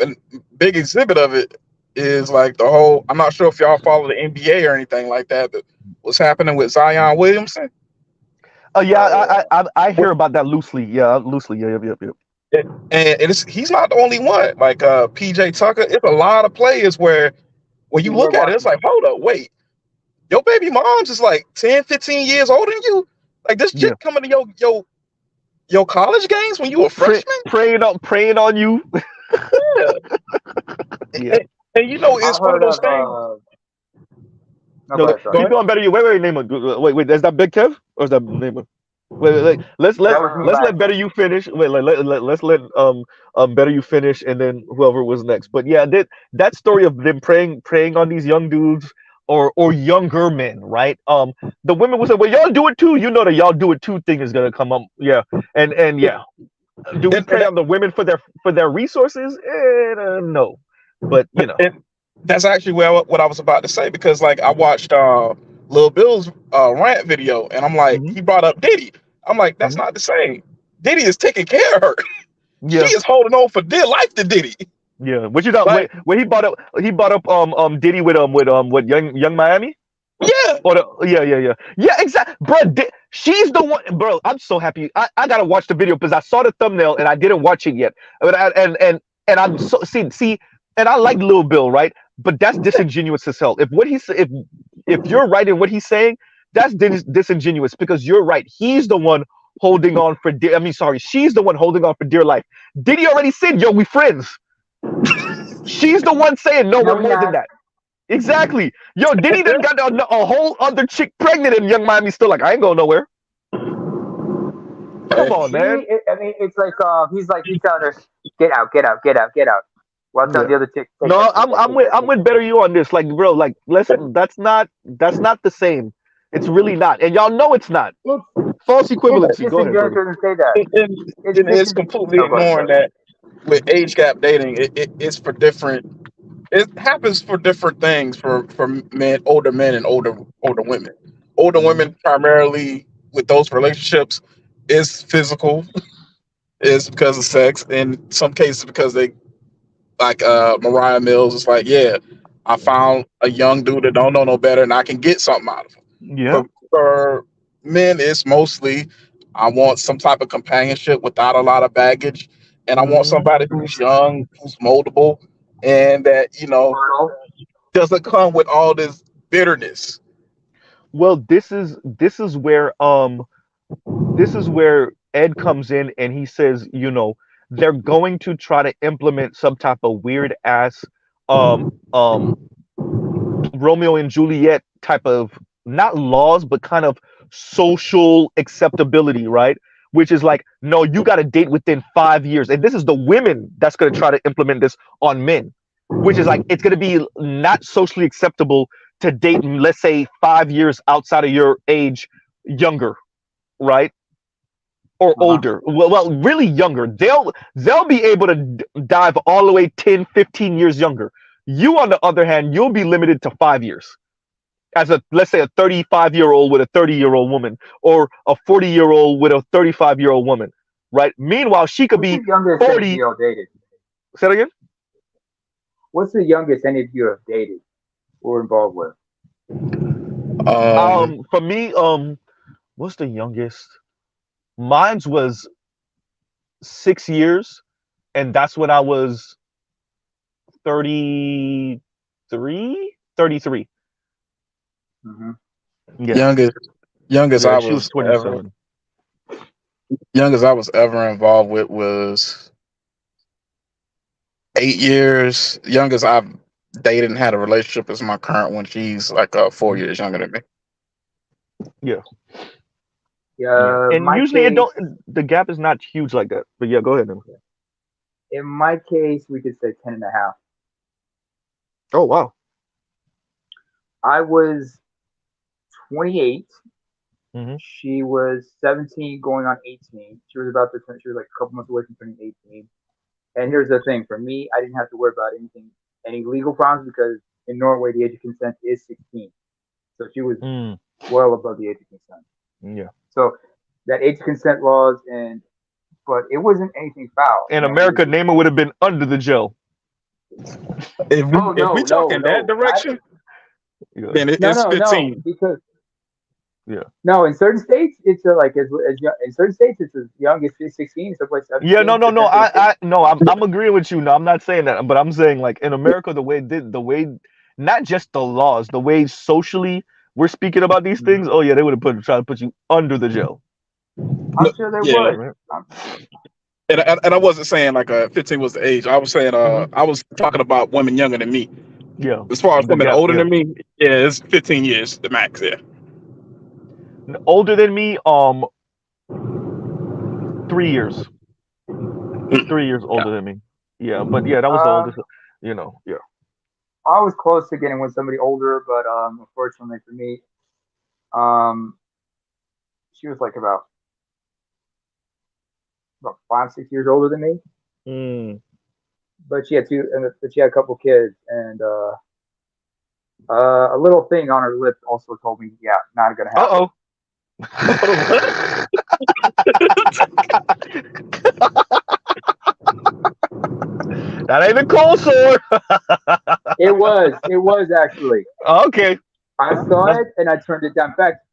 big exhibit of it is like the whole. I'm not sure if y'all follow the NBA or anything like that, but what's happening with Zion Williamson? Yeah, Oh yeah. I hear about that loosely. Yeah, loosely. Yeah, yep. And he's not the only one. Like PJ Tucker, it's a lot of players where when you PJ look at it, it's like, Washington. hold up, wait, your baby mom's is like 10, 15 years older than you. Like this Yeah. chick coming to your college games when you a freshman? Praying on you. Yeah. Yeah. And I it's one of heard those of things. no, go No, ahead, sorry. Go keep ahead. going better. You wait, name it. Wait. Is that Big Kev or is that name it? Wait, let's That was me let's last let Better time. You finish. Wait, let's let Better You finish, and then whoever was next. But yeah, that story of them preying on these young dudes or younger men, right? The women will say, "Well, y'all do it too." You know that y'all do it too thing is gonna come up. Yeah, and yeah, do we prey And, on the women for their resources? No, but you know. and that's actually what I was about to say, because like I watched Lil Bill's rant video, and I'm like, Hmm. he brought up Diddy. I'm like, that's Hmm. not the same. Diddy is taking care of her. She Yeah, is holding on for dear life to Diddy. yeah. What you thought? Like, Wait, he bought up Diddy with what Young Miami? yeah, Or yeah, exactly, bro. She's the one, bro. I'm so happy. I gotta watch the video because I saw the thumbnail and I didn't watch it yet. But and I'm so see, and I like Lil Bill, right? But that's disingenuous as hell. If what he if you're right in what he's saying, that's disingenuous because you're right. He's the one holding on for dear. I mean, sorry, she's the one holding on for dear life. Diddy already said, "Yo, we friends." She's the one saying, "No, No, we're we more than not. that." Exactly. Yo, Diddy yeah. done got a whole other chick pregnant and Young Miami's still like, I ain't going nowhere. Come on, man. I mean, it's like he's telling her, get out, get out, get out, get out, while telling Yeah. the other chick, take No, that, take that, take that, I'm take with that, Better take You on this. Like, bro, like listen, that's not the same. It's really not. And y'all know it's not. that. False It's equivalency. Go ahead, disingenuous brother. to say that. It's It's completely Oh, go ahead, ignoring sorry. that with age gap dating, it's for different. It happens for different things for men, older men, and older women. Older Hmm. women primarily with those relationships is physical, is because of sex. In some cases, because they like Mariah Mills. It's like, yeah, I found a young dude that don't know no better, and I can get something out of him. Yeah. For men, it's mostly I want some type of companionship without a lot of baggage, and I want Hmm. somebody who's young, who's moldable, and that Fertile. doesn't come with all this bitterness. Well, this is where Ed comes in and he says, they're going to try to implement some type of weird ass um um Romeo and Juliet type of not laws, but kind of social acceptability, right? Which is like, no, you got to date within 5 years. And this is the women that's going to try to implement this on men, which is like, it's going to be not socially acceptable to date, let's say, 5 years outside of your age, younger, right? Or Uh-huh. older. Well, really younger. They'll be able to dive all the way 10, 15 years younger. You, on the other hand, you'll be limited to 5 years as a, let's say, a 35-year-old with a 30-year-old woman, or a 40-year-old with a 35-year-old woman, right? Meanwhile, she could What's be the youngest any of 40. you have dated? Say that again. What's the youngest any of you have dated or involved with? Um, For me, what's the youngest? Mine's was 6 years, and that's when I was 33, 33. Hmm. Yeah, youngest youngest yeah. I She was was ever 27. youngest I was ever involved with was 8 years. Youngest I've dated and had a relationship is my current one. She's like 4 years younger than me. Yeah, yeah. Yeah, And usually it don't. The gap is not huge like that. But yeah, go ahead. Then. in my case, we could say 10 and a half. Oh wow. I was 28. Hmm. She was 17 going on 18. She was like a couple months away from turning 18. And here's the thing for me, I didn't have to worry about any legal problems because in Norway, the age of consent is 16. So she was Mm, well above the age of consent. yeah. So that age of consent laws, but it wasn't anything foul. In It was America, just, Neymar would have been under the jail. oh, If we no, talk no, in that no. direction, Yeah, then it's No, 15. because yeah. no, in certain states, it's like in certain states, it's as young as 16, some like Yeah, no, 17, no, no. potentially 15. No. I'm agreeing with you. No, I'm not saying that, but I'm saying like in America, the way, not just the laws, the way socially we're speaking about these Mhm. things. Oh yeah, they would have tried to put you under the jail. I'm No, sure they yeah, would. Right. and I wasn't saying like 15 was the age. I was saying Hmm. I was talking about women younger than me. Yeah, As far as the women gap. older Yeah, than me, yeah, it's 15 years the max. Yeah. older than me. 3 years. He's 3 years older than me. Yeah, but yeah, that was the Um, oldest. Yeah. I was close to getting with somebody older, but unfortunately for me, um, she was like about 5, 6 years older than me. Mm. But she had but she had a couple kids, and a little thing on her lip also told me, yeah, not gonna happen. Uh What? oh. That ain't a cold sore. It was actually. Okay. I saw That's, it and I turned it down. In fact,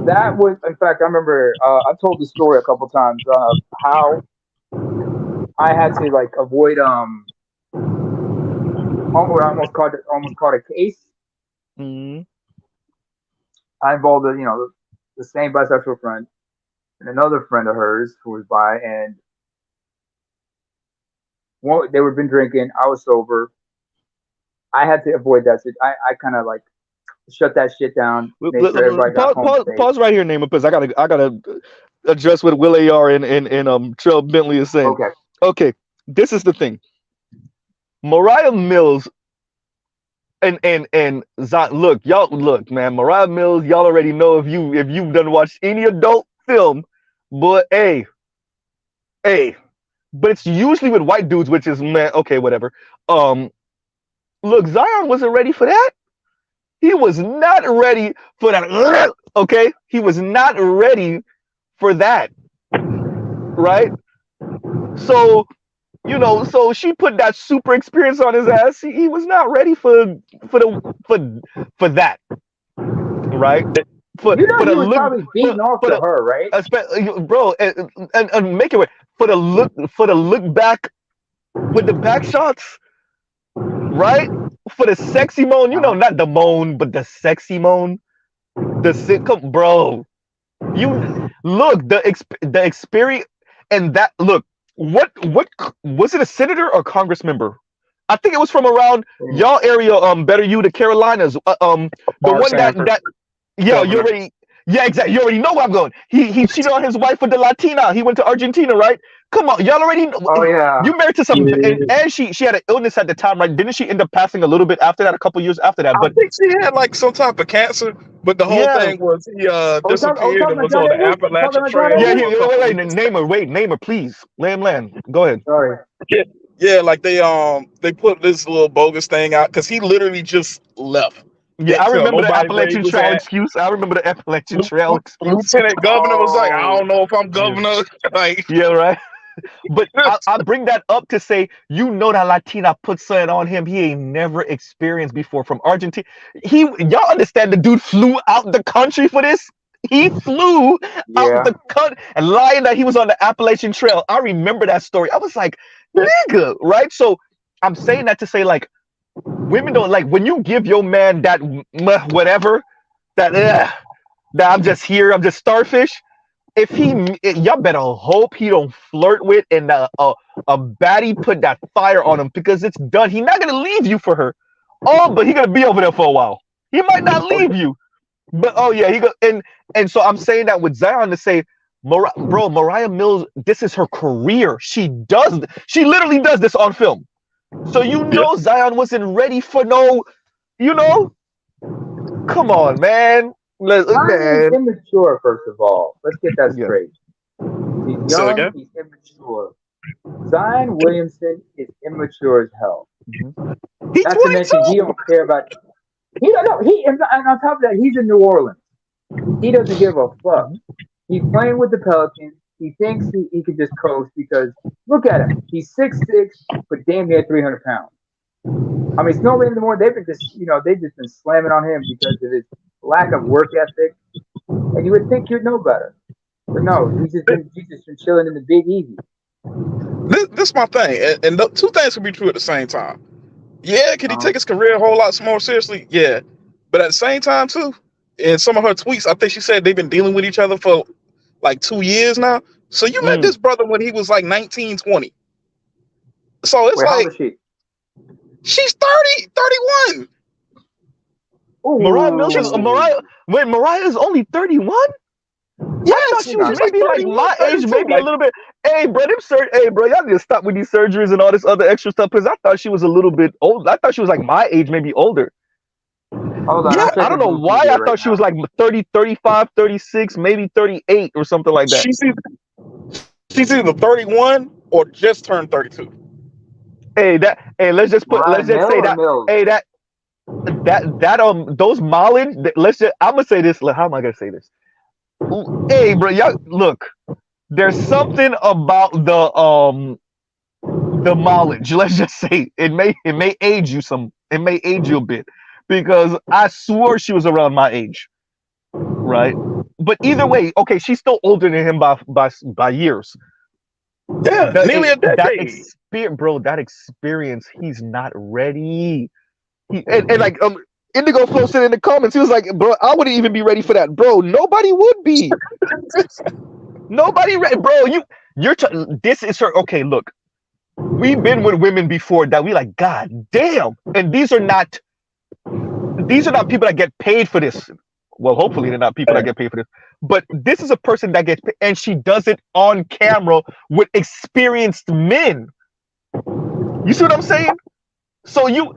that was, in fact, I remember I've told the story a couple times how I had to like avoid almost caught a case. mm, I involved the same bisexual friend and another friend of hers who was bi, and they were been drinking. I was sober. I had to avoid that. I kind of like shut that shit down. Make sure everybody got home safe. pause right here, Name because I gotta address what Will AR and Trell Bentley is saying. Okay. Okay, this is the thing. Mariah Mills and look, man, Mariah Mills, y'all already know if you've done watched any adult film, but hey, but it's usually with white dudes, which is man, okay, whatever. Look, Zion wasn't ready for that. He was not ready for that. Okay, he was not ready for that, right? So so she put that super experience on his ass. He was not ready for that, right? For You know the he was look, probably beating off for to the her, right? bro, and make it way for the look back with the back shots, right? For the sexy moan, not the moan, but the sexy moan, the sitcom, bro. You look the experience and that look. What was it? A senator or Congress member? I think it was from around y'all area. Better you, the Carolinas. The Mark one Sanford, yeah, you governor. already. Yeah, exactly. You already know where I'm going. He cheated on his wife with the Latina. He went to Argentina, right? Come on, y'all already know. Oh yeah. You married to some, and she had an illness at the time, right? Didn't she end up passing a little bit after that, a couple years after that? I But think she had like some type of cancer, but the whole yeah, thing was he Are we disappeared talking and about was John on the Edwards? Talking Appalachian about John Trail yeah. Edwards? for a couple Wait, weeks. name her, please. Land. Go ahead. Sorry. Yeah, like they put this little bogus thing out because he literally just left. Yeah, Didn't I tell remember the nobody where he Appalachian was Trail at. excuse. I remember the Appalachian Trail excuse. Lieutenant Governor was like, I Oh don't know if I'm Yeah, governor. Like, yeah, right. But I bring that up to say, that Latina put something on him he ain't never experienced before from Argentina. Y'all understand the dude flew out the country for this? He flew out yeah. the country and lying that he was on the Appalachian Trail. I remember that story. I was like, nigga, right? So I'm saying that to say, like, women don't like when you give your man that whatever, that I'm just here, I'm just starfish. Y'all better hope he don't flirt with and a baddie put that fire on him because it's done. He not gonna leave you for her. Oh, but he gonna be over there for a while. He might not leave you, but oh yeah, he go and so I'm saying that with Zion to say, Mariah Mills, this is her career. She literally does this on film. So yeah. Zion wasn't ready for no, you know. Come on, man. Zion is Man, immature, first of all. Let's get that yeah. straight. He's So young, again, he's immature. Zion Williamson is immature as hell. Mhm. He Not to mention he 22. don't care about he don't know and on top of that, he's in New Orleans. He doesn't give a fuck. Mhm. He's playing with the Pelicans. He thinks he can just coast because look at him. He's 6'6", but damn near 300 pounds. I mean, Snowman in the morning, they've just been slamming on him because of his lack of work ethic. And you would think you'd know better. But no, he's just been chilling in the Big Easy. this is my thing, and the two things can be true at the same time. Yeah, could he Uh-huh. take his career a whole lot more seriously? Yeah, but at the same time too, in some of her tweets, I think she said they've been dealing with each other for like 2 years now. So you met Mm. this brother when he was like 19, 20. So it's Wait, how old like is she? she's 30, 31. Mariah Mills is She's Ooh. Mariah. Wait, Mariah is only 31. I thought Yes, she was she's like maybe like 31, my age, 32. maybe a Like, little bit. Hey, bro, hey, bro, y'all need to stop with these surgeries and all this other extra stuff because I thought she was a little bit old. I thought she was like my age, maybe older. Hold on, yeah, I'm I don't checking know why Wikipedia I right thought she now. was like 30, 35, 36, maybe 38 or something like that. she's either 31 or just turned 32. Hey, let's Mariah just Mill say or that, Mills? hey, those mileage, I'm gonna say this, how am I gonna say this? Ooh, hey, bro, y'all, look, there's something about the mileage. Let's just say it may age you it may age you a bit because I swore she was around my age, right? But either way, okay, she's still older than him by years. Yeah, nearly a That decade. experience, bro, that experience, he's not ready. And like Indigo Flow said in the comments, he was like, bro, I wouldn't even be ready for that, bro. Nobody would be. Nobody, bro. This is her. Okay, look, we've been with women before that we like, God damn, and these are not people that get paid for this. Well, hopefully they're not people that get paid for this. But this is a person that gets paid, and she does it on camera with experienced men. You see what I'm saying? So you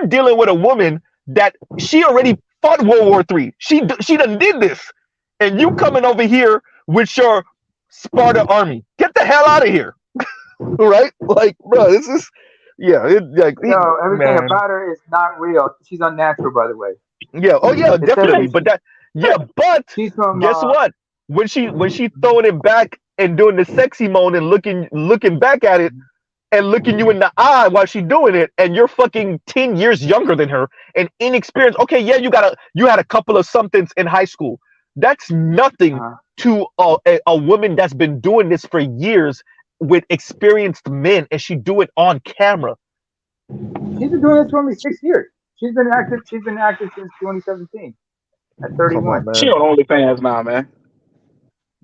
dealing with a woman that she already fought World War III. She done did this, and you coming over here with your Sparta army. Get the hell out of here, right? Like, bro, this is yeah, Yo, everything man, about her is not real. She's unnatural, by the way. yeah, oh yeah, It says definitely. that But she's from guess what? When she throwing it back and doing the sexy moan and looking back at it and looking you in the eye while she's doing it, and you're fucking 10 years younger than her and inexperienced. Okay, yeah, you had a couple of somethings in high school. That's nothing to a woman that's been doing this for years with experienced men, and she do it on camera. She's been doing this for only 6 years. She's been active. She's been active since 2017 at Come on, 31. She man. on OnlyFans now, man.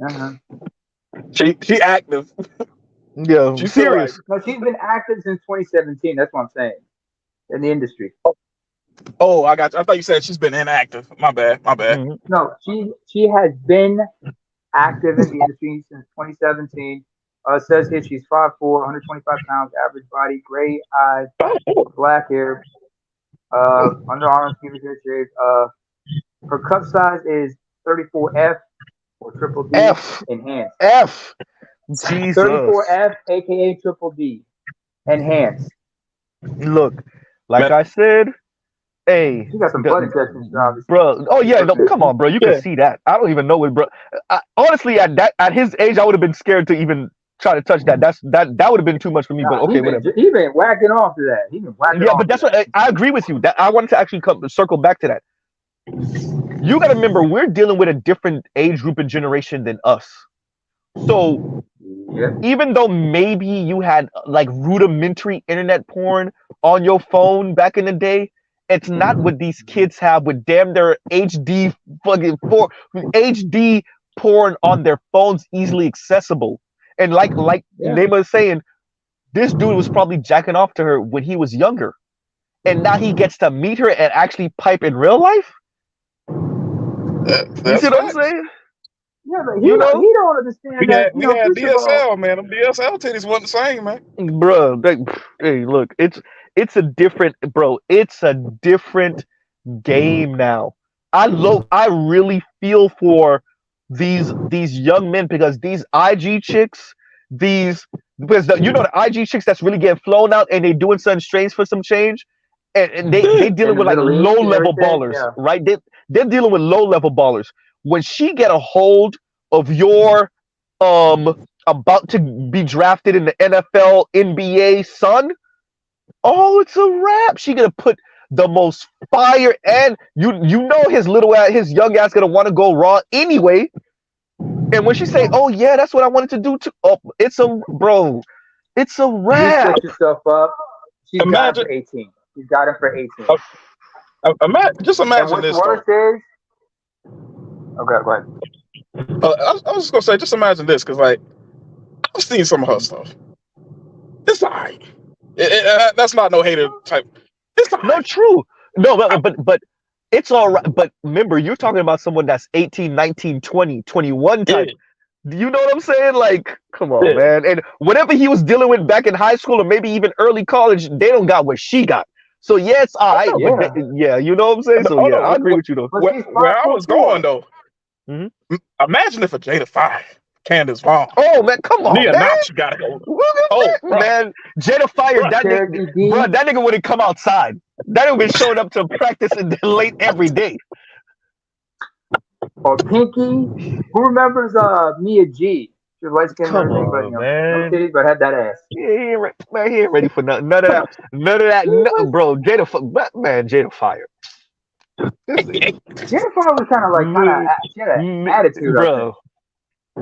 Uh-huh. She active. Yeah, She's still like, serious. No, she's been active since 2017. That's what I'm saying. In the industry. oh, I got you. I thought you said she's been inactive. My bad. My bad. Mhm. No, she has been active in the industry since 2017. It says here she's 5'4", 125 pounds, average body, gray eyes, black hair, underarms, pubic hair shaved. Her cup size is 34F or triple D F enhanced. F Jesus. 34F, aka triple D enhanced. Look, like Man, I said, hey, She got some butt injections, obviously. bro. Oh yeah, no, Okay. come on, bro. You can yeah. see that. I don't even know it, bro. Honestly, at his age, I would have been scared to even try to touch that. That would have been too much for me. But Nah, okay, whatever. he been whacking off to that. He been whacking Yeah, off but to that's what I agree with you. That I wanted to actually circle back to that. You got to remember, we're dealing with a different age group and generation than us. So Yep. even though maybe you had like rudimentary internet porn on your phone back in the day, it's not what these kids have with damn their HD HD porn on their phones easily accessible. And like Yeah. Nema was saying, this dude was probably jacking off to her when he was younger. And now he gets to meet her and actually pipe in real life. You That's see what I'm facts. saying? Yeah, but You know? he don't understand We that. had we had First of all, DSL, man. Them DSL titties wasn't the same, man. Bro, hey, look, it's a different, bro. It's a different game now. I really feel for these young men because these IG chicks, because the IG chicks that's really getting flown out and they doing something strange for some change, and they in dealing the with like Middle low East and level everything, ballers, yeah. right? They're dealing with low level ballers. When she get a hold of your about to be drafted in the NFL, NBA son, oh, it's a wrap. She gonna put the most fire, and you know his young ass gonna want to go raw anyway. And when she say, "Oh yeah, that's what I wanted to do," too, oh, it's a You wrap. set yourself up. She's got him Imagine, for 18. She's got him for 18. just And imagine what's this though. worse is, okay, go ahead. I was just gonna say, just imagine this, because like I've seen some of her stuff. It's alright. That's not no hater type. It's No, alright. true. No, but It's all right. But remember, you're talking about someone that's 18, 19, 20, 21 Yeah, type. You know what I'm saying? Like, come on, yeah. man. And whatever he was dealing with back in high school or maybe even early college, they don't got what she got. So yeah, it's all Oh right, no, but Yeah, yeah, you know what I'm saying? So oh yeah, no. I agree with you though. but she's Where five I foot was going four. though, Hmm. imagine if a Jada 5, Candace Vaughn, Oh man, come on, Nia man. Knox, you gotta go. Look Oh, at that, bro, man. Jada fired bro. that nigga, Cherokee bro. D. That nigga would have come outside. That nigga been showing up to practice late every day. Or Pinky. Who remembers Mia G? She was light skinned and Come everything, but on, no man. titties, but had that ass. Man, he ain't ready for nothing. None of that. None of that. She No, was. bro. Man, Jada fired. This nigga, Jennifer was she had an attitude, I think. bro.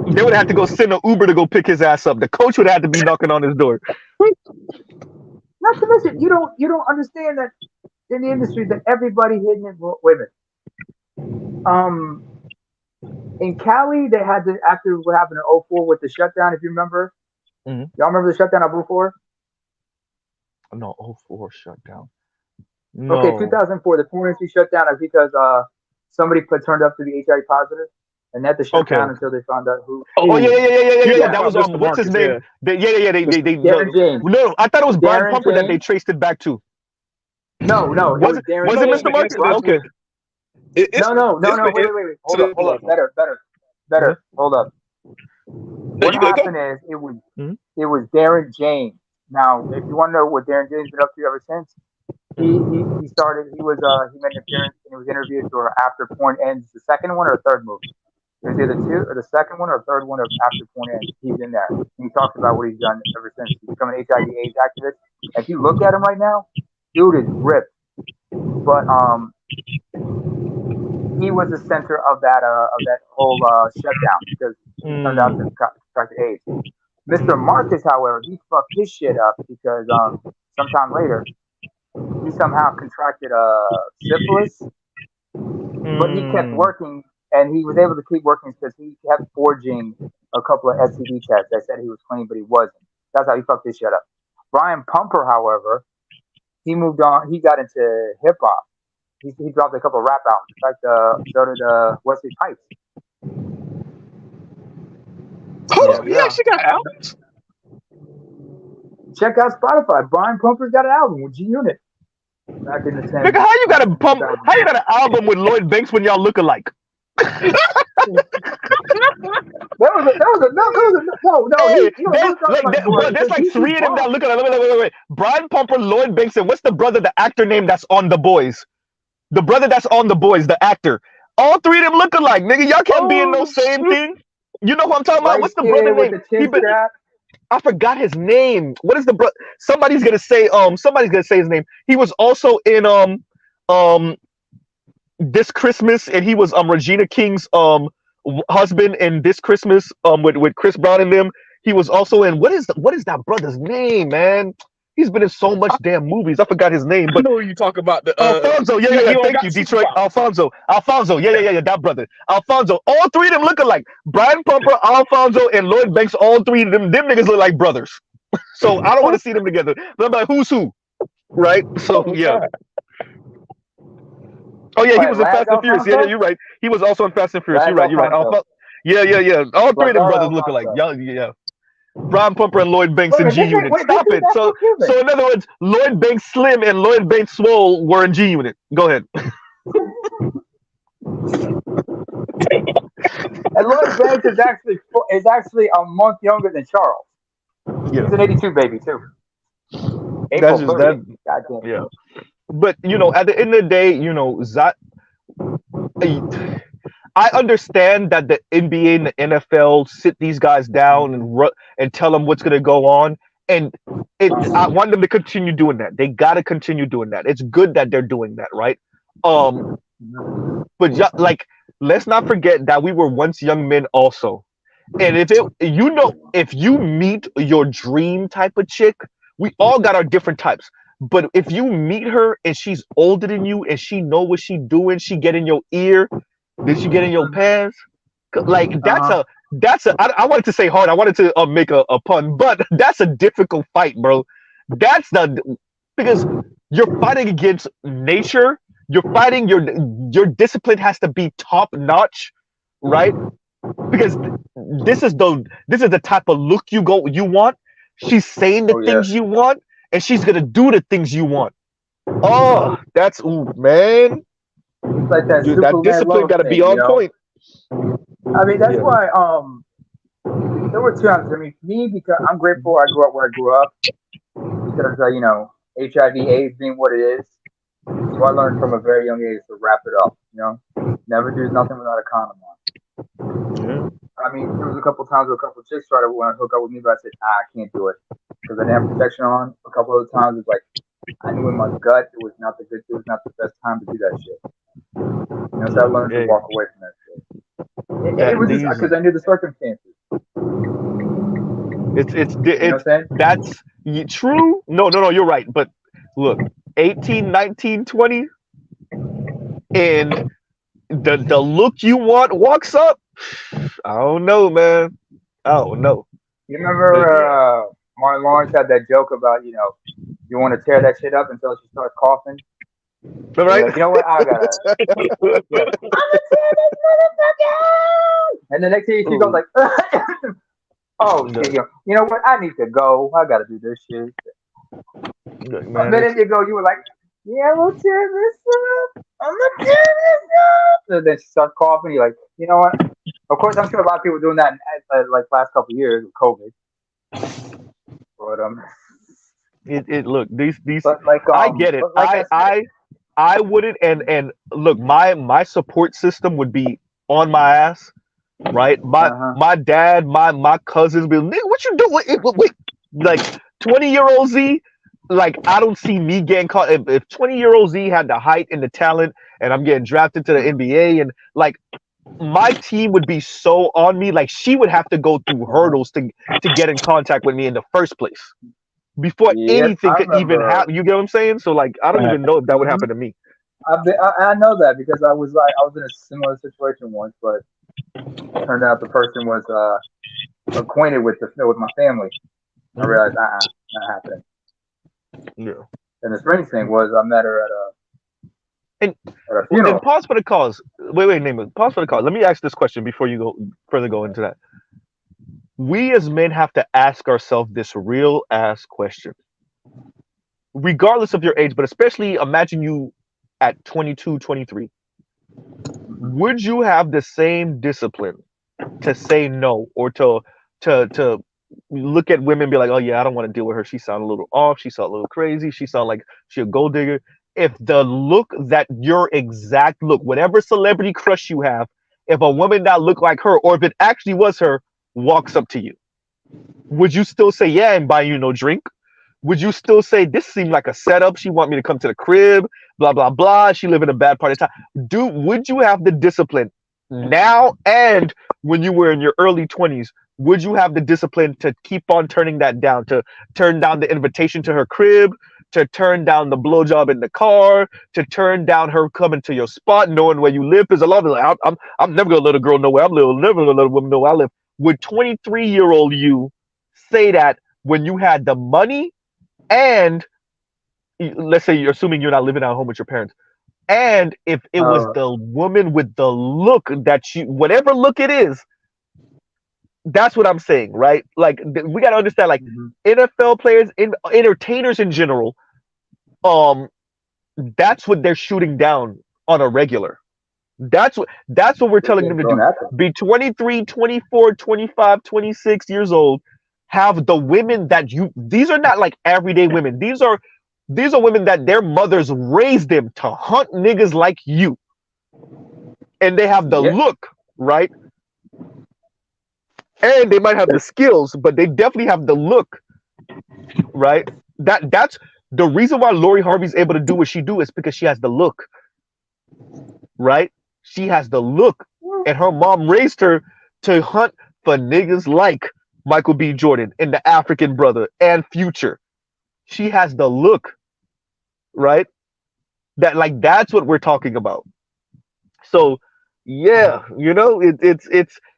They would have to go send an Uber to go pick his ass up. The coach would have to be knocking on his door. Not to mention, you don't understand that in the industry that everybody hitting it. Wait a minute. In Cali, they had to after what happened in '04 with the shutdown. If you remember, Hmm. y'all remember the shutdown of '04? No, 04 shutdown. Okay, No. 2004. The porn industry shut down because somebody turned up to be HIV positive, and they had to shut Okay. down Okay. until they found out who. Oh yeah, Oh, yeah, yeah, yeah, yeah, you yeah, yeah. talking That Yeah, about was Mr. what's his Marcus? name? Yeah, They no, Darren James. no. I thought it was Brian Darren Pumper that they James. traced it back to. No, it Was was it? Darren Was it no, Mr. the James. Marcus? incidents Russell. with Okay. No. it's the Wait. Hold incident. up. Better. Hold up. No, What you gotta go. happened is Mm-hmm. it was Darren James. Now, if you want to know what Darren James been up to ever since, he started. He made an appearance and he was interviewed for After Porn Ends, the second one or the third movie. It was either two or the second one or third one of After Porn Ends. He's in there. And he talks about what he's done ever since. He's become an HIV/AIDS activist. If you look at him right now, dude is ripped. But he was the center of that whole shutdown because he turned out to Mm. contract AIDS. Mr. Marcus, however, he fucked his shit up because sometime later he somehow contracted syphilis, but he kept Mm. working and he was able to keep working because he kept forging a couple of STD tests that said he was clean, but he wasn't. That's how he fucked his shit up. Brian Pumper, however, he moved on. He got into hip hop. He dropped a couple of rap albums. In fact, so did Wesley Pipes. Hold Yeah, on, he yeah. actually got albums. Check out Spotify. Brian Pumper's got an album with G Unit back in the Nigga, 10s. how you got a pump? 2000. How you got an album with Lloyd Banks when y'all look alike? No. Hey, He don't look like like that, bro. Lloyd There's because like he's three too of them that tall. look alike. Wait. Brian Pumper, Lloyd Banks, and what's the brother, the actor name that's on The Boys? The brother that's on The Boys, the actor. All three of them look alike, nigga. Y'all can't be in no Oh same shoot! thing. You know what I'm talking about? Light What's the brother skin with name? the chin strap. I forgot his name. What is the bro? Somebody's gonna say his name. He was also in um This Christmas, and he was Regina King's husband in This Christmas with Chris Brown and them. He was also in what is that brother's name, man? He's been in so much damn movies. I forgot his name, I but know who you talk about. The Alfonso. he Yeah. don't Thank got you, Detroit. superpowers. Alfonso. Yeah. That brother. Alfonso. All three of them look alike. Brian Pumper, Alfonso, and Lloyd Banks. All three of them niggas look like brothers. So I don't want to see them together. But I'm like, who's who, right? So Oh yeah. god! Oh yeah, he Wait, was in Laz Fast and Furious. Yeah, Alfonso? you're right. He was also in Fast and Furious. Laz You're right. Alfonso. Yeah. All three of them Lazar brothers look alike. Alfonso. Yeah. Brian Pumper and Lloyd Banks Wait, in G Unit. this Stop is it. So Afro-Cuban. in other words, Lloyd Banks Slim and Lloyd Banks Swole were in G Unit. Go ahead. And Lloyd Banks is actually a month younger than Charles. Yeah. He's an '82 baby too. April That's just 30th. that. Goddamn. Yeah. But at the end of the day, I understand that the NBA and the NFL sit these guys down and tell them what's going to go on, and I want them to continue doing that. They got to continue doing that. It's good that they're doing that, right? But like, let's not forget that we were once young men also. And if you meet your dream type of chick, we all got our different types. But if you meet her and she's older than you and she know what she doing, she get in your ear, did she get in your pants? Like I wanted to say hard. I wanted to make a pun, but that's a difficult fight, bro. Because you're fighting against nature. You're fighting. Your discipline has to be top notch, right? Because this is the type of look you want. She's saying the Oh yeah. things you want, and she's gonna do the things you want. Oh, that's ooh, man. It's like that Dude, that Superman discipline love got to be thing, on point. I mean, that's Yeah. why there were times. I mean, for me, because I'm grateful I grew up where I grew up because HIV/AIDS being what it is. So I learned from a very young age to wrap it up. Never do nothing without a condom on. Yeah. I mean, there was a couple times where a couple chicks tried to want to hook up with me, but I said, I can't do it because I didn't have protection on. A couple of times, it's like I knew in my gut it was not the best time to do that shit. So I learned to walk away from that shit. It was just because I knew the circumstances. That's true. No, you're right. But look, 18, 19, 20, and the look you want walks up. I don't know, man. I don't know. You remember Martin Lawrence had that joke about you want to tear that shit up until she starts coughing. Right? Like, you know what? I gotta. I'm gonna tear this motherfucker out! And the next thing she goes like, "Oh shit, you know what? I need to go. I gotta do this shit." Man, a minute ago, you were like, "Yeah, we'll tear this up. I'm gonna tear this up." And then she starts coughing. You're like, you know what? Of course, I'm sure a lot of people are doing that like last couple of years with COVID. But look these. But like, I get it. like I wouldn't and look, my support system would be on my ass, right? My dad, my cousins be like, nigga, what you doing? Wait, like 20-year-old Z, like I don't see me getting caught. If 20-year-old Z had the height and the talent, and I'm getting drafted to the NBA, and like my team would be so on me, like she would have to go through hurdles to get in contact with me in the first place before anything could even happen. You get what I'm saying? So like, I don't even know if that would happen to me. I know that because I was in a similar situation once, but it turned out the person was acquainted with my family. I realized, not happening. Yeah. And the strange thing was, I met her at a funeral. And pause for the cause. Wait, Naaman. Pause for the cause. Let me ask this question before you go into that. We as men have to ask ourselves this real ass question. Regardless of your age, but especially imagine you at 22, 23. Would you have the same discipline to say no or to look at women and be like, oh yeah, I don't want to deal with her. She sounds a little off. She sounds a little crazy. She sounds like she a gold digger. If the look that your exact look, whatever celebrity crush you have, if a woman that looked like her, or if it actually was her, walks up to you, would you still say yeah and buy you no drink? Would you still say this seemed like a setup? She want me to come to the crib, blah blah blah. She live in a bad part of town. Would you have the discipline now and when you were in your early 20s? Would you have the discipline to keep on turning that down, to turn down the invitation to her crib, to turn down the blowjob in the car, to turn down her coming to your spot, knowing where you live? Because a lot of like, I'm never gonna let a girl know where I live. Never gonna let a woman know where I live. Would 23-year-old you say that when you had the money and let's say you're assuming you're not living at home with your parents, and if it was the woman with the look that whatever look it is, that's what I'm saying, right? Like we got to understand, like NFL players, entertainers in general, that's what they're shooting down on a regular. That's what we're telling them to do. Be 23, 24, 25, 26 years old. Have the women that these are not like everyday women. These are women that their mothers raised them to hunt niggas like you. And they have the look, right? And they might have the skills, but they definitely have the look, right? That's the reason why Lori Harvey's able to do what she do is because she has the look, right? She has the look, and her mom raised her to hunt for niggas like Michael B. Jordan and the African Brother and Future. She has the look, right? That's what we're talking about. So, yeah,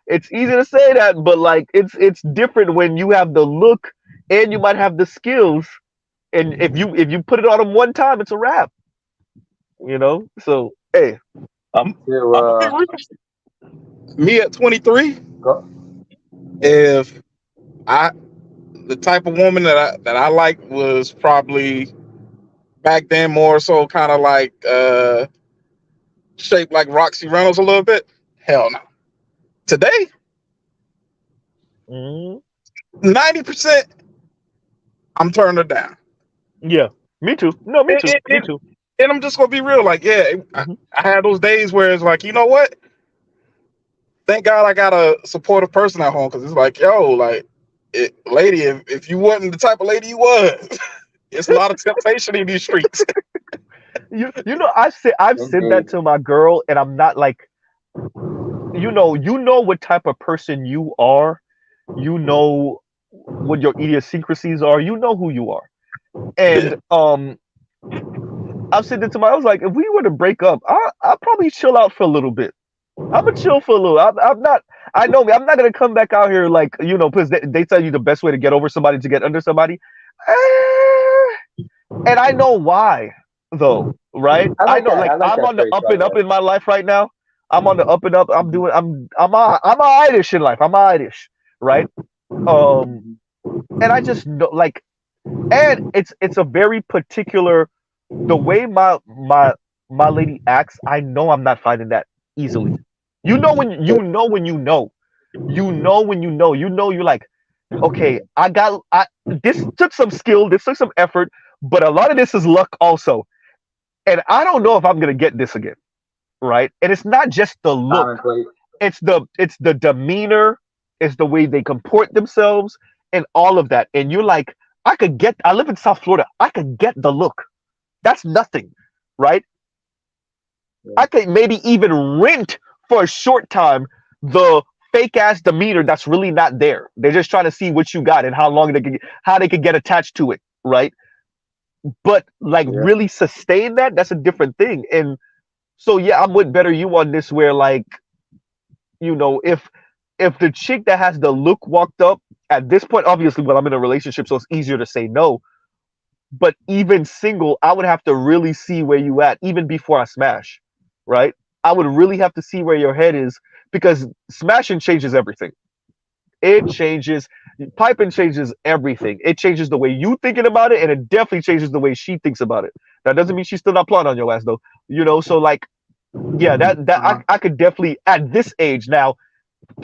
it's easy to say that, but like it's different when you have the look and you might have the skills, and if you put it on them one time, it's a wrap. You know, so hey, I'm To I'm gonna be real. Me at 23, go. if I the type of woman that I like was probably back then more so kind of like shaped like Roxy Reynolds a little bit. Hell no. Today, mm, 90% I'm turning her down. yeah, me too. No, me And, too. and, Me and, too. and I'm just gonna be real. Like, yeah, Hmm. I had those days where it's like, you know what? Thank God I got a supportive person at home because it's like, yo, like, lady, if you wasn't the type of lady you was, it's a lot of temptation in these streets. You know, I've said that Indeed. to my girl, and I'm not like, you know what type of person you are. You know what your idiosyncrasies are. You know who you are. Yeah. And I've said that to my. I was like, if we were to break up, I'll probably chill out for a little bit. I'm gonna chill for a little. I'm not. I know me. I'm not gonna come back out here like because they tell you the best way to get over somebody to get under somebody. Eh, and I know why, though, right? I I like know, that. I like like I'm that on the phrase, up by and the up way. in my life right now. I'm on the up and up. I'm doing. I'm a ish in life. I'm a ish, right? Um, Mhm. and I just know, like, and it's a very particular the way my lady acts. I know I'm not finding that easily. You know when you know when you know. You know when you know you're like, okay, I this took some skill, this took some effort, but a lot of this is luck also. And I don't know if I'm gonna get this again, right? And it's not just the Time look, and place. it's the demeanor, it's the way they comport themselves and all of that. And you're like, I live in South Florida, I could get the look. That's nothing, right? Yeah. I could maybe even rent for a short time the fake ass demeanor that's really not there. They're just trying to see what you got and how they could get attached to it, right? But like Yeah. really sustain that, that's a different thing. And so yeah, I'm with better you on this where like, if the chick that has the look walked up at this point, obviously when I'm in a relationship, so it's easier to say no. But even single, I would have to really see where you at even before I smash, right? I would really have to see where your head is because smashing changes everything. It changes piping changes everything. It changes the way you thinking about it, and it definitely changes the way she thinks about it. That doesn't mean she's still not plotting on your ass though. So like, yeah, that Uh-huh. I could definitely at this age now,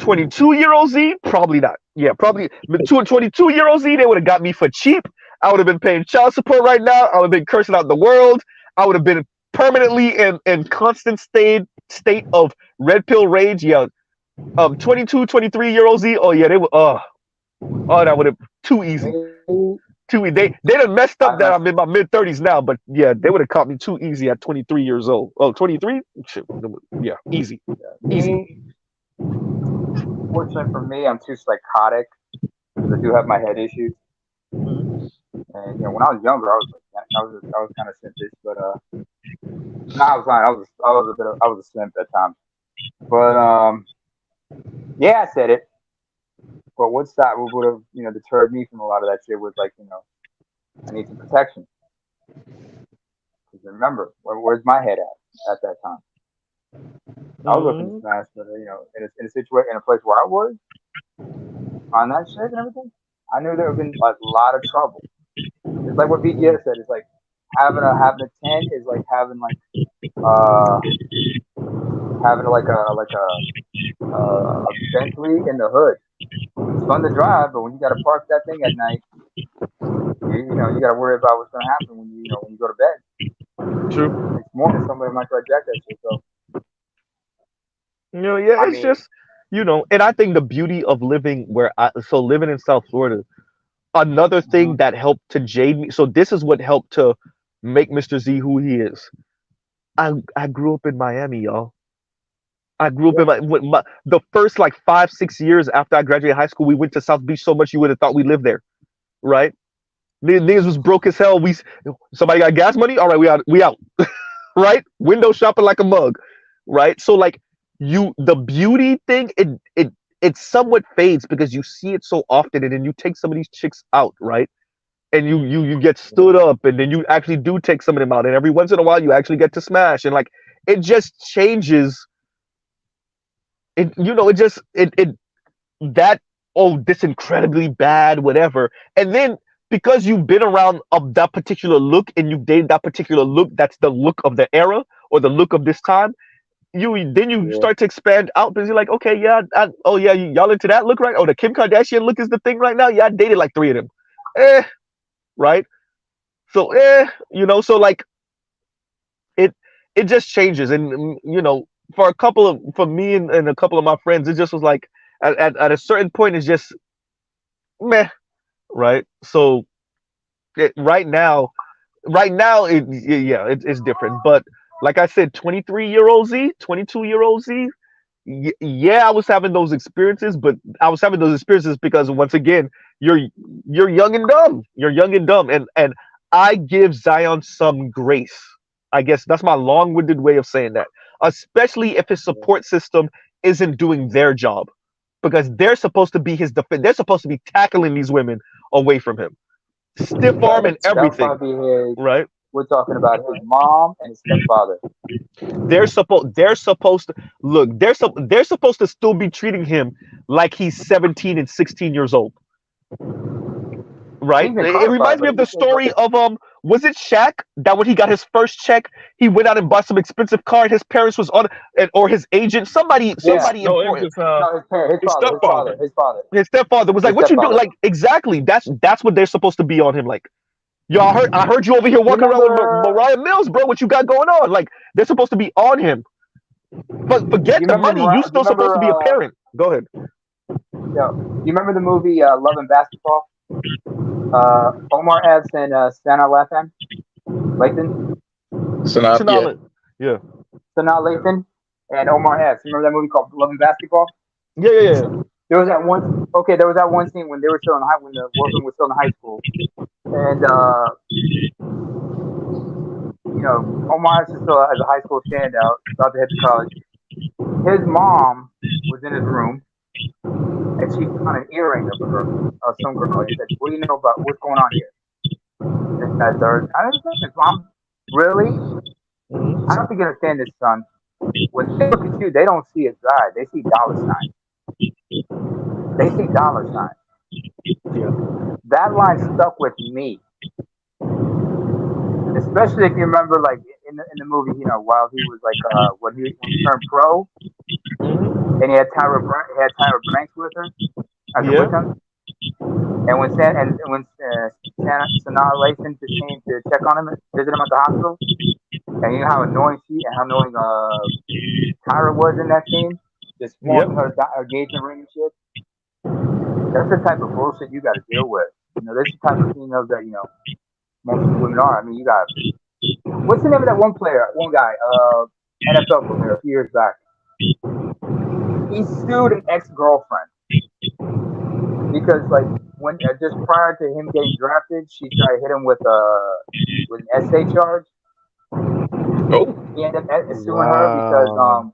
22-year-old Z, probably not. Yeah, probably 22-year-old Z, they would have got me for cheap. I would have been paying child support right now. I would have been cursing out the world. I would have been permanently in constant state of red pill rage. Yeah, 22, 23-year-old Z. Oh yeah, they would. That would have too easy. Me, They done messed I up that mess. I'm in my mid 30s now, but yeah, they would have caught me too easy at 23 years old. Oh, 23? Shit, yeah, easy, easy. Me, fortunately for me, I'm too psychotic because I do have my head issues. Mhm. And when I was younger, I was like that. I was kind of simpish, but no, I was not. I was a simp at times. But yeah, I said it. But what would have deterred me from a lot of that shit was like I need some protection. Because remember, where's my head at that time? I was looking to Mhm. smash, but in a situation, in a place where I was on that shit and everything, I knew there would have been a lot of trouble. It's like what BGS said. It's like having a tent is like uh having a Bentley in the hood. It's fun to drive, but when you got to park that thing at night, you got to worry about what's gonna happen when you go to bed. True. Next morning, somebody might try to jack that shit. So Yeah, I it's mean, just, and I think the beauty of living in South Florida, another uh thing that helped to jade me. So this is what helped to make Mr. Z who he is. I grew up in Miami, y'all. I grew up yeah, in the first like 5, 6 years after I graduated high school. We went to South Beach so much you would have thought we lived there, right? Niggas was broke as hell. Somebody got gas money. All right, we out, right? Window shopping like a mug, right? So like the beauty thing, it somewhat fades because you see it so often, and then you take some of these chicks out, right? and you get stood up, and then you actually do take some of them out, and every once in a while you actually get to smash, and like it just changes. It it just it that, oh, this incredibly bad whatever, and then because you've been around of that particular look and you've dated that particular look, that's the look of the era or the look of this time. You Yeah. start to expand out because you're like, okay, yeah, oh yeah, y'all into that look, right? Oh, the Kim Kardashian look is the thing right now. Yeah, I dated like three of them. Eh, right? So so like it it just changes, and for for me and a couple of my friends, it just was like at a certain point, it's just meh, right? So right now yeah, it's different, but like I said, 23-year-old Z, 22-year-old Z, yeah, I was having those experiences, but I was having those experiences because once again, you're you're young and dumb. You're young and dumb, and I give Zion some grace. I guess that's my long-winded way of saying that, especially if his support system isn't doing their job, because they're supposed to be his defense. They're supposed to be tackling these women away from him, stiff arm and That would everything, probably be his. right? We're talking about his mom and his stepfather. They're supposed to look. They're supposed to still be treating him like he's 17 and 16 years old, right? He's been It codified, reminds me but of the story of was it Shaq that when he got his first check, he went out and bought some expensive car, and his parents was on, or his agent, yeah. somebody No, it important, was No, his parent, his stepfather. his father, his stepfather was like, his "What you do?" stepfather. Like exactly. That's what they're supposed to be on him. Like, yo, I heard you over here You walking around with remember? Mariah Mills, bro. What you got going on? Like they're supposed to be on him. But forget You the remember? money. You Do you still supposed remember? to be a parent. Go ahead. Yo, do you remember the movie Love and Basketball? Omar Epps and Sana Lathan, Lathan, Sanaa, yeah. Chanel. Yeah. Sana Lathan, and Omar Epps. Remember that movie called Love and Basketball? Yeah, yeah, yeah. There was that one. Okay, there was that one scene when they were still in high, when the workman was still in high school, and Omar Epps is still as a high school standout, about to head to college. His mom was in his room, and she found an earring of her, of some girl. He said, "What do you know about what's going on here?" This guy started. I was like, "Mom, really? I don't think you understand this, son. When they look at you, they don't see a guy. They see dollar signs. They see dollar signs." Yeah. That line stuck with me, especially if you remember, like in the movie, while he was like, when he turned pro, Hmm. and he had Tyra Banks with her, with Yeah. him, and when Sanaa Lathan just came to check on him, visit him at the hospital, and you know how annoying Tyra was in that scene, just Yep. wanting her engagement ring and shit. That's the type of bullshit you got to deal with. This is the type of females that most of the women are. I mean, you got what's the name of that one guy, NFL player a few years back. He sued an ex-girlfriend because, like, when just prior to him getting drafted, she tried to hit him with an essay charge. Oh, He ended up suing her because Wow.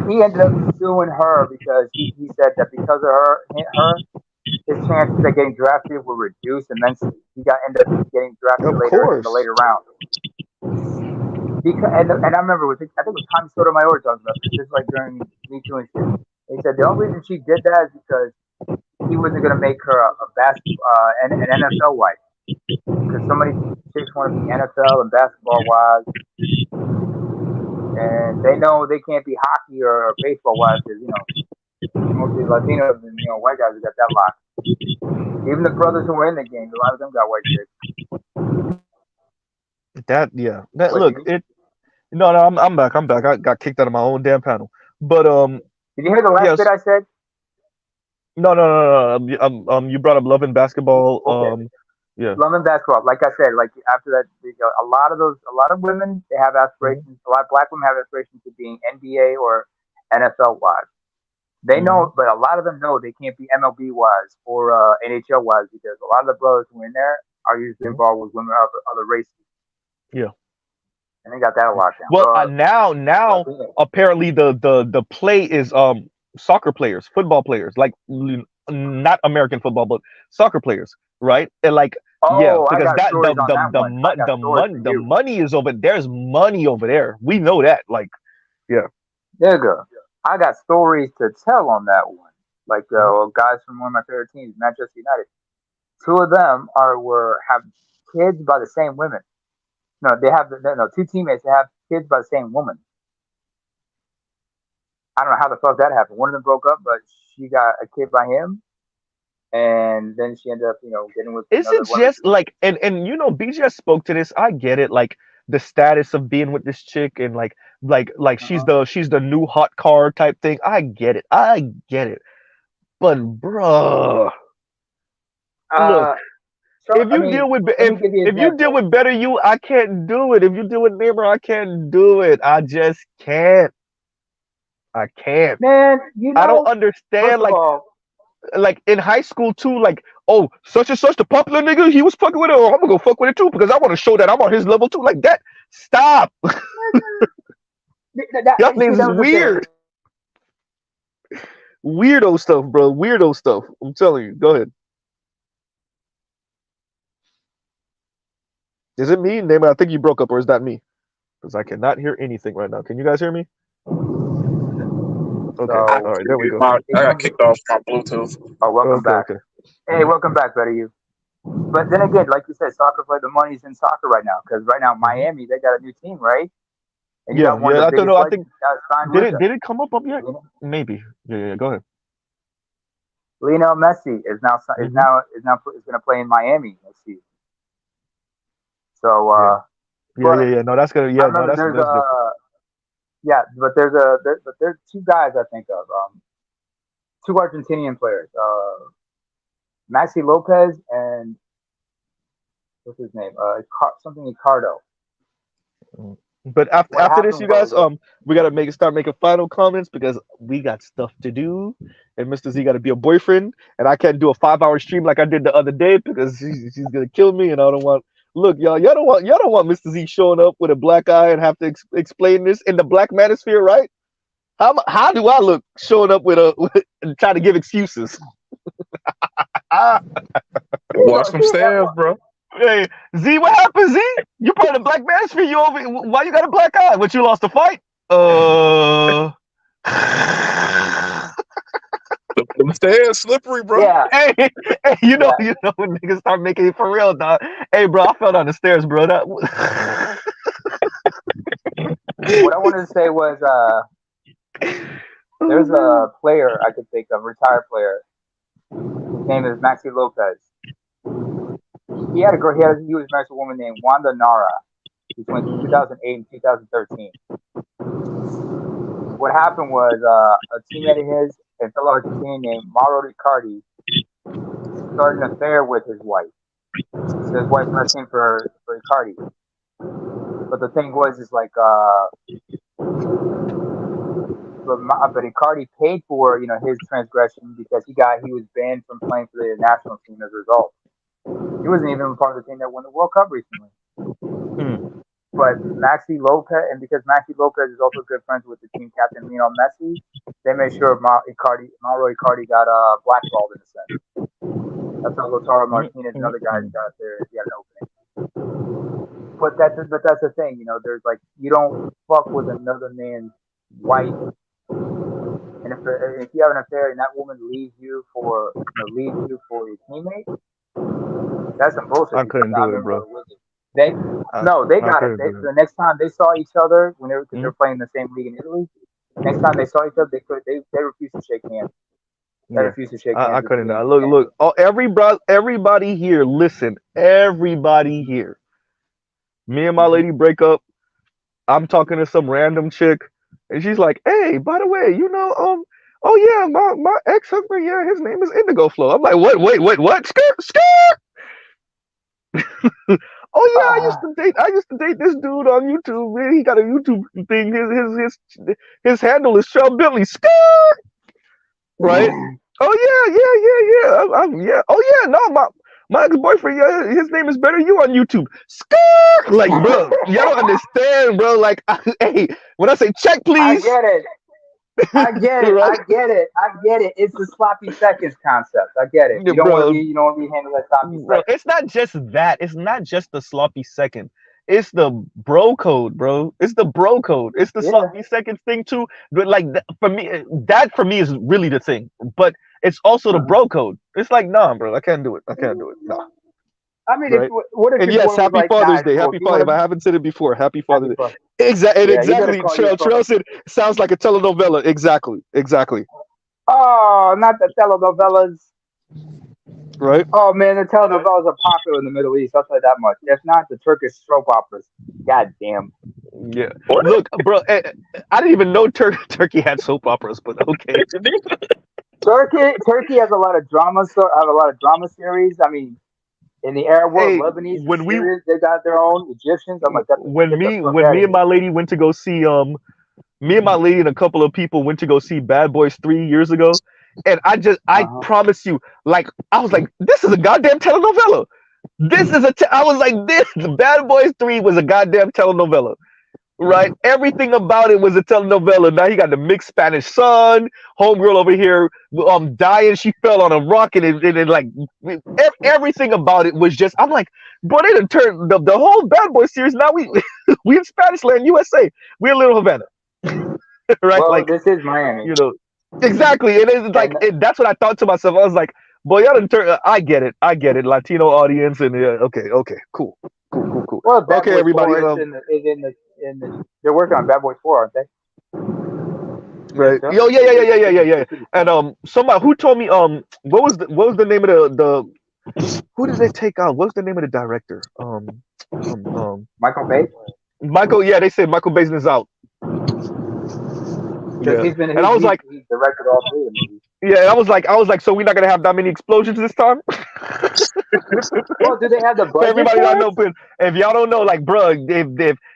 he ended up suing her because he said that because of his chances at getting drafted were reduced immensely. He ended up getting drafted Of later in the course. later round. Because and I remember I think it was Tommy Sotomayor talking about this, just like during Me Too and shit. He said the only reason she did that is because he wasn't gonna make her an NFL wife. Because so many chicks want to be NFL and basketball wives, and they know they can't be hockey or baseball wives because mostly Latinos and white guys have got that lock. Even the brothers who were in the game, a lot of them got white chicks. Yeah. That What look it. No, no, I'm back. I'm back. I got kicked out of my own damn panel. But did you hear the last bit yes. I said? No, no, no, no. You brought up love and basketball. Okay. Yeah. Love and basketball. Like I said, like after that, a lot of women, they have Hmm. aspirations. A lot of black women have aspirations to being NBA or NFL wives. They Hmm. know, but a lot of them know they can't be MLB wives or NHL wives because a lot of the brothers who are in there are usually Hmm. involved with women of other races, Yeah. and they got that locked down. Well, now Latino. apparently the play is soccer players, football players, like not American football, but soccer players. right? And like, yeah, Oh, I because got that stories on that one. I got stories for the you. money is over. There's money over there. We know that. Like, yeah. Nigga, I got stories to tell on that one. Like Mhm. guys from one of my favorite teams, Manchester United. Two of them have kids by the same women. No, they have no two teammates that have kids by the same woman. I don't know how the fuck that happened. One of them broke up, but she got a kid by him, and then she ended up, getting with Is another it one of just the teammates. like, and BGS spoke to this. I get it. Like the status of being with this chick, and like Uh-huh. she's the new hot car type thing. I get it. I get it. But bruh, look. Uh, so If I you mean, deal with let me give you an if you deal example. with better you, I can't do it. If you deal with Neighbor, I can't do it. I just can't. I can't. Man, I don't understand. first of all, Like in high school too. Like, oh, such and such, the popular nigga, he was fucking with it. Oh, I'm gonna go fuck with it too because I want to show that I'm on his level too. Like that. Stop. Y'all see, niggas is that was the thing. weird. Weirdo stuff, bro. Weirdo stuff. I'm telling you. Go ahead. Is it me, Neighbor? I think you broke up, or is that me? Because I cannot hear anything right now. Can you guys hear me? Okay. So All right. There we go. I it got comes. kicked off my Bluetooth. Oh, welcome Okay. back. Okay. Hey, welcome back, better you. But then again, like you said, soccer play, the money's in soccer right now because right now Mhm. Miami they got a new team, right? And you Yeah. got one Yeah. of I the don't know. biggest I think legends signed with them. did it come up yet? Maybe. Yeah. Yeah. Go ahead. Lionel Messi is now Hmm. is going to play in Miami next season. So, Yeah. Yeah. but Yeah. Yeah. No, that's gonna. I Yeah. No, remember that's different. but there's two guys I think of, two Argentinian players, Maxi Lopez and what's his name, something Ricardo. Mm. But after What after this, happened you guys, was, we gotta start making final comments because we got stuff to do, and Mr. Z got to be a boyfriend, and I can't do a 5 hour stream like I did the other day because she's gonna kill me, and I don't want. Look, y'all don't want Mr. Z showing up with a black eye and have to explain this in the black manosphere, right? How do I look showing up with and trying to give excuses? Ah, Watch them stabs, bro. hey, Z, what happened, Z? You part of the black manosphere. You over? Why you got a black eye? What, you lost a fight? Them stairs slippery, bro. yeah, Hey, hey, yeah. you know when niggas start making it for real, dog. Hey, bro, I fell down the stairs, bro. That. What I wanted to say was, Oh there's man. a player I could think of, retired player. His name is Maxi Lopez. He had a girl. He was married to a woman named Wanda Nara between 2008 and 2013. What happened was a teammate of his, a fellow Argentinian named Mauro Riccardi, started an affair with his wife. So his wife left him for Riccardi. But the thing was, is like, but Riccardi paid for his transgression because he was banned from playing for the national team as a result. He wasn't even part of the team that won the World Cup recently. Mm. But Maxi Lopez, and because Maxi Lopez is also good friends with the team captain Lionel Messi, they made sure Mauro Icardi got blackballed in a sense. That's how Lautaro Martinez and other guys got there. He had an opening. But that's the thing, there's like, you don't fuck with another man's wife, and if you have an affair and that woman leaves you for your teammate, that's some bullshit. I Because couldn't I do it, remember bro. they they I got it. couldn't do The next time they saw each other because it. they're playing the same league in Italy, next time they saw each other, they refused to shake hands. They Yeah, refused to shake hands I at the couldn't. game. Look. Oh, everybody here, listen. Everybody here. Me and my Mhm. lady break up. I'm talking to some random chick, and she's like, "Hey, by the way, oh yeah, my ex husband, yeah, his name is Indigo Flow." I'm like, "What? Wait, what? Skirt, skirt." Oh yeah, I used to date this dude on YouTube. Man. He got a YouTube thing. His handle is Shell Bentley. Skirt, right? Oh yeah. Oh yeah, no, my ex boyfriend, yeah, his name is Better You on YouTube. Skirt, like, bro, y'all don't understand, bro. Like, hey, when I say check, I please, get it. I get it. right? I get it. I get it. It's the sloppy seconds concept. I get it. Yeah, You don't want to bro, be. You don't want to be handled like sloppy bro, seconds. it's not just that. It's not just the sloppy second. It's the bro code, bro. It's the bro code. It's the Yeah. sloppy seconds thing too. But like for me, that for me is really the thing. But it's also the Uh-huh. bro code. It's like, nah, bro, I can't do it. I can't do it. Nah, I mean, if right? what if And your yes, boy was happy like, nah, Father's it's Day. cool. If Happy you Father. want If I to, haven't said it before, Happy happy Father's Day. fuck. Exactly. Yeah, you better Exactly. call your fuck. Trail said sounds like a telenovela. Exactly. Exactly. Oh, not the telenovelas. Right. Oh man, the telenovelas are popular in the Middle East. I'll tell you that much. If not, the Turkish soap operas. God damn. Yeah. Look, bro. I didn't even know Turkey had soap operas, but okay. Turkey has a lot of drama. So have a lot of drama series. I mean, in the Arab world, Hey, Lebanese and when we Syrians, they got their own. Egyptians. I'm like, get the fuck when out me of and here. my lady went to go see me and my lady and a couple of people went to go see Bad Boys 3 years ago, and I Uh-huh. promise you, like I was like, this is a goddamn telenovela. This is I was like, this Bad Boys 3 was a goddamn telenovela. Right, everything about it was a telenovela. Now he got the mixed Spanish son, homegirl over here, dying. She fell on a rock, and like everything about it was just. I'm like, bro, they done turned the whole Bad Boy series. Now we we in Spanish land, USA. We in Little Havana, right? Well, Like this is Miami, you know, exactly. And it's like and that's what I thought to myself. I was like, boy, y'all done turn. I get it. I get it. Latino audience, and okay, okay, cool, cool, cool, cool. well, Bad Okay, Boys everybody. 4 in the. They're working on Bad Boys 4, aren't they? Right. So Yo, yeah, yeah, yeah, yeah, yeah, yeah, yeah. it should be And fun. somebody who told me what was the name of the who did they take out? What's the name of the director? Um, um Michael Bay, Michael. Yeah, they said Michael Basin is out. because Yeah, and I was like, he's directed all three of the movies. yeah, I was like, so we're not gonna have that many explosions this time. Well, do they have the For budget everybody for that it? know, but if y'all don't know, like, bro,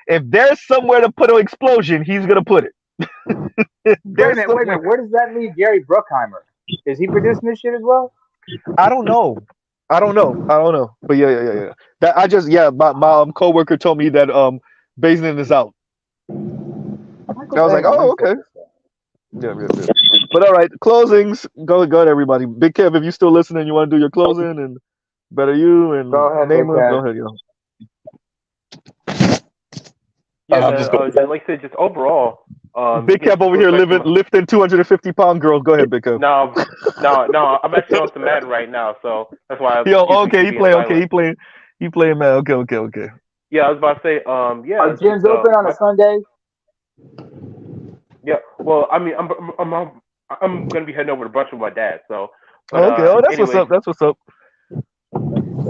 if there's somewhere to put an explosion, he's gonna put it. There's Wait a somewhere. minute. Where does that leave Gary Bruckheimer? Is he producing this shit as well? I don't know. I don't know. I don't know. But yeah, yeah, yeah, yeah. That I just my coworker told me that Basin is out. Michael I was Bay, like, man, let oh, me check okay. this out. Yeah, yeah, yeah. But all right, closings. Go ahead, everybody. Big Kev, if you still listening, you want to do your closing, and better you Go and ahead, Big Namer. Go Cat. ahead, yo. Yeah, I'm man. just going. Like I said, just overall, Big just Kev over here reflecting. lifting 250-pound girls. Go ahead, Big Kev. No, no. I'm actually on some Madden right now, so that's why I'm Yo, excuse me okay, for he being playing. Okay, silent. he playing, man. Okay, okay, okay. Yeah, I was about to say, Are yeah, just gyms open on a my Sunday? yeah. Well, I mean, I'm gonna be heading over to brunch with my dad, so. But Oh, okay. Oh, that's what's anyways, up. That's what's up.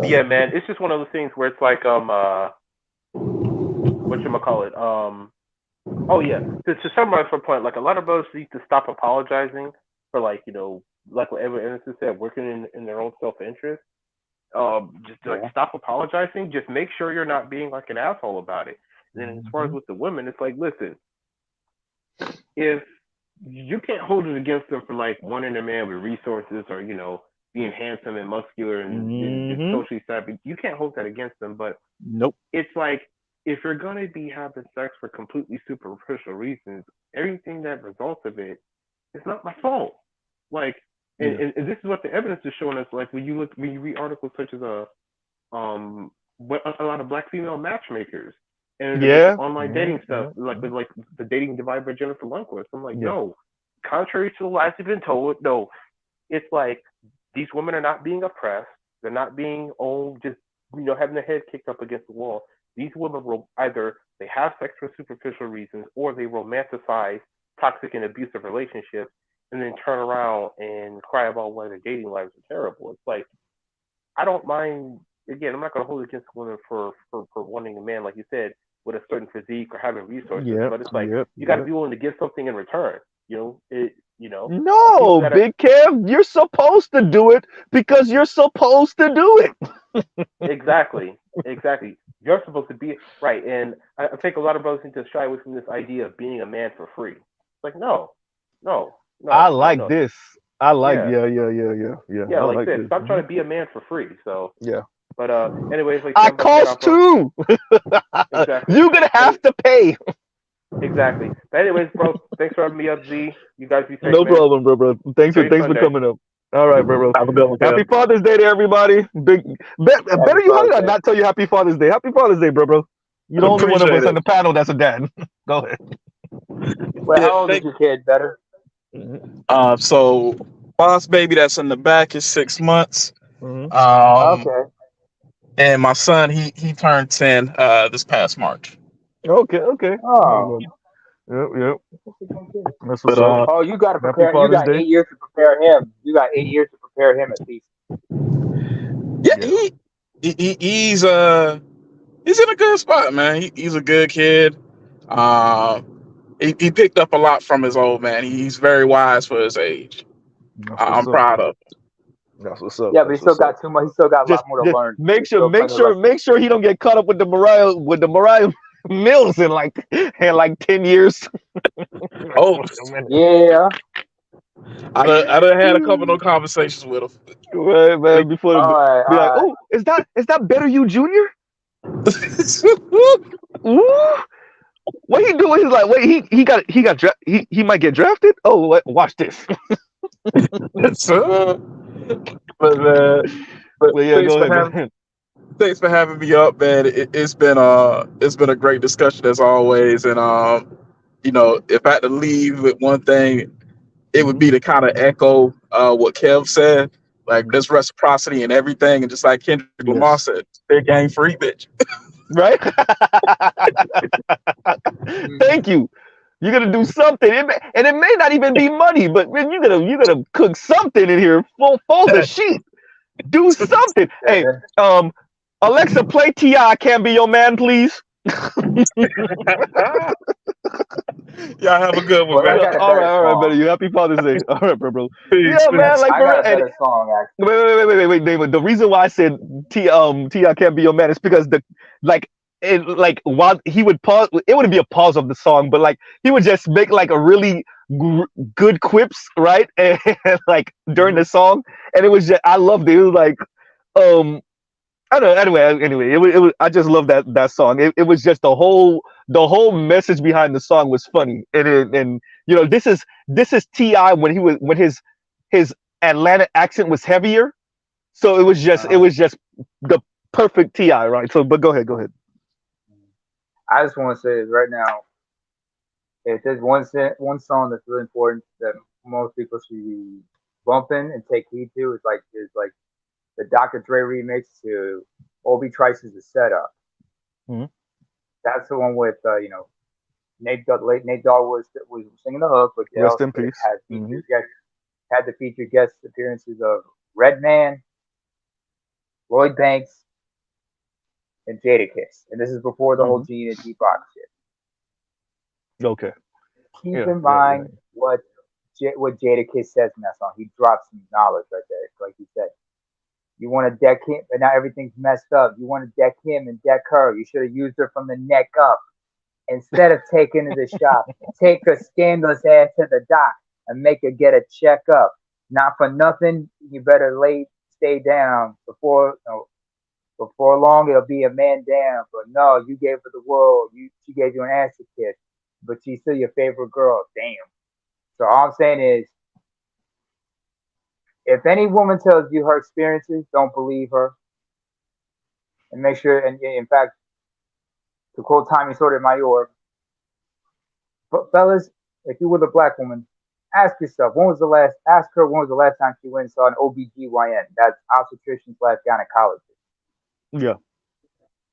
yeah, man. It's just one of those things where it's like whatchamacallit, oh yeah. To summarize for a point, like a lot of brothers need to stop apologizing for like like what Evan said, working in their own self interest. Just like Yeah. stop apologizing. Just make sure you're not being like an asshole about it. And then as far as Mhm. with the women, it's like, listen, if you can't hold it against them for like wanting a man with resources or being handsome and muscular and just Mhm. socially savvy, you can't hold that against them. But Nope. it's like if you're gonna be having sex for completely superficial reasons, everything that results of it is not my fault. Like, Yeah. and this is what the evidence is showing us. Like when you read articles such as what a lot of black female matchmakers and like Yeah. online Yeah. dating stuff, Yeah. like with like the dating divide by Jennifer Lundquist. I'm like, Yeah. no. Contrary to the lies have been told, no. It's like these women are not being oppressed. They're not being just having their head kicked up against the wall. These women will either they have sex for superficial reasons or they romanticize toxic and abusive relationships and then turn around and cry about why their dating lives are terrible. It's like I don't mind. Again, I'm not going to hold it against women for wanting a man, like you said, with a certain physique or having resources. Yep. But it's like Yep. you got to Yep. be willing to give something in return. People No, got to Big Kev, you're supposed to do it because you're supposed to do it. exactly. You're supposed to be right, and I think a lot of brothers need to shy away from this idea of being a man for free. It's like no, no, I no, no, like no. this. I like Yeah, yeah, yeah, yeah, yeah, yeah. yeah. I Like like I said, this. stop trying to be a man for free. So, Yeah. but anyways, like I said, I I'm about to head cost off. too. Exactly. You're gonna Any, have to pay. Exactly. But anyways, bro, thanks for having me up, Z. You guys be safe, No man. problem, bro. Enjoy your Thanks for Sunday. coming up. All right, bro. Have a good one, Kev. Happy Father's Day to everybody. Happy Better you. How did Father's I Day. not tell you Happy Father's Day? Happy Father's Day, bro. You're the only one of Appreciate us on it. the panel that's a dad. Go ahead. Wait, Yeah, how old is your kid? Better? so boss baby that's in the back is 6 months. Mhm. Um, Okay. and my son he turned 10 this past March. Okay. Oh. Yep. That's a good kid. That's what's But up. Oh, you got to Happy prepare. You Father's got Day. 8 years to prepare him. You got 8 years to prepare him at least. yeah, Yeah. he's in a good spot, man. He's a good kid. He picked up a lot from his old man. He's very wise for his age. That's what's I'm up. proud of That's what's up. Yeah, but he That's still what's up. got too much. He still got a lot more to Just learn. There's still plenty of lessons. make sure he don't get caught up with the Mariah Mills in like 10 years. him. Oh, Yeah. I done had a couple of those conversations with him. Right, man. Before All right. be like, All right. oh, is that Better You Junior? Ooh, what he doing? He's like, wait, he might get drafted. Oh, watch this. So, but Well, yeah, thanks go for ahead, having man. thanks for having me up, man. It's been a great discussion as always, and if I had to leave with one thing, it would Mhm. be to kind of echo what Kev said. Like there's reciprocity in everything, and just like Kendrick Lamar Yes. said, big game free, bitch. Right. Mm. Thank you. You're gonna do something, and it may not even be money, but man, you gotta cook something in here. Fold the sheet. Do something. Hey, um, Alexa, play Ti. Can't be your man, please. Y'all have a good one, Well, I man. got a All better right, better. song. You happy Father's Day. All right, bro. Peace, Yeah, man. peace. Like I for real. got a And better song actually. wait, David. The reason why I said Ti can't be your man is because like while he would pause, it would be a pause of the song, but like he would just make like a really good quips, right? And like during Mhm. the song, and it was just I loved it. It was like um I don't know. Anyway, it was. I just love that song. It was just the whole message behind the song was funny, and this is Ti when his Atlanta accent was heavier, so it Uh-huh. was just the perfect Ti, right? So, but go ahead. I just want to say this right now. If there's one song that's really important that most people should be bumping and take heed to, is like the Dr. Dre remix to Obi Trice's "The Setup." Mhm. That's the one with late Nate Dogg was singing the hook, but it Rest also in peace. Hmm. had the featured guest appearances of Redman, Lloyd Banks, and Jadakiss. And this is before the whole Hmm. Gene and Tupac shit. Okay. Keep Yeah. in Yeah. Yeah. mind what Jadakiss says in that song. He drops some knowledge right there, like he said. You want to deck him, but now everything's messed up. You want to deck him and deck her. You should have used her from the neck up instead of taking her to the shop. Take her scandalous ass to the doc and make her get a checkup. Not for nothing, you better stay down before long. It'll be a man down. But no, you gave her the world. She gave you an ass to kiss, but she's still your favorite girl. Damn. So all I'm saying is, if any woman tells you her experiences, don't believe her, and make sure. And in fact, to quote Tommy Sotomayor, but fellas, if you were the black woman, ask her when was the last time she went and saw an OBGYN. That's obstetrician slash gynecologist. Yeah.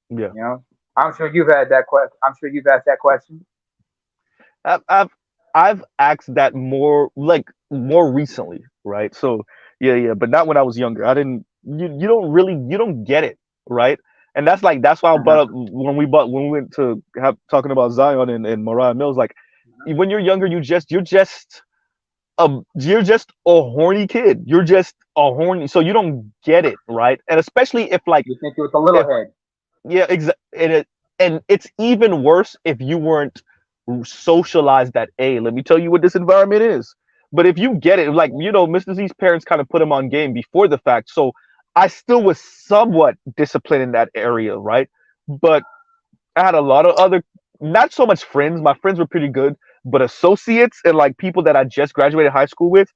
Yeah. You know, I'm sure you've had that question. I'm sure you've asked that question. I've I've I've asked that more recently, right? So yeah, but not when I was younger. I didn't. You don't get it, right? And that's why I brought Uh-huh. up when we went to have talking about Zion and Mariah Mills. Like when you're younger, you're just a horny kid. You're just a horny, so you don't get it, right? And especially if like You think it was a little if head. yeah, and it's even worse if you weren't socialized that let me tell you what this environment is. But if you get it, like Mr. Z's parents kind of put him on game before the fact, so I still was somewhat disciplined in that area, right? But I had a lot of other not so much friends. My friends were pretty good, but associates and like people that I just graduated high school with,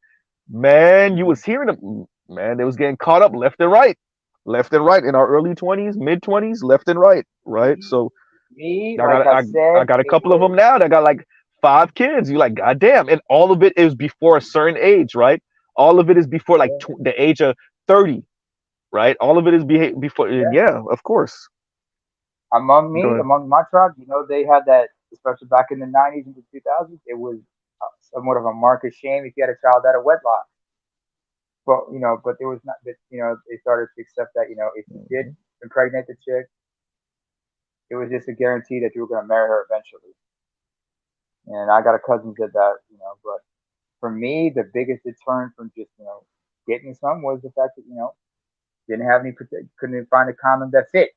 man, you was hearing them. Man, they was getting caught up left and right in our early 20s, mid 20s, left and right, right. So Me, I like got I I said, got a it couple of was them now that got like 5 kids. You like, goddamn, and all of it is before a certain age, right? All of it is before like yeah, the age of 30, right? All of it is before. yeah. Yeah, of course. Among Go me, ahead. among my tribe, they had that, especially back in the 90s and the 2000s. It was somewhat of a mark of shame if you had a child out of wedlock. But there was not that. They started to accept that. If you did Mhm. impregnate the chick, it was just a guarantee that you were going to marry her eventually. And I got a cousin that did that. But for me, the biggest deterrent from just getting some was the fact that didn't have any couldn't even find a condom that fit,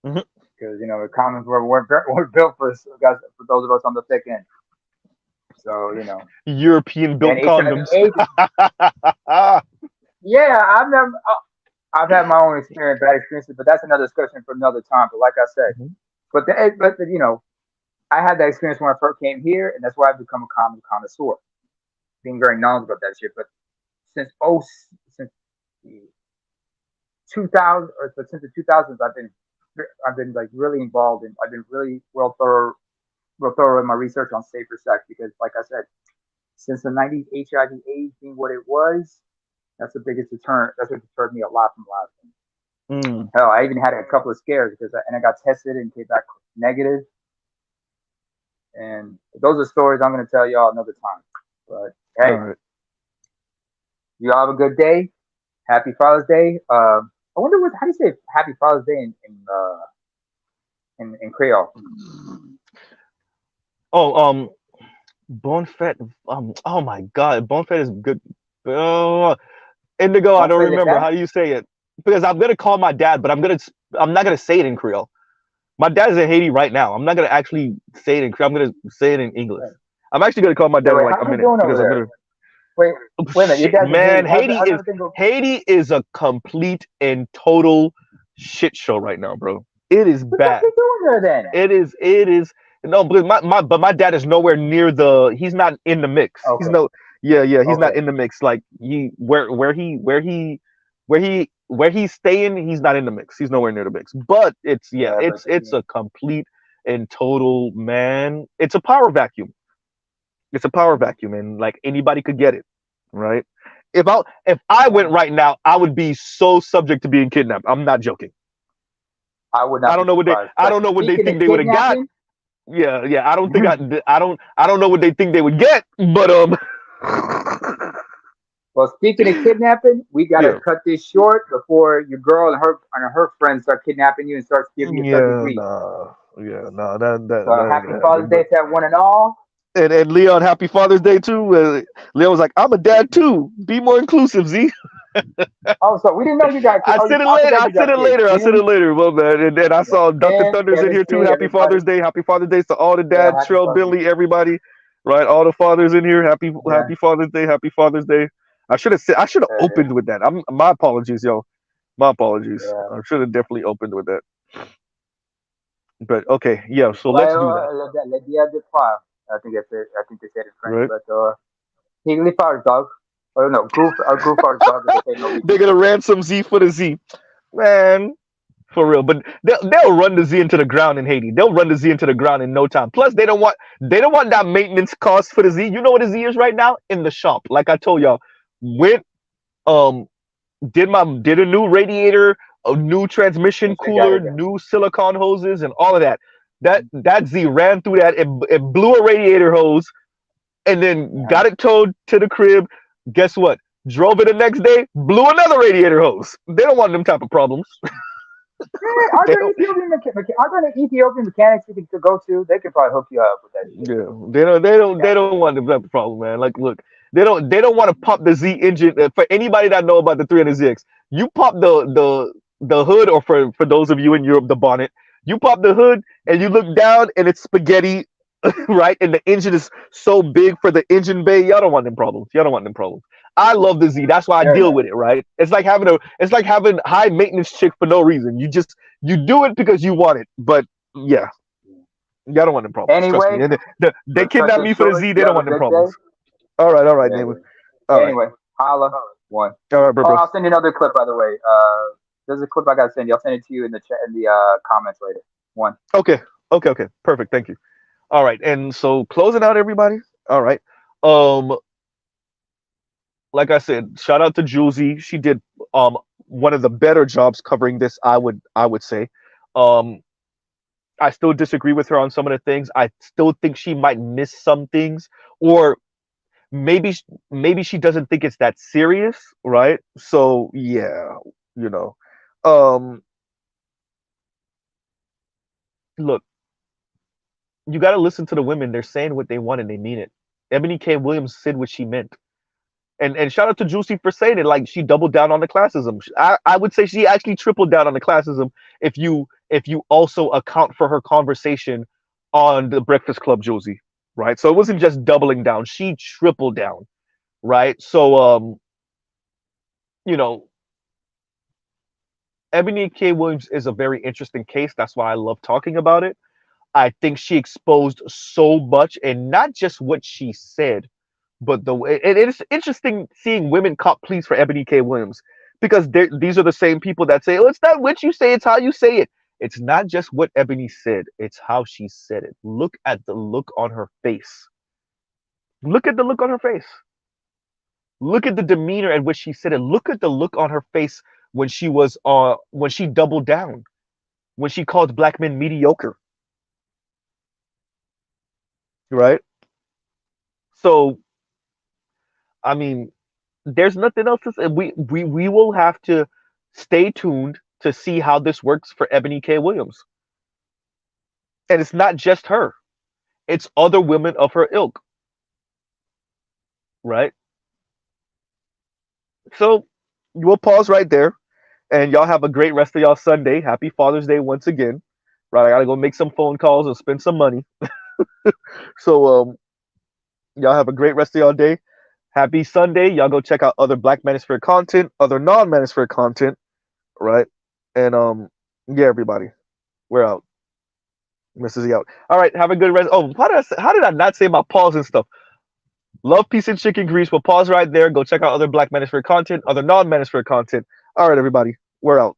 Mhm. because the condoms weren't built for guys, for those of us on the thick end. So European and built condoms. HIV/AIDS. Yeah, I've had my own experience, bad experiences, but that's another discussion for another time. But like I said, Mhm. but I had that experience when I first came here, and that's why I've become a condom connoisseur, being very knowledgeable about that shit. But since since the 2000, or since the 2000s, I've been like really involved in. I've been really real thorough in my research on safer sex, because, like I said, since the 90s, HIV/AIDS being what it was, that's the biggest deterrent. That's what deterred me a lot from a lot of things. Mm. Hell, I even had a couple of scares because I got tested and came back negative. And those are stories I'm going to tell y'all another time. But All hey, right. you all have a good day. Happy Father's Day. I wonder how do you say Happy Father's Day in Creole? Oh, Bon Fett. Oh my God, Bon Fett is good. Oh, Indigo. I Bon don't fait les remember. fêtes? How do you say it? Because I'm gonna call my dad, but I'm not gonna say it in Creole. My dad's in Haiti right now. I'm not gonna actually say it in Creole. I'm gonna say it in English. I'm actually gonna call my Yeah, dad in wait, like a how's it minute doing over because I'm there? gonna. Wait, Oh, wait a minute. Your shit, dad's in man, Haiti. How's everything go? Haiti is a complete and total shit show right now, bro. It is What the fuck bad. you doing there then? It is no, but my dad is nowhere near the. He's not in the mix. He's Okay, no. Yeah, he's not okay. in the mix. Like he where he's staying, he's not in the mix. He's nowhere near the mix. But it's, yeah, Yeah, but it's a complete and total, man. It's a power vacuum. It's a power vacuum, and like anybody could get it, right? If I yeah, went right now, I would be so subject to being kidnapped. I'm not joking. I would I not be don't know what they surprised. I But don't know what they speaking of think they would have got. kidnapping, Yeah. I don't think I don't know what they think they would get, but well, speaking of kidnapping, we gotta yeah. cut this short before your girl and her friends start kidnapping you and starts giving you third Yeah, degree. nah. Yeah, nah, that So ain't happy gonna Father's happen. Day But to everyone and all. and Leon, happy Father's Day too. Leon was like, I'm a dad too. Be more inclusive, Z. Oh, so we didn't know you got kids. I Oh, said it I later. forgot I you said got it kids. later. I said it Kim, later. Well, man. And then I yeah, saw Dr. Kim, Thunder's in Kevin here too. C, Happy everybody. Father's Day. Happy Father's Day to all the Yeah, dads, happy Trill, Father's Day. Billy, everybody. Right, all the fathers in here. Yeah, Happy Father's Day. Happy Father's Day. I should have yeah, opened with that. My apologies, yo. My apologies. yeah. I should have definitely opened with that. But okay, yeah. So let's do that. Le dia de trois. I think they said it in French, Right? but Higgly Far's dog. Or no, Groove Far's dog, as they say in They're Norwegian. gonna ransom Z for the Z, man. For real, but they'll run the Z into the ground in Haiti. They'll run the Z into the ground in no time. Plus, they don't want that maintenance cost for the Z. You know what the Z is right now in the shop. Like I told y'all, went um did a new radiator, a new transmission Let's get cooler, it. new silicone hoses, and all of that. That Z ran through that. It blew a radiator hose and then Yeah. got it towed to the crib. Guess what? Drove it the next day, blew another radiator hose. They don't want them type of problems. Yeah, They don't. aren't there Ethiopian mechanics you can go to? They could probably hook you up with that shit. Yeah, they don't Yeah. want the type of problem, man. Like, look, they don't want to pop the Z engine. For anybody that know about the 300ZX, you pop the hood, or for those of you in Europe, the bonnet. You pop the hood and you look down and it's spaghetti, right? And the engine is so big for the engine bay. Y'all don't want them problems. Y'all don't want them problems. I love the Z. That's why I Very deal nice. with it, right? It's like having high maintenance chick for no reason. You do it because you want it. But yeah, Yeah, I don't want them problems. Trust me. Anyway, They let's cut kidnapped this me for the short. Z. They You don't have a want them good day. problems. All right, Yeah. neighbor. All right, Anyway, holla. One. all right, bro, Oh, bro. I'll send you another clip, by the way. There's a clip I gotta send you. I'll send it to you in the chat in the comments later. One. Okay, okay, perfect. Thank you. All right, and so closing out, everybody. All right. Um, like I said, shout out to Julesy. She did one of the better jobs covering this. I would say. Um, I still disagree with her on some of the things. I still think she might miss some things, or maybe maybe she doesn't think it's that serious, right? So yeah, you know. Um, look, you got to listen to the women. They're saying what they want and they mean it. Ebony K. Williams said what she meant. And shout out to Juicy for saying it. Like she doubled down on the classism. I would say she actually tripled down on the classism if you also account for her conversation on the Breakfast Club, Josie. Right. So it wasn't just doubling down. She tripled down. Right. So you know, Ebony K. Williams is a very interesting case. That's why I love talking about it. I think she exposed so much, and not just what she said, but the way. And it's interesting seeing women cop pleas for Ebony K. Williams because these are the same people that say, "Oh, it's not what you say; it's how you say it." It's not just what Ebony said; it's how she said it. Look at the look on her face. Look at the look on her face. Look at the demeanor at which she said it. Look at the look on her face when she doubled down, when she called black men mediocre. Right? So I mean, there's nothing else to say. We will have to stay tuned to see how this works for Ebony K. Williams. And it's not just her. It's other women of her ilk, right? So we'll pause right there and y'all have a great rest of y'all Sunday. Happy Father's Day once again. Right, I gotta go make some phone calls and spend some money. So y'all have a great rest of y'all day. Happy Sunday. Y'all go check out other Black Manosphere content, other non-Manosphere content, right? And yeah, everybody, we're out. Mrs. E out. All right, have a good rest. Oh, how did I not say my pause and stuff? Love, peace, and chicken grease. We'll pause right there. Go check out other Black Manosphere content, other non-Manosphere content. All right, everybody, we're out.